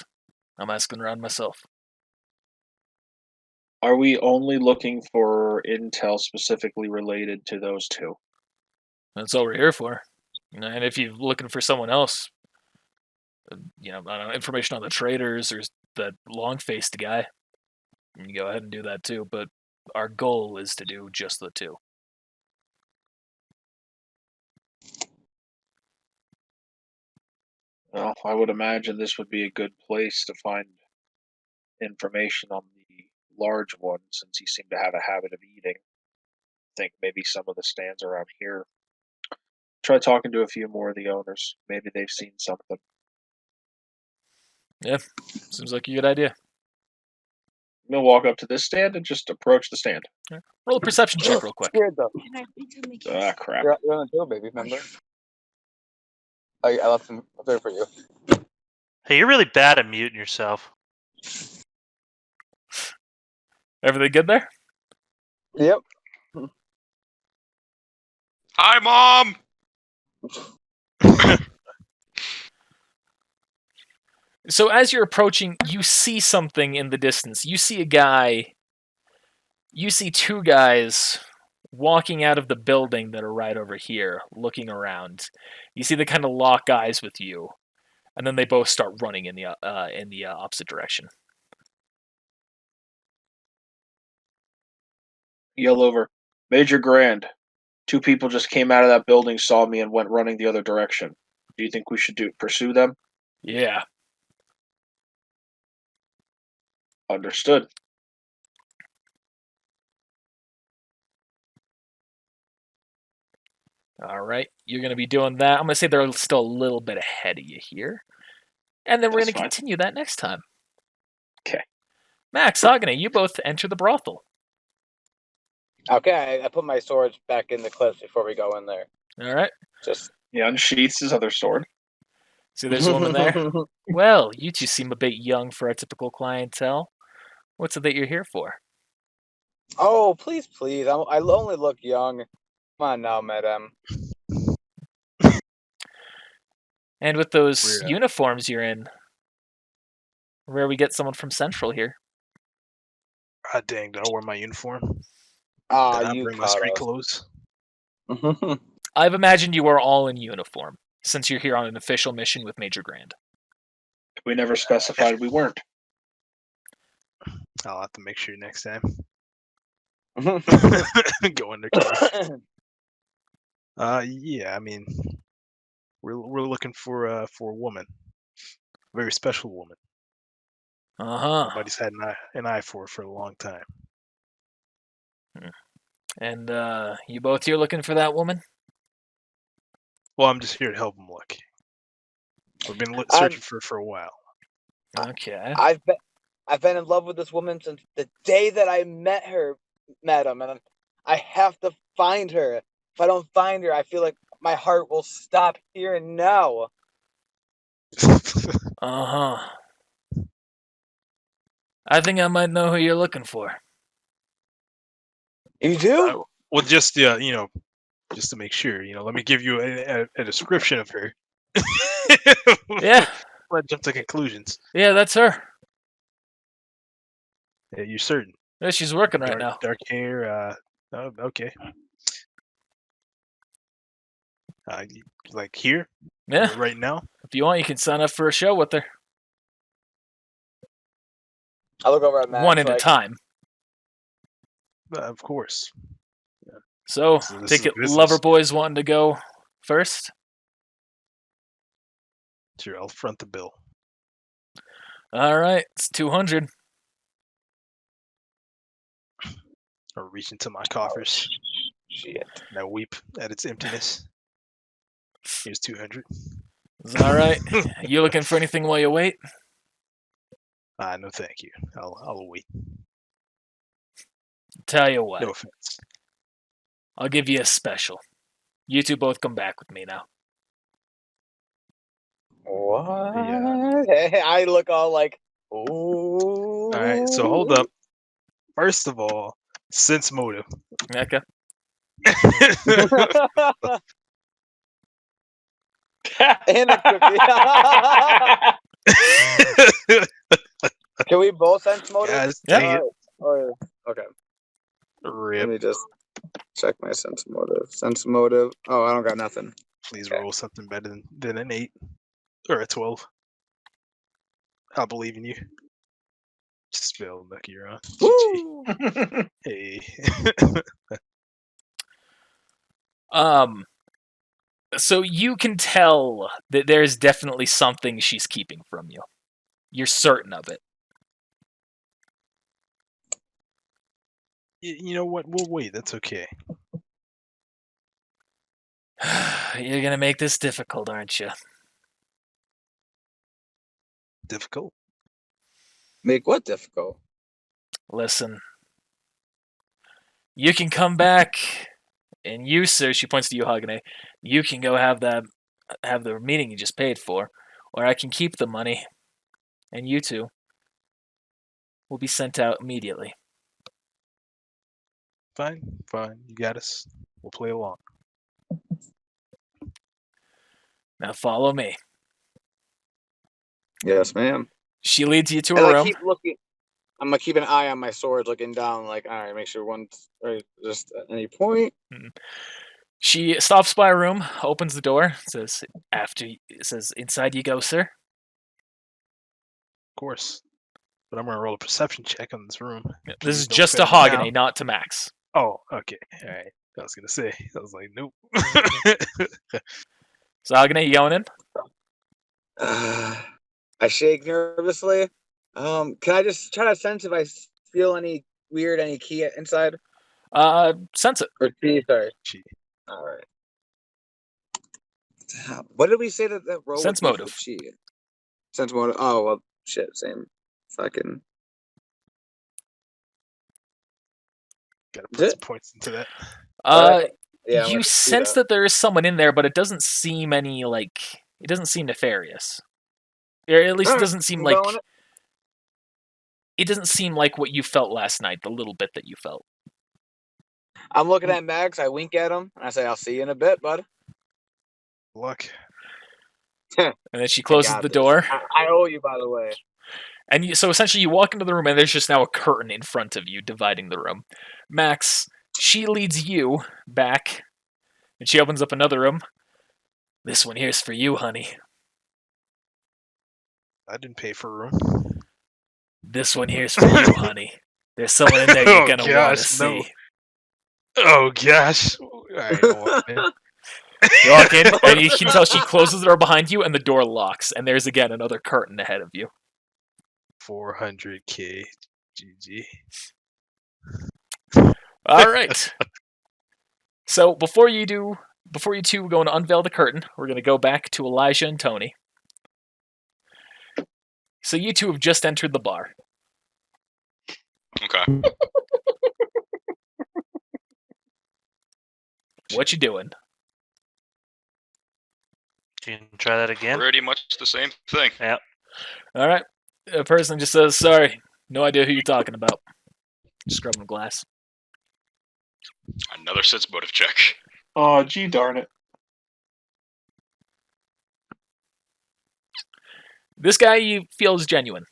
I'm asking around myself. Are we only looking for intel specifically related to those two? That's all we're here for. And if you're looking for someone else, I don't know, information on the traders or that long-faced guy, you can go ahead and do that too. But our goal is to do just the two. Well, I would imagine this would be a good place to find information on the large one, since he seemed to have a habit of eating. I think maybe some of the stands around here. Try talking to a few more of the owners. Maybe they've seen something. Yeah, seems like a good idea. I'm gonna walk up to this stand and just approach the stand. Right. Roll a perception check real quick. Scared though. Ah, crap. You're on the door, baby. Remember? I left them up there for you. Hey, you're really bad at muting yourself. Everything good there? Yep. Hi, Mom. So as you're approaching, you see something in the distance. You see a guy. You see two guys walking out of the building that are right over here, looking around. You see they kind of lock eyes with you, and then they both start running in the opposite direction. Yell over. Major Grand. 2 people just came out of that building, saw me, and went running the other direction. Do you think we should pursue them? Yeah. Understood. All right, you're going to be doing that. I'm going to say they're still a little bit ahead of you here. And then we're going to continue that next time. Okay. Max, Agane, you both enter the brothel. Okay, I put my swords back in the clips before we go in there. All right. He unsheaths his other sword. See, there's a woman there. Well, you two seem a bit young for our typical clientele. What's it that you're here for? Oh, please. I only look young. Come on now, madam. And with those uniforms you're in, where we get someone from Central here. Ah, dang, did I wear my uniform? Did You bring my street clothes? I've imagined you are all in uniform, since you're here on an official mission with Major Grand. We never specified we weren't. I'll have to make sure next time. Go undercover. Yeah, I mean, we're looking for a woman, a very special woman. Nobody's had an eye for a long time. And you both here looking for that woman? Well, I'm just here to help them look. We've been searching for a while. Okay. I've been in love with this woman since the day that I met her, madam, and I have to find her. If I don't find her, I feel like my heart will stop here and now. I think I might know who you're looking for. You do? Well, just just to make sure, let me give you a description of her. Yeah. Let's jump to conclusions. Yeah, that's her. Yeah, you're certain? Yeah, she's working right now. Dark hair. Oh, okay. Like here? Yeah. Right now? If you want, you can sign up for a show with her. I look over at Max. One at a time. Of course. Yeah. So take it, lover boys wanting to go first? Sure, I'll front the bill. All right, it's 200. Or reach into my coffers. Shit. And I weep at its emptiness. Here's 200. All right. You looking for anything while you wait? No, thank you. I'll wait. Tell you what. No offense. I'll give you a special. You two both come back with me now. What? Yeah. I look all like, ooh. All right, so hold up. First of all, sense motive. Okay. And a cookie. Can we both sense motive? Yeah. Okay. Rip. Let me just check my sense motive. Sense motive. Oh, I don't got nothing. Please roll something better than an 8 or a 12. I believe in you. Spell lucky you're on. Hey. So you can tell that there's definitely something she's keeping from you. You're certain of it. You know what? We'll wait. That's okay. You're gonna make this difficult, aren't you? Difficult? Make what difficult? Listen. You can come back, and you, sir, she points to you, Hagane, you can go have the meeting you just paid for, or I can keep the money, and you two will be sent out immediately. Fine. You got us. We'll play along. Now follow me. Yes, ma'am. She leads you to And a I room. keep looking. I'm gonna keep an eye on my sword, looking down. Like, all right, make sure one's right, just at any point. She stops by a room, opens the door, says, inside you go, sir. Of course. But I'm gonna roll a perception check on this room. This is Please don't just to fail me now. Hogany, not to Max. Oh, okay. All right. I was gonna say. I was like, nope. So Hogany, you going in? I shake nervously. Can I just try to sense if I feel any key inside? Sense it. Or key, sorry. Gee. All right. What did we say that roll Sense would be motive. for chi? Sense motive. Oh well, shit. Same. Fucking. Gotta put some points into that. Yeah, you sense that there is someone in there, but it doesn't seem it doesn't seem nefarious. Or at least it doesn't seem like it doesn't seem like what you felt last night, the little bit that you felt. I'm looking at Max, I wink at him, and I say, I'll see you in a bit, bud. Luck. And then she closes the door. I owe you, by the way. And so essentially you walk into the room and there's just now a curtain in front of you dividing the room. Max, she leads you back and she opens up another room. This one here's for you, honey. I didn't pay for a room. This one here's for you, honey. There's someone in there you're gonna want to see. Oh gosh. Alright, you walk in and you can tell she closes the door behind you and the door locks and there's again another curtain ahead of you. 400k. GG. Alright. So before you two go and unveil the curtain, we're gonna go back to Elijah and Tony. So you two have just entered the bar. Okay. What you doing? Can you try that again? Pretty much the same thing. Yeah. All right. A person just says, "Sorry, no idea who you're talking about." Just grabbing a glass. Another sense motive check. Oh, gee darn it. This guy you feel is genuine.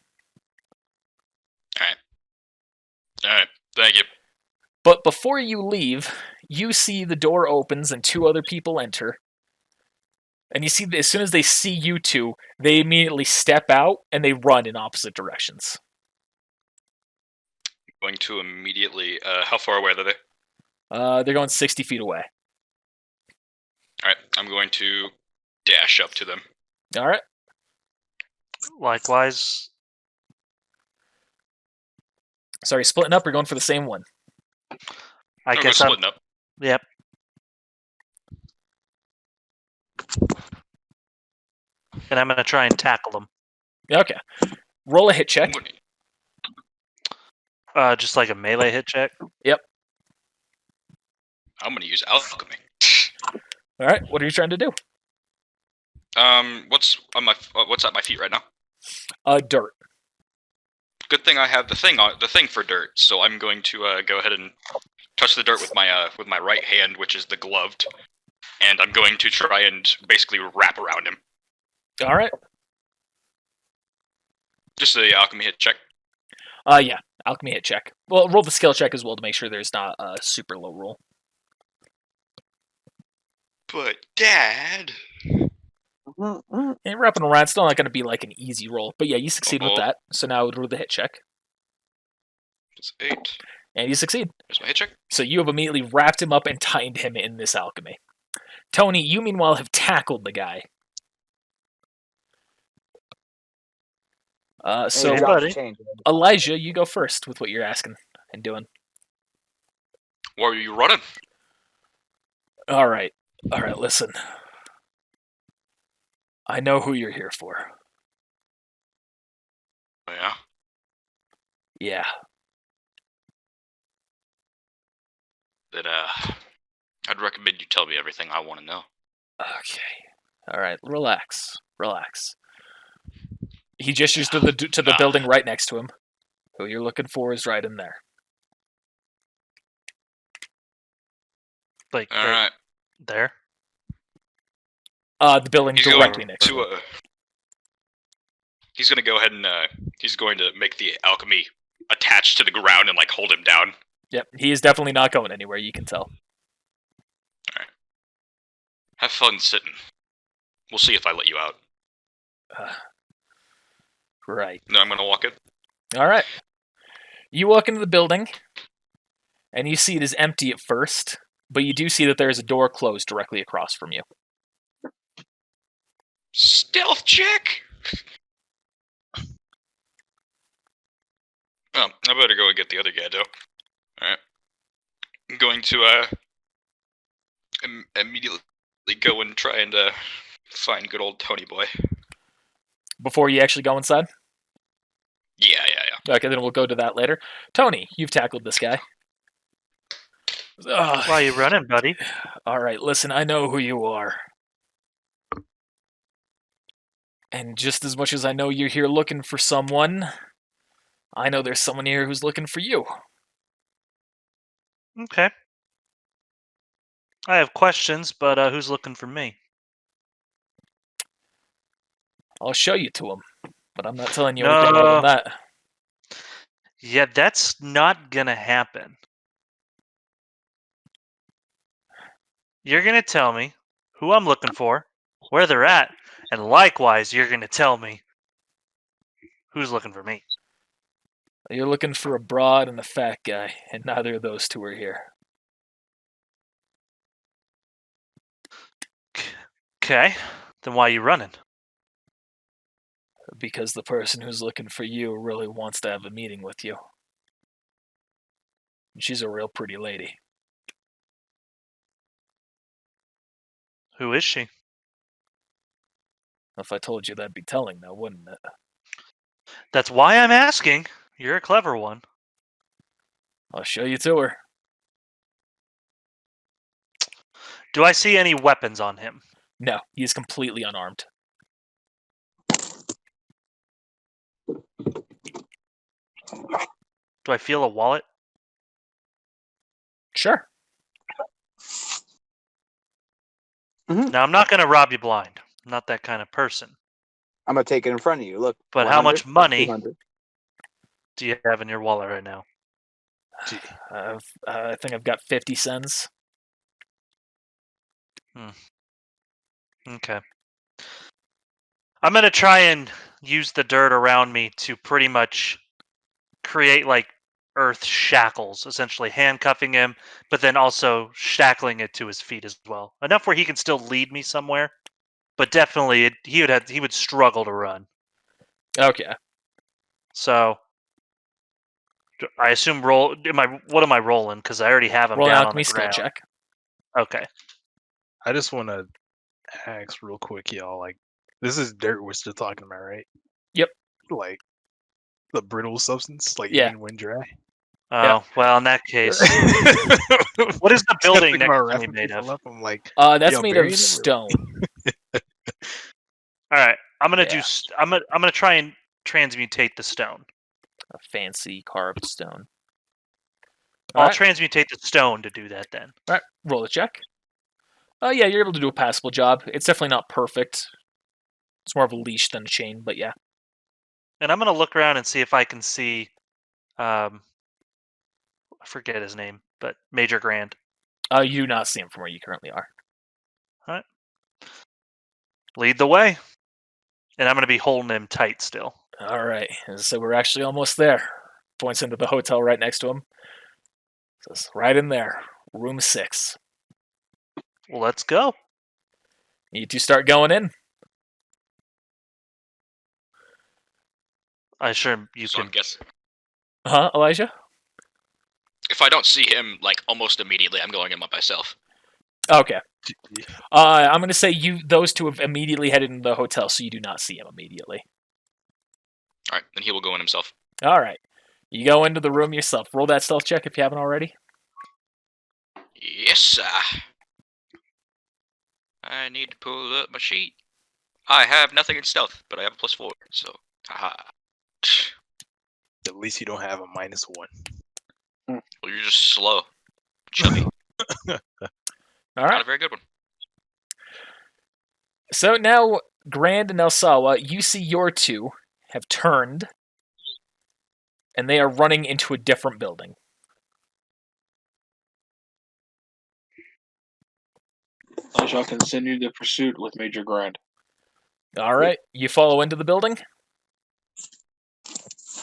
Alright, thank you. But before you leave, you see the door opens and two other people enter. And you see that as soon as they see you two, they immediately step out and they run in opposite directions. Going to immediately, how far away are they? They're going 60 feet away. Alright, I'm going to dash up to them. Alright. Likewise. Sorry, splitting up or going for the same one? I guess I'm splitting up. Yep. And I'm going to try and tackle them. Okay. Roll a hit check. Just like a melee hit check? Yep. I'm going to use alchemy. Alright, what are you trying to do? What's at my feet right now? Dirt. Good thing I have the thing for dirt, so I'm going to go ahead and touch the dirt with my right hand, which is the gloved, and I'm going to try and basically wrap around him. All right. Just a alchemy hit check. Yeah, alchemy hit check. Well, roll the skill check as well to make sure there's not a super low roll. But Dad, And wrapping around, it's still not going to be like an easy roll, but yeah, you succeed with that. So now roll the hit check. It's 8. And you succeed. Here's my hit check. So you have immediately wrapped him up and tightened him in this alchemy. Tony, you meanwhile have tackled the guy. So, Elijah, you go first with what you're asking and doing. Why are you running? All right, listen. I know who you're here for. Yeah? Yeah. Then, I'd recommend you tell me everything I want to know. Okay. All right, relax. He gestures to the building right next to him. Who you're looking for is right in there. Like, all right. There? The building directly next to him. He's gonna go ahead and he's going to make the alchemy attach to the ground and like hold him down. Yep, he is definitely not going anywhere. You can tell. All right. Have fun sitting. We'll see if I let you out. Right. No, I'm gonna walk in. All right. You walk into the building, and you see it is empty at first, but you do see that there is a door closed directly across from you. Stealth check. Oh, I better go and get the other guy, though. Alright. I'm going to, immediately go and try and, find good old Tony boy. Before you actually go inside? Yeah. Okay, then we'll go to that later. Tony, you've tackled this guy. Why are you running, buddy? All right, listen, I know who you are. And just as much as I know you're here looking for someone, I know there's someone here who's looking for you. Okay. I have questions, but who's looking for me? I'll show you to him, but I'm not telling you anything more than that. Yeah, that's not gonna happen. You're gonna tell me who I'm looking for, where they're at, and likewise, you're gonna tell me who's looking for me. You're looking for a broad and a fat guy, and neither of those two are here. Okay, then why are you running? Because the person who's looking for you really wants to have a meeting with you. She's a real pretty lady. Who is she? If I told you, that'd be telling now, wouldn't it? That's why I'm asking. You're a clever one. I'll show you to her. Do I see any weapons on him? No, he is completely unarmed. Do I feel a wallet? Sure. Now, I'm not going to rob you blind. I'm not that kind of person. I'm gonna take it in front of you. Look. But how 100, much money 200. do you have in your wallet right now? I think I've got 50 cents. Okay. I'm going to try and use the dirt around me to pretty much create like earth shackles, essentially handcuffing him, but then also shackling it to his feet as well. Enough where he can still lead me somewhere, but definitely he would struggle to run. Okay. So I assume what am I rolling? Because I already have him Roll an down on alchemy the skill ground. check. Okay. I just want to ask real quick, y'all. Like, this is dirt we're still talking about, right? Yep. Like the brittle substance, like Yeah. even when dry. Oh, well, in that case, what is the building next to me made of? I'm like, that's y'all made buried of him or- stone. All right, I'm gonna Yeah. I'm gonna try and transmutate the stone. A fancy carved stone. I'll Alright. transmutate the stone to do that then. All right, roll a check. Oh yeah, you're able to do a passable job. It's definitely not perfect. It's more of a leash than a chain, but yeah. And I'm gonna look around and see if I can see, I forget his name, but Major Grand. You do not see him from where you currently are. Lead the way, and I'm gonna be holding him tight still. All right, so we're actually almost there. Points into the hotel right next to him. Says right in there, room 6. Well, let's go. You two start going in. I'm sure you So can. I'm guessing Huh, Elijah? if I don't see him like almost immediately, I'm going in by myself. Okay. I'm going to say those two have immediately headed into the hotel, so you do not see him immediately. All right, then he will go in himself. All right. You go into the room yourself. Roll that stealth check if you haven't already. Yes, sir. I need to pull up my sheet. I have nothing in stealth, but I have a +4, so haha. At least you don't have a -1. Well, you're just slow, chubby. All Not right. a very good one. So now, Grand and Elsawa, you see your two have turned, and they are running into a different building. I shall continue the pursuit with Major Grand. All right, you follow into the building?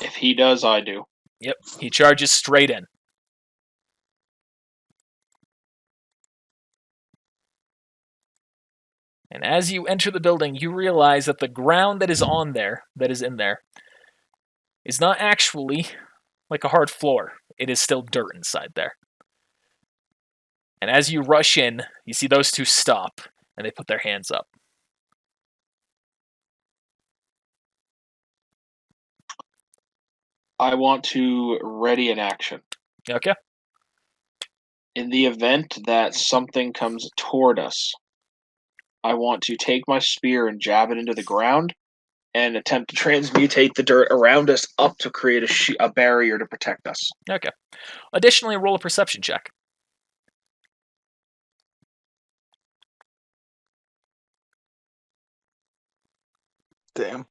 If he does, I do. Yep, he charges straight in. And as you enter the building, you realize that the ground that is in there, is not actually like a hard floor. It is still dirt inside there. And as you rush in, you see those two stop, and they put their hands up. I want to ready an action. Okay. In the event that something comes toward us, I want to take my spear and jab it into the ground and attempt to transmutate the dirt around us up to create a barrier to protect us. Okay. Additionally, roll a perception check. Damn.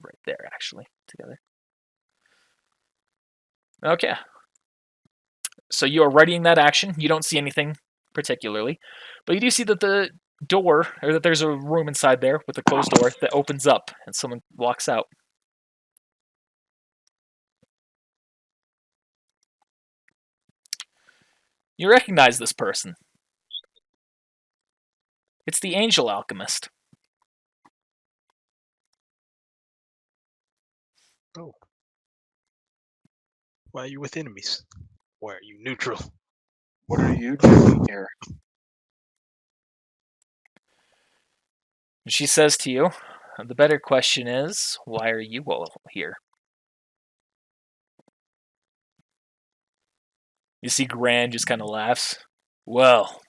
Right there, actually, together. Okay. So you are readying that action. You don't see anything particularly, but you do see that the door, or that there's a room inside there with a closed door that opens up, and someone walks out. You recognize this person. It's the Angel Alchemist. Oh. Why are you with enemies? Why are you neutral? What are you doing here? And she says to you, the better question is, why are you all here? You see Gran just kind of laughs. Well,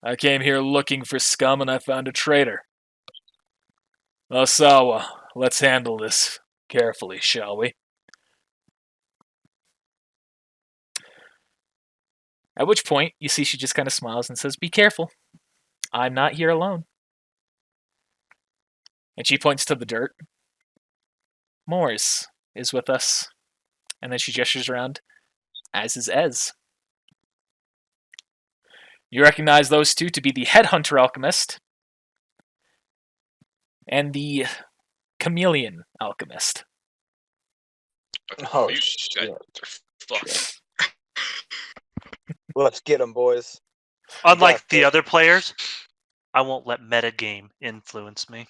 I came here looking for scum and I found a traitor. Osawa, let's handle this carefully, shall we? At which point, you see she just kind of smiles and says, be careful. I'm not here alone. And she points to the dirt. Morris is with us. And then she gestures around, as is Ez. You recognize those two to be the Headhunter Alchemist and the Chameleon Alchemist. Oh, You shit. guys are fucked. Let's get them, boys. Unlike the this. other players, I won't let metagame influence me.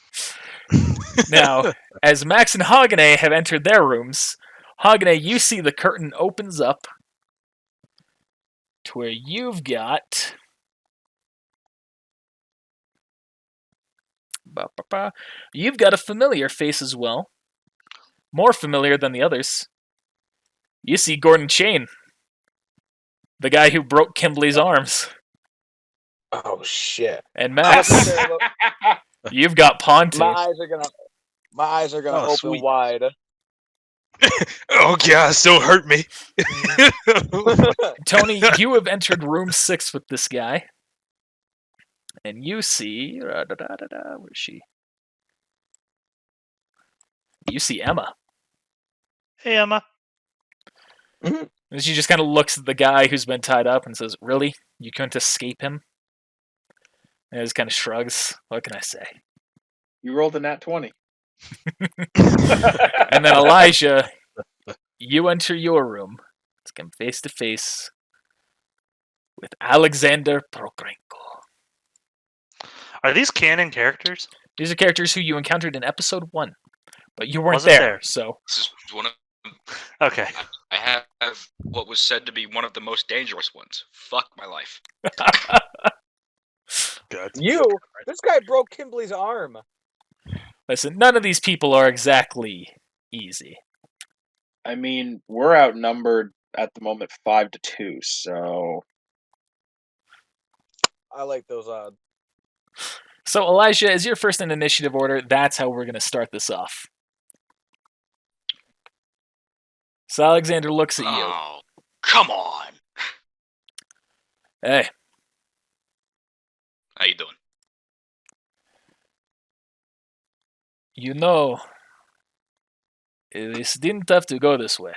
Now, as Max and Hogane have entered their rooms, Hogane, you see the curtain opens up to where you've got... You've got a familiar face as well. More familiar than the others. You see Gordon Chain. The guy who broke Kimbley's arms. Oh shit! And Max, you've got Ponte. My eyes are gonna open sweet. wide. Oh gosh, don't hurt me. Tony, you have entered room 6 with this guy. And you see... Where is she? You see Emma. Hey, Emma. And she just kind of looks at the guy who's been tied up and says, really? You couldn't escape him? And he just kind of shrugs. What can I say? You rolled a nat 20. And then Elijah, you enter your room. Let's come face to face with Alexander Prokrenko. Are these canon characters? These are characters who you encountered in episode 1, but you weren't Wasn't there, there. so... This is one of... Okay. I have what was said to be one of the most dangerous ones. Fuck my life. God. This guy broke Kimbley's arm. Listen, none of these people are exactly easy. I mean, we're outnumbered at the moment 5-2, so I like those odds. So, Elijah, as you're first in initiative order, that's how we're going to start this off. So Alexander looks at you. Oh, come on. Hey, How you doing? You know, this didn't have to go this way.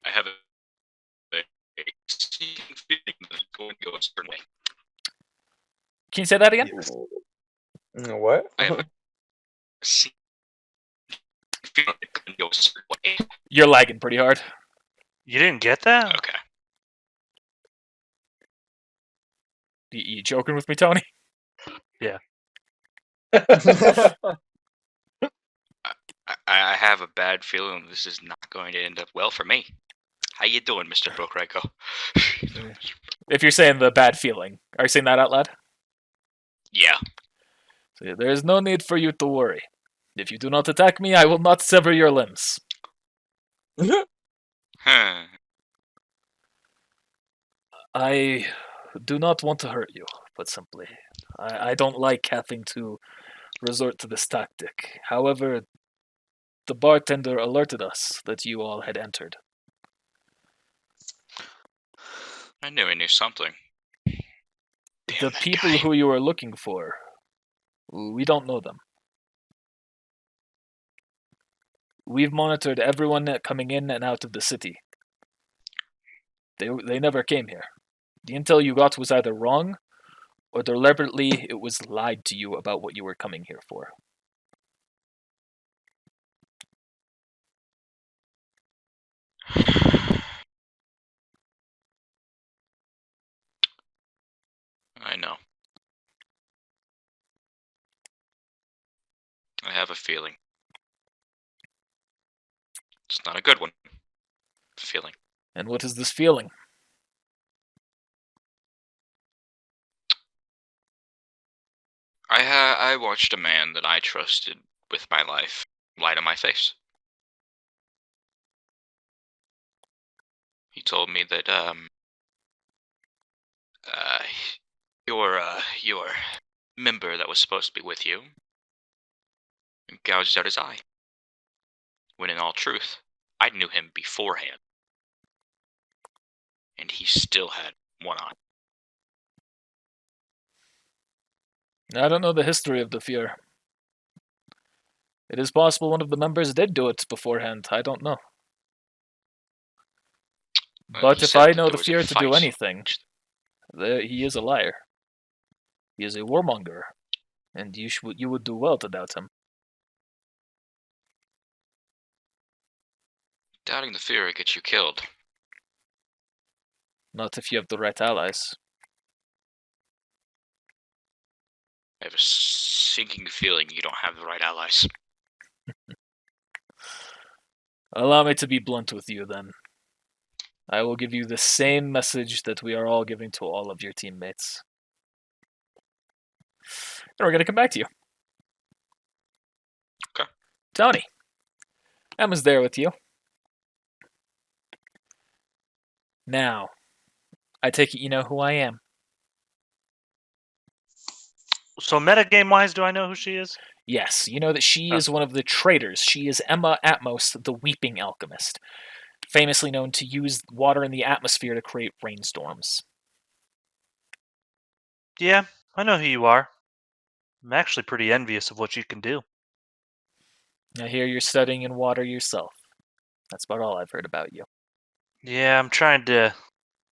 I have a sneaking feeling that it's going to go a certain way. Can you say that again? What? I have a sneaking feeling it could go a certain way. You're lagging pretty hard. You didn't get that? Okay. You joking with me, Tony? I have a bad feeling this is not going to end up well for me. How you doing, Mr. Bokreko? If you're saying the bad feeling, are you saying that out loud? Yeah. So there is no need for you to worry. If you do not attack me, I will not sever your limbs. Huh. I do not want to hurt you, put simply. I don't like having to resort to this tactic. However, the bartender alerted us that you all had entered. I knew he knew something. Damn The that people guy. who you are looking for, we don't know them. We've monitored everyone coming in and out of the city. They never came here. The intel you got was either wrong, or deliberately it was lied to you about what you were coming here for. I know. I have a feeling. It's not a good one. Feeling. And what is this feeling? I watched a man that I trusted with my life lie to my face. He told me that your member that was supposed to be with you gouged out his eye. When in all truth, I knew him beforehand. And he still had one eye. I don't know the history of the Fuhrer. It is possible one of the members did do it beforehand. I don't know. But He if said I that know there the was a Fuhrer to do fight. anything, he is a liar. He is a warmonger, and you would do well to doubt him. Doubting the Fuhrer gets you killed. Not if you have the right allies. I have a sinking feeling you don't have the right allies. Allow me to be blunt with you, then. I will give you the same message that we are all giving to all of your teammates. And we're going to come back to you. Okay. Tony, Emma's there with you. Now, I take it you know who I am. So metagame wise, do I know who she is? Yes, you know that she is one of the traitors. She is Emma Atmos, the Weeping Alchemist, famously known to use water in the atmosphere to create rainstorms. Yeah, I know who you are. I'm actually pretty envious of what you can do. I hear you're studying in water yourself. That's about all I've heard about you. Yeah, I'm trying to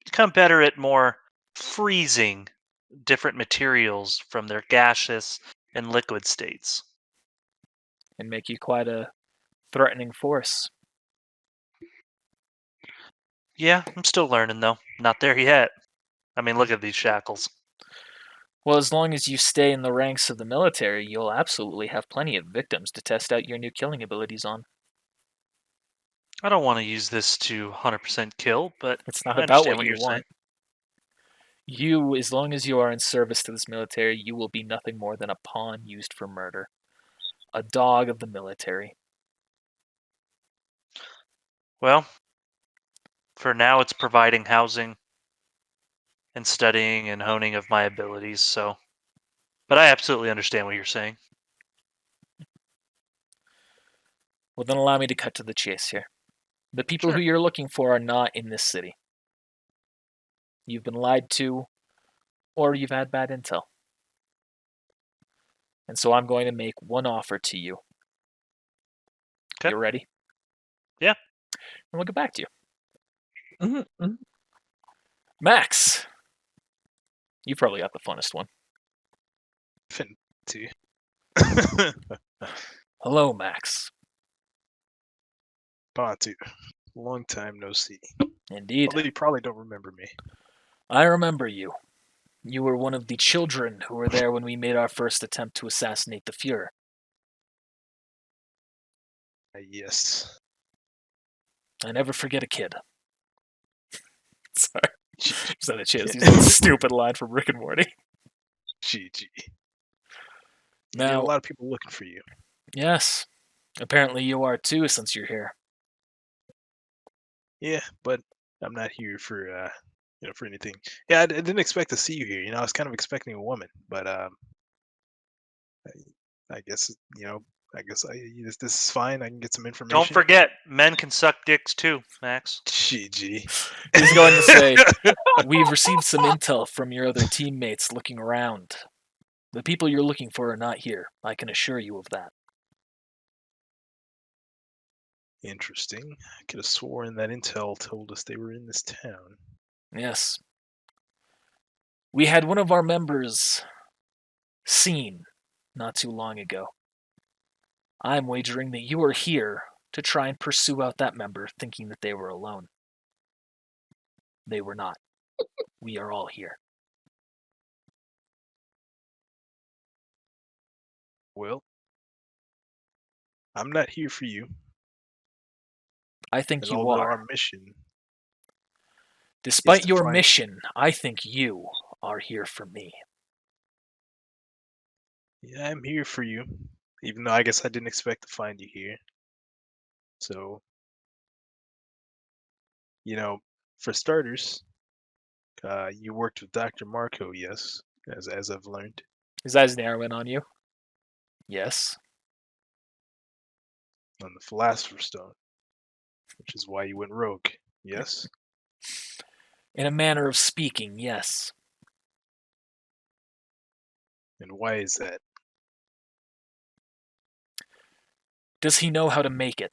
become better at more freezing different materials from their gaseous and liquid states. And make you quite a threatening force. Yeah, I'm still learning though. Not there yet. I mean, look at these shackles. Well, as long as you stay in the ranks of the military, you'll absolutely have plenty of victims to test out your new killing abilities on. I don't want to use this to 100% kill, but It's not I about understand what you you're saying. want. You, as long as you are in service to this military, you will be nothing more than a pawn used for murder. A dog of the military. Well, for now it's providing housing and studying and honing of my abilities, so... But I absolutely understand what you're saying. Well, then allow me to cut to the chase here. The people Sure. who you're looking for are not in this city. you've been lied to, or you've had bad intel. And so I'm going to make one offer to you. Okay. You ready? Yeah. And we'll get back to you. Mm-hmm. Max, you probably got the funnest one. To. Hello, Max. Bantu. Long time no see. Indeed. Although you probably don't remember me. I remember you. You were one of the children who were there when we made our first attempt to assassinate the Fuhrer. Yes. I never forget a kid. Sorry. Just had a chance to use Yeah. that stupid line from Rick and Morty. GG. You Now, have a lot of people looking for you. yes. Apparently you are too, since you're here. Yeah, but I'm not here for for anything. Yeah, I didn't expect to see you here. I was kind of expecting a woman, but I guess this is fine. I can get some information. Don't forget, men can suck dicks too, Max. GG. He's going to say, we've received some intel from your other teammates looking around. The people you're looking for are not here. I can assure you of that. Interesting. I could have sworn that intel told us they were in this town. Yes. We had one of our members seen not too long ago. I'm wagering that you are here to try and pursue out that member, thinking that they were alone. They were not. We are all here. Well, I'm not here for you. I think you although are. Our mission. Despite your mission, I think you are here for me. Yeah, I'm here for you. Even though I guess I didn't expect to find you here. So, for starters, you worked with Dr. Marco, yes, as I've learned. His eyes narrowing on you. Yes. On the Philosopher's Stone, which is why you went rogue, yes? In a manner of speaking, yes. And why is that? Does he know how to make it?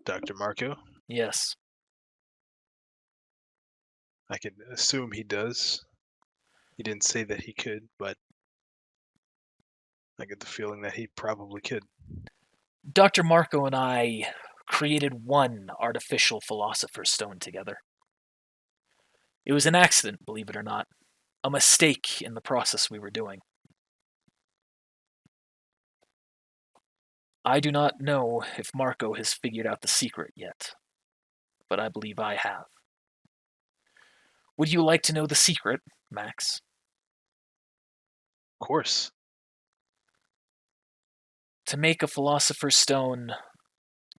Dr. Marco? Yes. I can assume he does. He didn't say that he could, but I get the feeling that he probably could. Dr. Marco and I created one artificial Philosopher's Stone together. It was an accident, believe it or not. A mistake in the process we were doing. I do not know if Marco has figured out the secret yet, but I believe I have. Would you like to know the secret, Max? Of course. To make a Philosopher's Stone,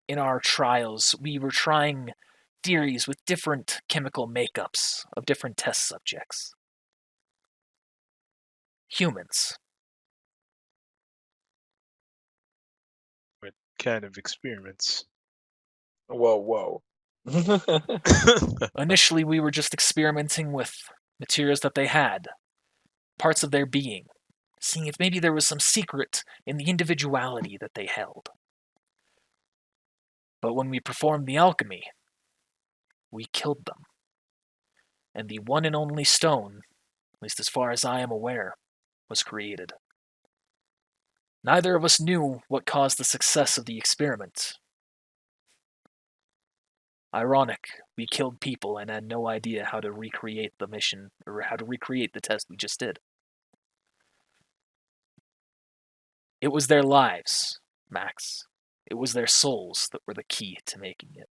in our trials, we were trying theories with different chemical makeups of different test subjects. Humans. What kind of experiments? Whoa. Initially, we were just experimenting with materials that they had, parts of their being, seeing if maybe there was some secret in the individuality that they held. But when we performed the alchemy, we killed them. And the one and only stone, at least as far as I am aware, was created. Neither of us knew what caused the success of the experiment. Ironic, we killed people and had no idea how to recreate the mission, or how to recreate the test we just did. It was their lives, Max. It was their souls that were the key to making it.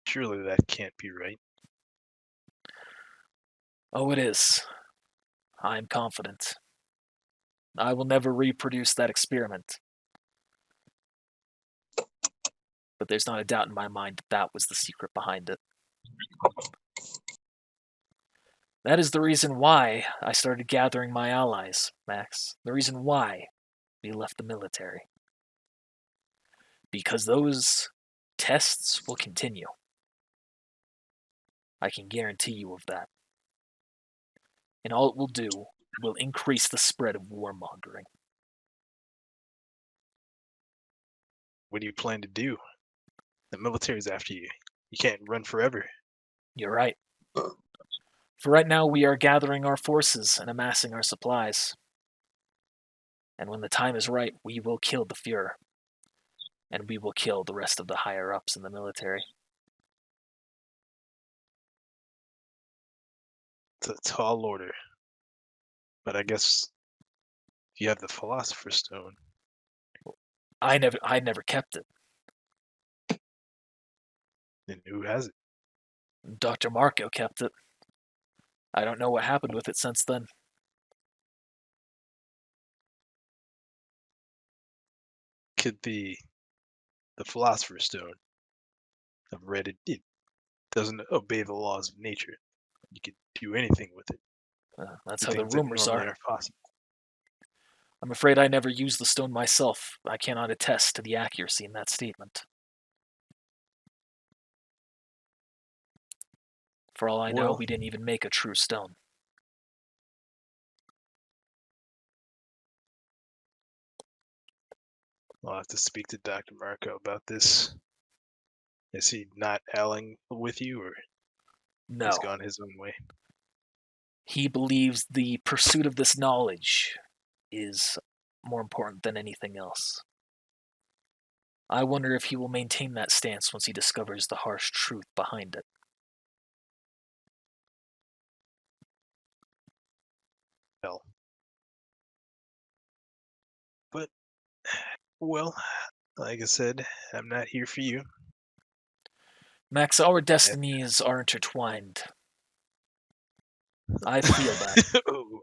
Surely that can't be right. Oh, it is. I am confident. I will never reproduce that experiment. But there's not a doubt in my mind that that was the secret behind it. That is the reason why I started gathering my allies, Max. The reason why we left the military. Because those tests will continue. I can guarantee you of that. And all it will do will increase the spread of warmongering. What do you plan to do? The military's after you. You can't run forever. You're right. For right now, we are gathering our forces and amassing our supplies. And when the time is right, we will kill the Fuhrer. And we will kill the rest of the higher-ups in the military. It's a tall order. But I guess you have the Philosopher's Stone. I never kept it. Then who has it? Dr. Marco kept it. I don't know what happened with it since then. Could the Philosopher's Stone. I've read it. It doesn't obey the laws of nature. You could do anything with it. That's Do how the things that rumors normally are. possible. I'm afraid I never used the stone myself. I cannot attest to the accuracy in that statement. For all I know, Well- we didn't even make a true stone. I'll have to speak to Dr. Marco about this. Is he not allying with you, or No. he's gone his own way? He believes the pursuit of this knowledge is more important than anything else. I wonder if he will maintain that stance once he discovers the harsh truth behind it. Well, but, well, like I said, I'm not here for you. Max, our destinies are intertwined. I feel that. Oh,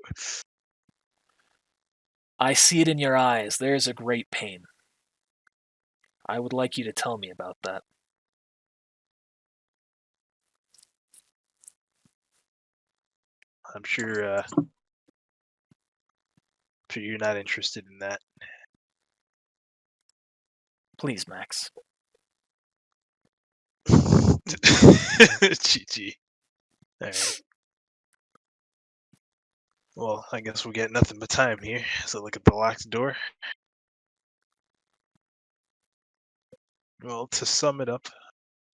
I see it in your eyes. There is a great pain. I would like you to tell me about that. I'm sure you're not interested in that. Please, Max. GG. Alright. Well, I guess we'll get nothing but time here. So look at the locked door. Well, to sum it up,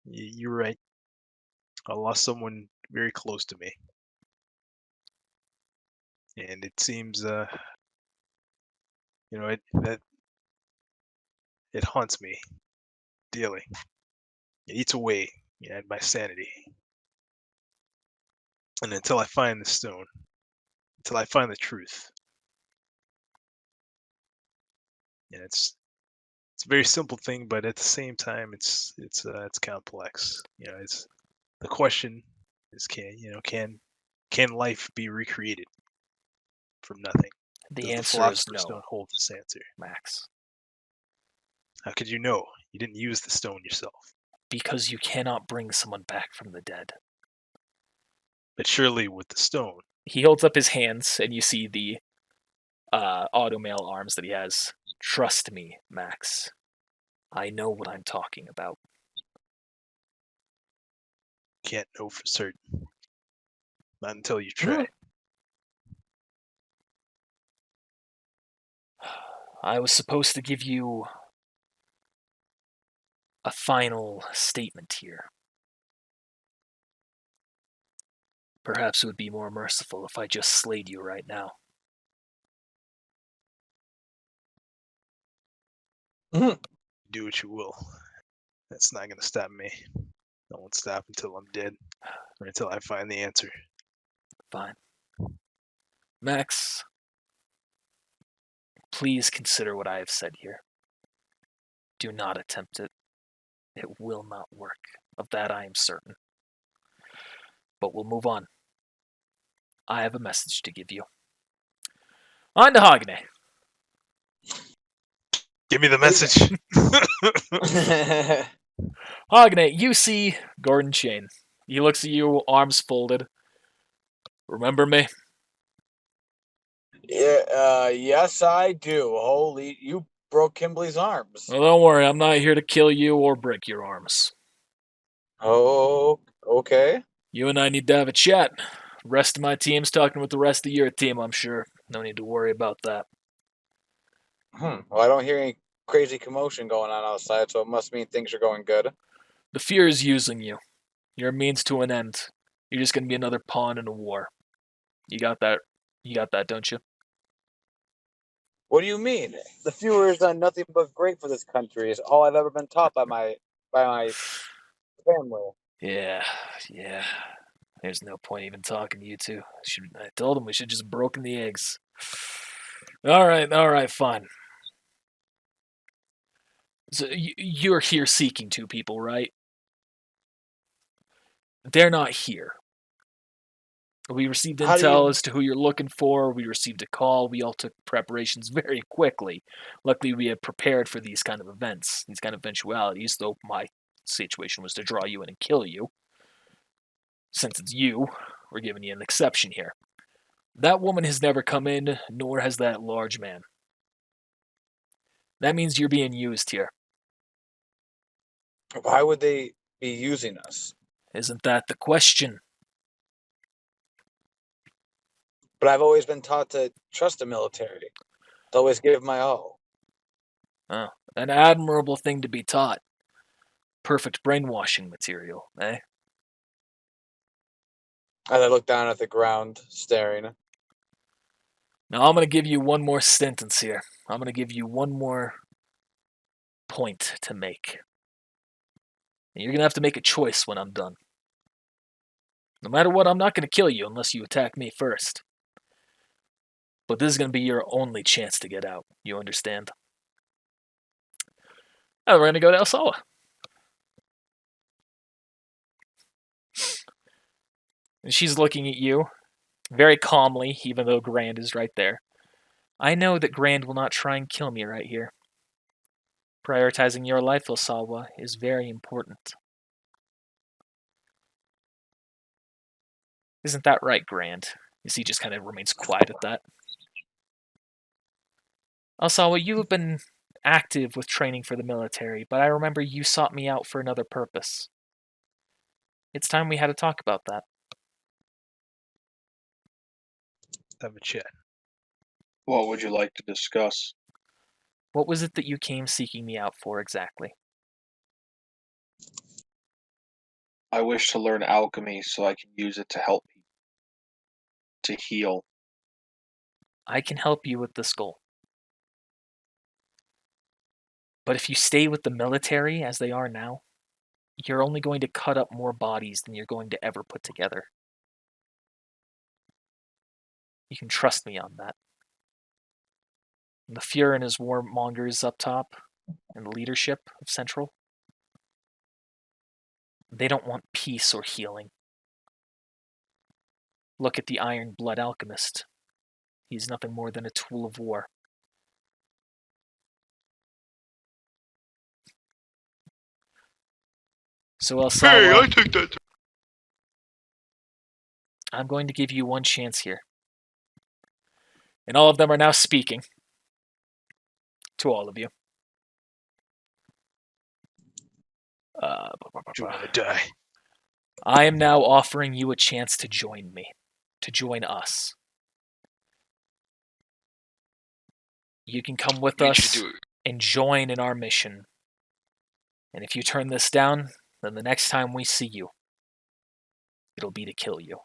you're right. I lost someone very close to me. And it seems, it haunts me daily. It eats away at my sanity. And until I find the stone, until I find the truth, it's a very simple thing, but at the same time, it's complex. It's the question is can life be recreated from nothing? The Does the answer is Philosopher's no, Stone hold this answer? Max. How could you know? You didn't use the stone yourself. Because you cannot bring someone back from the dead. But surely with the stone, He holds up his hands, and you see the automail arms that he has. Trust me, Max. I know what I'm talking about. can't know for certain. Not until you try. I was supposed to give you a final statement here. Perhaps it would be more merciful if I just slayed you right now. Do what you will. That's not going to stop me. I won't stop until I'm dead, or until I find the answer. Fine. Max, please consider what I have said here. Do not attempt it. It will not work. Of that I am certain. But we'll move on. I have a message to give you. On to Hagne. Give me the message. Hagne, you see Gordon Shane. He looks at you, arms folded. Remember me? Yeah, yes, I do. Holy, you broke Kimberly's arms. Well, don't worry. I'm not here to kill you or break your arms. Oh, okay. You and I need to have a chat. The rest of my team's talking with the rest of your team, I'm sure. No need to worry about that. Well, I don't hear any crazy commotion going on outside, so it must mean things are going good. The fear is using you. You're a means to an end. You're just going to be another pawn in a war. You got that? You got that, don't you? What do you mean? The fear has done nothing but great for this country. Is all I've ever been taught by my family. Yeah. There's no point even talking to you two. I told him we should just broken the eggs. All right, fine. So you're here seeking two people, right? They're not here. We received intel as to who you're looking for. We received a call. We all took preparations very quickly. Luckily, we had prepared for these kind of events, these kind of eventualities, though my situation was to draw you in and kill you. Since it's you, we're giving you an exception here. That woman has never come in, nor has that large man. That means you're being used here. Why would they be using us? Isn't that the question? But I've always been taught to trust the military. To always give my all. Oh, an admirable thing to be taught. Perfect brainwashing material, eh? As I look down at the ground, staring. Now I'm going to give you one more sentence here. I'm going to give you one more point to make. And you're going to have to make a choice when I'm done. No matter what, I'm not going to kill you unless you attack me first. But this is going to be your only chance to get out. You understand? Now we're going to go to Elsawa. And she's looking at you very calmly, even though Grand is right there. I know that Grand will not try and kill me right here. Prioritizing your life, Elsawa, is very important. Isn't that right, Grand? As he just kind of remains quiet at that. Elsawa, you have been active with training for the military, but I remember you sought me out for another purpose. It's time we had to talk about that. Have a chat. What would you like to discuss? What was it that you came seeking me out for exactly? I wish to learn alchemy so I can use it to help people. To heal. I can help you with this goal. But if you stay with the military as they are now, you're only going to cut up more bodies than you're going to ever put together. You can trust me on that. And the Fuhrer and his warmongers up top, and the leadership of Central, they don't want peace or healing. Look at the Iron Blood Alchemist. He's nothing more than a tool of war. So Elsawa, Hey, I take that. I'm going to give you one chance here. And all of them are now speaking. To all of you. You want to die? I am now offering you a chance to join me. To join us. You can come with us and join in our mission. And if you turn this down, then the next time we see you, it'll be to kill you.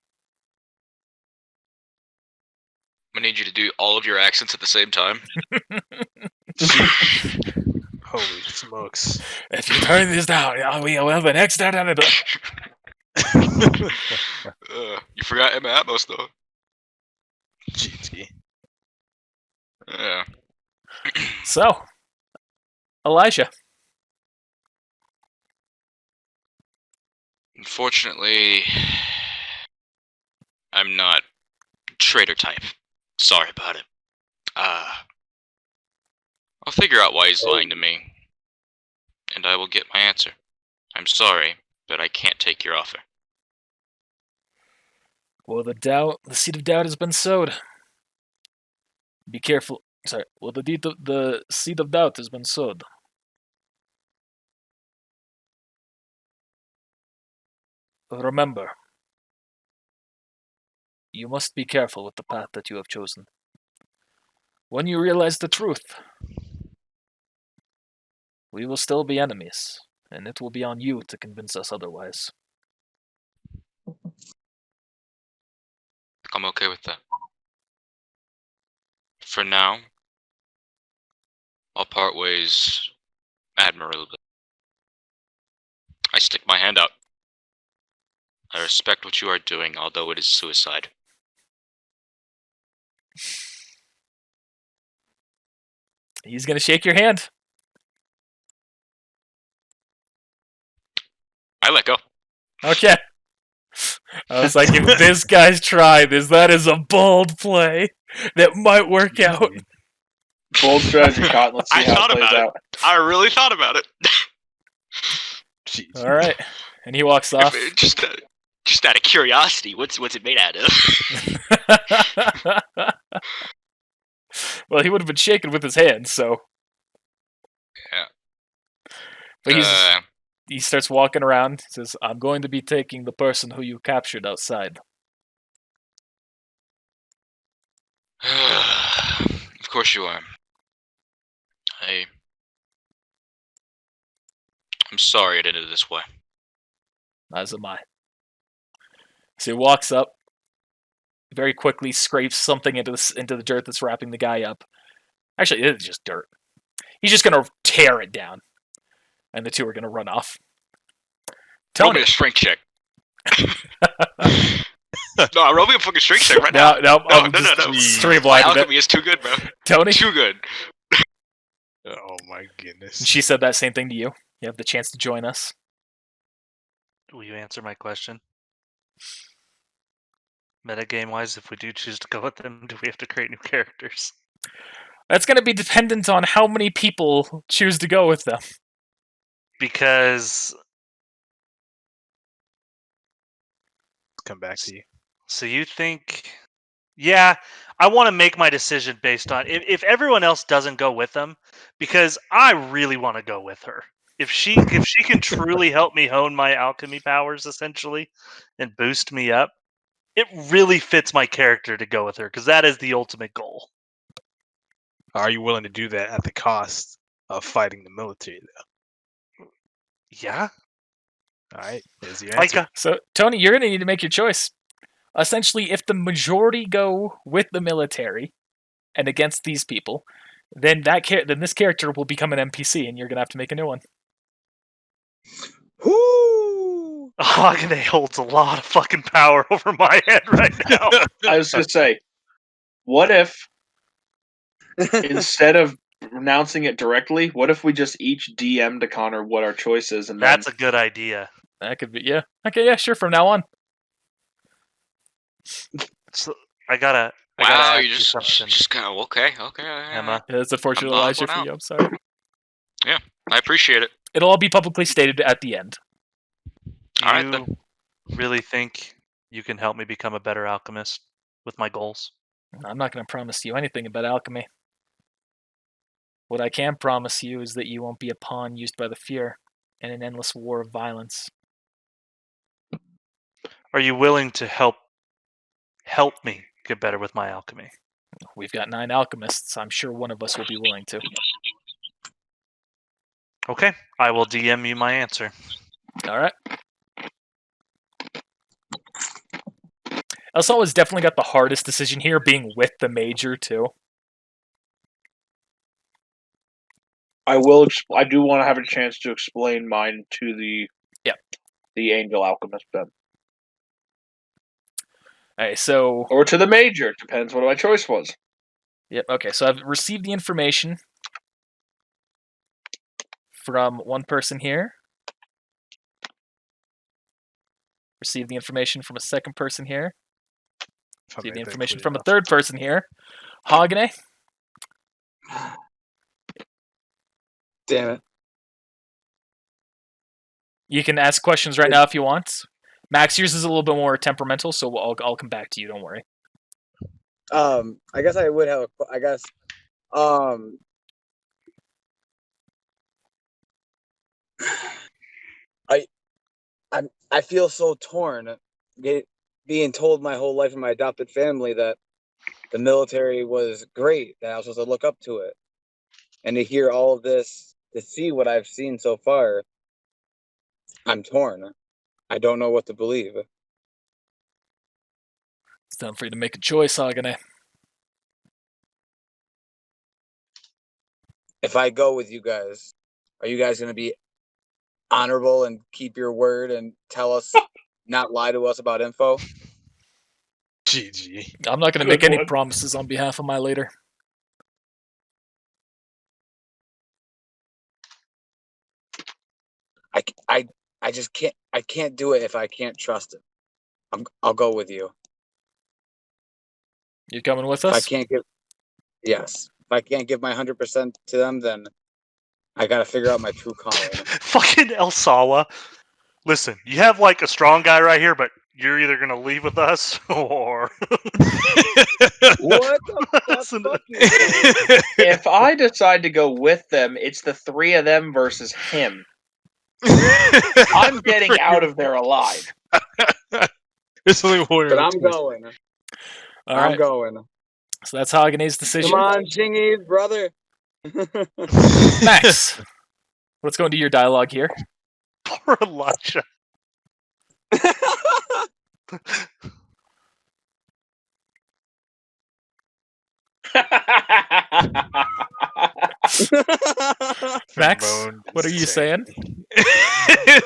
I'm gonna need you to do all of your accents at the same time. Holy smokes. If you turn this down, we'll have the next down. You forgot Emma Atmos, though. Cheatsky. Yeah. So, Elijah. Unfortunately, I'm not traitor type. Sorry about it. I'll figure out why he's lying to me, and I will get my answer. I'm sorry, but I can't take your offer. Well, the seed of doubt has been sowed. Be careful. Sorry. Well, the seed of doubt has been sowed. Remember, you must be careful with the path that you have chosen. When you realize the truth, we will still be enemies, and it will be on you to convince us otherwise. I'm okay with that. For now, I'll part ways admirably. I stick my hand out. I respect what you are doing, although it is suicide. He's gonna shake your hand. I let go. Okay. I was like, if this guy's tried this, that is a bold play that might work out. Bold strategy, Cotton. Let's see I how thought it plays about out. it. I really thought about it. All right, and he walks off. Just out of curiosity, what's it made out of? Well, he would have been shaking with his hands, so. Yeah. But he starts walking around. Says, "I'm going to be taking the person who you captured outside." Of course you are. I'm sorry it ended this way. As am I. So he walks up, very quickly scrapes something into the dirt that's wrapping the guy up. Actually, it's just dirt. He's just gonna tear it down, and the two are gonna run off. Roll Tony, me a strength check. No, roll me a fucking strength check right now. no. No. Streamline My it. alchemy is too good, bro. Tony, Too good. Oh my goodness. she said that same thing to you. You have the chance to join us. Will you answer my question? Metagame wise, if we do choose to go with them, do we have to create new characters? That's going to be dependent on how many people choose to go with them. Because Come back to you. so you think, yeah, I want to make my decision based on if everyone else doesn't go with them, because I really want to go with her. If she can truly help me hone my alchemy powers essentially and boost me up, it really fits my character to go with her because that is the ultimate goal. Are you willing to do that at the cost of fighting the military, though? Yeah. All right, there's your answer. So, Tony, you're going to need to make your choice. Essentially, if the majority go with the military and against these people, then this character will become an NPC, and you're going to have to make a new one. Whoo! Hogane holds a lot of fucking power over my head right now. I was going to say, what if instead of announcing it directly, what if we just each DM to Connor what our choice is, and That's a good idea. That could be, yeah. Okay, yeah, sure. From now on. So I gotta. Wow, ask you just kind of okay. Emma. Yeah, that's unfortunate, I'm Elijah, bobbling for out. you. I'm sorry. I appreciate it. It'll all be publicly stated at the end. Do All right, you then. really think you can help me become a better alchemist with my goals? I'm not going to promise you anything about alchemy. What I can promise you is that you won't be a pawn used by the fear in an endless war of violence. Are you willing to help me get better with my alchemy? We've got 9 alchemists. I'm sure one of us will be willing to. Okay, I will DM you my answer. All right. Elsaw has definitely got the hardest decision here, being with the major too. I do want to have a chance to explain mine to the Angel Alchemist then. Alright, so... Or to the Major, depends what my choice was. Yep, okay, so I've received the information from one person here. Received the information from a second person here. Received the information from a third person here. Hogane. Damn it. You can ask questions right now if you want. Max, yours is a little bit more temperamental, so I'll come back to you. Don't worry. I guess I would have. I guess I feel so torn. Being told my whole life in my adopted family that the military was great, that I was supposed to look up to it, and to hear all of this, to see what I've seen so far, I'm torn. I don't know what to believe. It's time for you to make a choice, Hagane. If I go with you guys, are you guys going to be honorable and keep your word and tell us, not lie to us about info? GG. I'm not going to make any promises on behalf of my leader. I just can't. I can't do it if I can't trust it. I'll go with you. You coming with If I us? can't give, yes. If I can't give my 100% to them, then I got to figure out my true calling. Fucking El Sawa. Listen, you have like a strong guy right here, but you're either gonna leave with us or. What the fuck? Listen, Fuck you. If I decide to go with them, it's the three of them versus him. I'm getting out of there alive. There's only one. But I'm going. All I'm right. going. So that's Hagane's decision. Come on, Chingies, brother. Max, let's go into your dialogue here. poor Elijah. Max, what are you saying?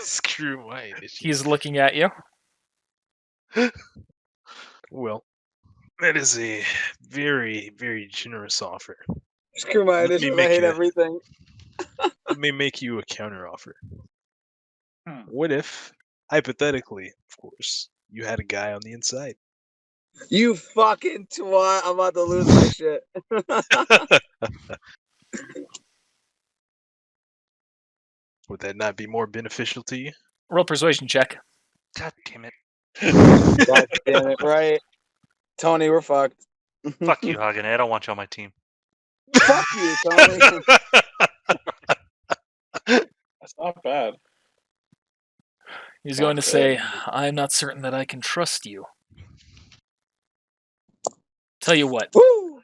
Screw my initiative. He's looking at you. Well, that is a very, very generous offer. Screw my Let me initiative. I make hate it. everything. Let me make you a counter offer. What if, hypothetically, of course, you had a guy on the inside? You fucking twat. I'm about to lose my shit. Would that not be more beneficial to you? Roll persuasion check. God damn it. God damn it, right? Tony, we're fucked. Fuck you, Hagane. I don't want you on my team. Fuck you, Tony. That's not bad. He's going to say, I'm not certain that I can trust you. Tell you what. Woo!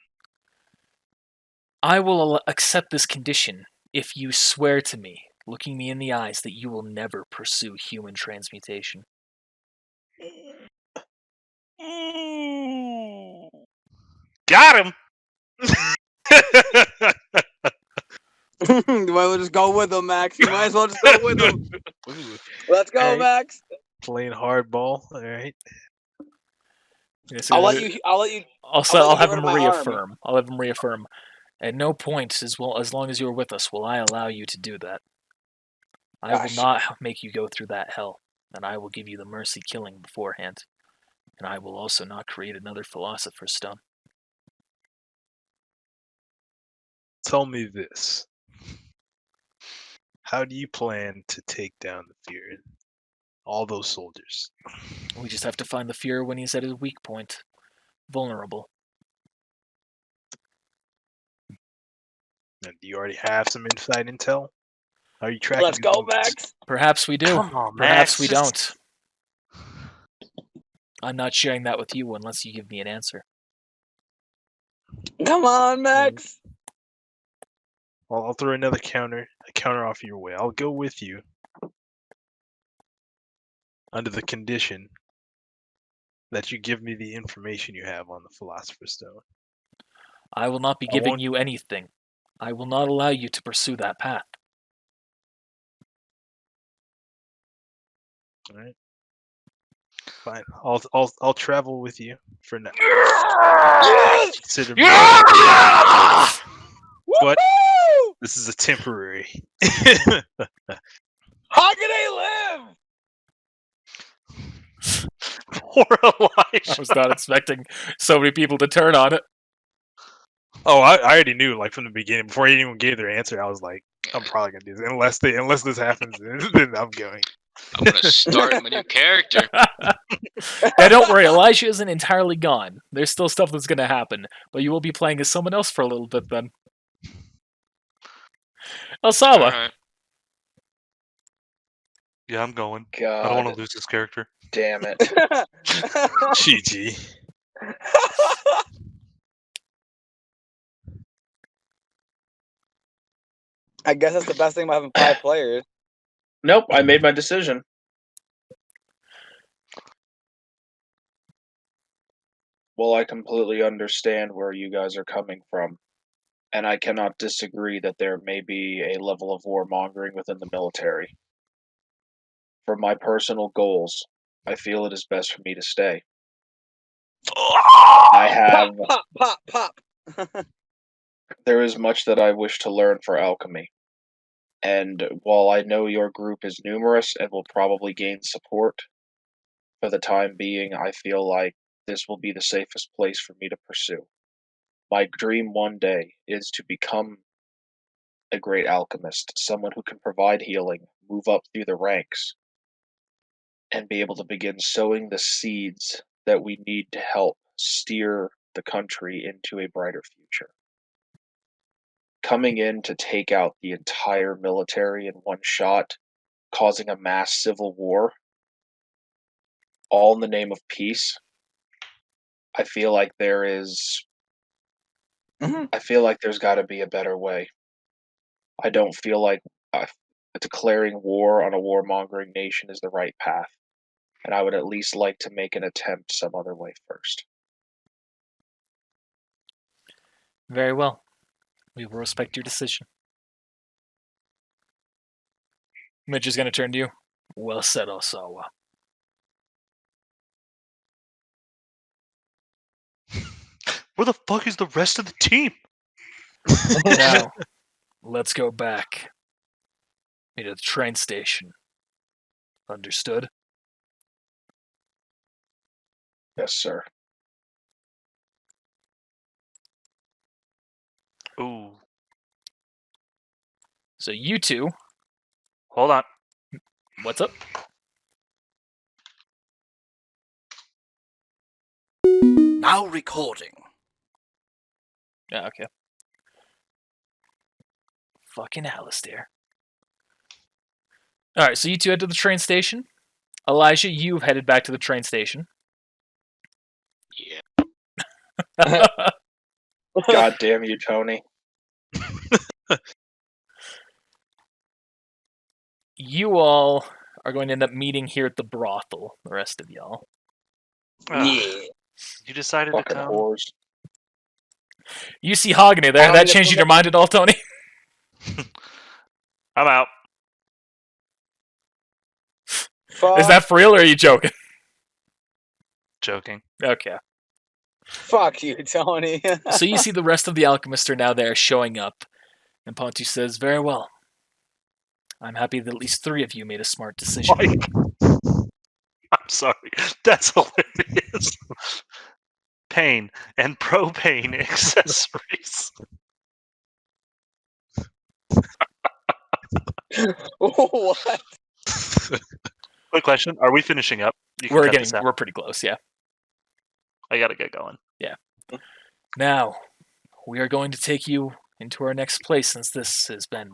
I will accept this condition if you swear to me, looking me in the eyes, that you will never pursue human transmutation. Got him! You might as well just go with him, Max. You might as well just go with him. Let's go, Alright. Max. Playing hardball. All right. I'll let you. I'll have get him rid of my arm. reaffirm. I'll have him reaffirm. At no point, as long as you are with us, will I allow you to do that. I will not make you go through that hell, and I will give you the mercy killing beforehand. And I will also not create another Philosopher's Stone. Tell me this. How do you plan to take down the Fury? All those soldiers. We just have to find the Fuhrer when he's at his weak point. Vulnerable. And do you already have some inside intel? Are you tracking? Let's go, Max. Perhaps we do. Come on, Perhaps Max, we just- don't. I'm not sharing that with you unless you give me an answer. Come on, Max. I'll throw another counter offer your way. I'll go with you under the condition that you give me the information you have on the Philosopher's Stone. I will not be giving you anything. I will not allow you to pursue that path. All right. Fine. I'll travel with you for now. Consider me. But this is a temporary. How can they live? Poor Elijah. I was not expecting so many people to turn on it. Oh, I already knew, like, from the beginning. Before anyone gave their answer, I was like, I'm probably gonna do this. Unless this happens, then I'm going. I'm gonna start my new character. Now, don't worry, Elijah isn't entirely gone. There's still stuff that's going to happen, but you will be playing as someone else for a little bit then. Osawa. All right. Yeah, I'm going. God, I don't want to lose this character. damn it. GG. I guess that's the best thing about having 5 players. Nope, I made my decision. Well, I completely understand where you guys are coming from, and I cannot disagree that there may be a level of warmongering within the military. For my personal goals, I feel it is best for me to stay. I have. Pop. There is much that I wish to learn for alchemy. And while I know your group is numerous and will probably gain support, for the time being, I feel like this will be the safest place for me to pursue. My dream one day is to become a great alchemist, someone who can provide healing, move up through the ranks, and be able to begin sowing the seeds that we need to help steer the country into a brighter future. Coming in to take out the entire military in one shot, causing a mass civil war, all in the name of peace, I feel like there's got to be a better way. I don't feel like declaring war on a warmongering nation is the right path, and I would at least like to make an attempt some other way first. Very well. We will respect your decision. Mitch is going to turn to you. Well said, Osawa. Where the fuck is the rest of the team? Now, let's go back. To the train station. Understood? Yes, sir. Ooh. So you two, Hold on. what's up? Now recording. Yeah, okay. Fucking Alistair. Alright, so you two head to the train station. Elijah, you've headed back to the train station. Yeah. God damn you, Tony. You all are going to end up meeting here at the brothel, the rest of y'all. You decided to Fucking come. whores. You see Hogany there. That changed your mind at all, Tony? I'm out. Fuck. Is that for real or are you joking? Joking. Okay. Fuck you, Tony. So you see the rest of the alchemists are now there showing up. And Pontu says, very well. I'm happy that at least 3 of you made a smart decision. I'm sorry. That's hilarious. Pain and propane accessories. What? Quick question: are we finishing up? You can cut this out. We're pretty close, yeah. I gotta get going. Yeah. Now, we are going to take you into our next place since this has been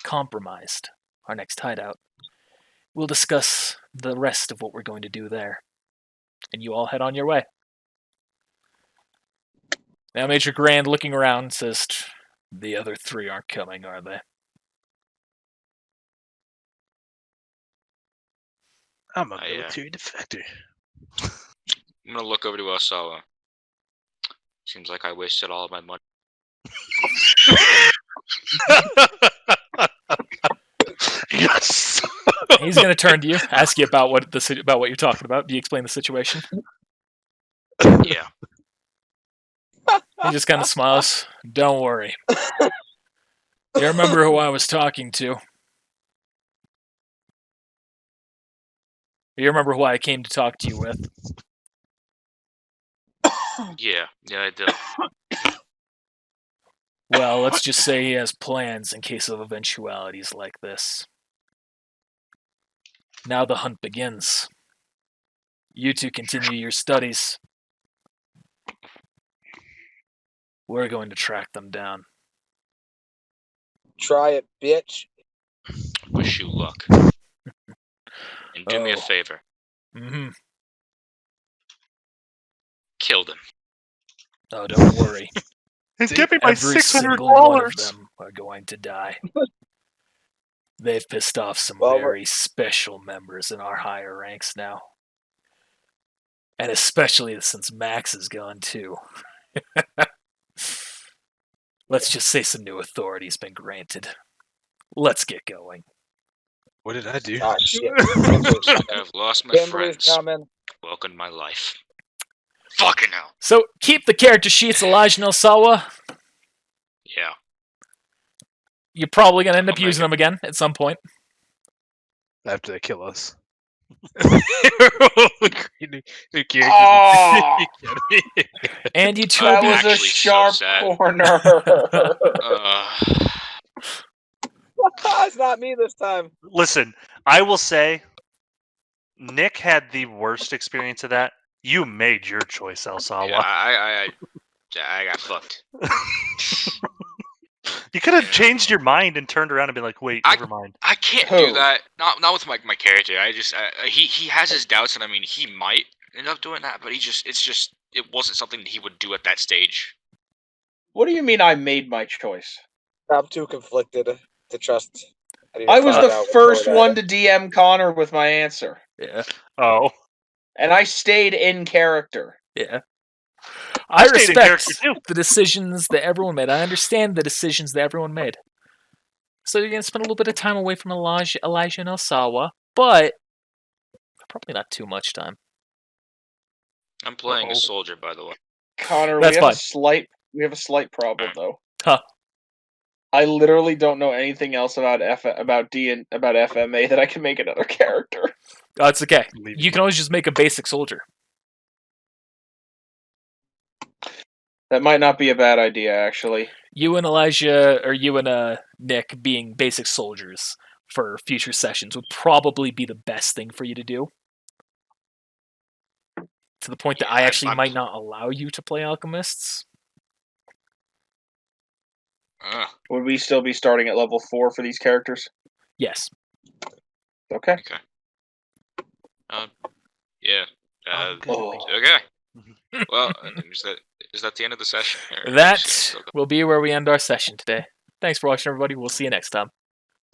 compromised. Our next hideout. We'll discuss the rest of what we're going to do there. And you all head on your way. Now Major Grand, looking around, says, the other 3 aren't coming, are they? I'm a military defector. I'm gonna look over to Osawa. Seems like I wasted all of my money. Yes. He's going to turn to you, ask you about what you're talking about. Do you explain the situation? Yeah. He just kind of smiles. Don't worry. You remember who I was talking to? You remember who I came to talk to you with? Yeah, I do. Well, let's just say he has plans in case of eventualities like this. Now the hunt begins. You two continue your studies. We're going to track them down. Try it, bitch. Wish you luck. And do me a Oh. favor. Mm-hmm. Kill them. Oh, don't worry. Give me my Every single one of them are going to die. They've pissed off some Well, very special members in our higher ranks now. And especially since Max is gone too. Let's just say some new authority's been granted. Let's get going. What did I do? Ah, shit. I've lost my Kimberly's friends. coming. Welcome to my life. Fucking hell. So, keep the character sheets, Elijah Nosawa. Yeah. You're probably going to end up I'll using make them again at some point. After they kill us. Oh! And you two That will was be... a actually so sharp sad. corner. It's not me this time. Listen, I will say, Nick had the worst experience of that. You made your choice, Alsawa. Yeah, I got fucked. You could have changed your mind and turned around and been like, "Wait, never mind." I can't Who? do that. Not with my character. He has his doubts, and I mean he might end up doing that, but it wasn't something that he would do at that stage. What do you mean I made my choice? I'm too conflicted to trust. I was the first one to DM Connor with my answer. Yeah. Oh, And I stayed in character. Yeah. I stayed in respect character too. the decisions that everyone made. I understand the decisions that everyone made. So you're going to spend a little bit of time away from Elijah and Osawa, but probably not too much time. I'm playing a soldier, by the way. Connor, That's we have a slight problem though. Huh. I literally don't know anything else about FMA that I can make another character. Oh, it's okay. You can always just make a basic soldier. That might not be a bad idea, actually. You and Elijah, or you and Nick being basic soldiers for future sessions would probably be the best thing for you to do. To the point that I actually might not allow you to play alchemists. Would we still be starting at level 4 for these characters? Yes. Okay. Yeah. Oh. Okay. Well, is that the end of the session? That will be where we end our session today. Thanks for watching, everybody. We'll see you next time.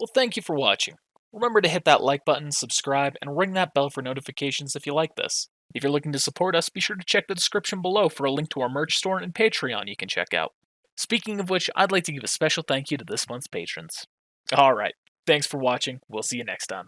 Well, thank you for watching. Remember to hit that like button, subscribe, and ring that bell for notifications if you like this. If you're looking to support us, be sure to check the description below for a link to our merch store and Patreon you can check out. Speaking of which, I'd like to give a special thank you to this month's patrons. Alright, thanks for watching. We'll see you next time.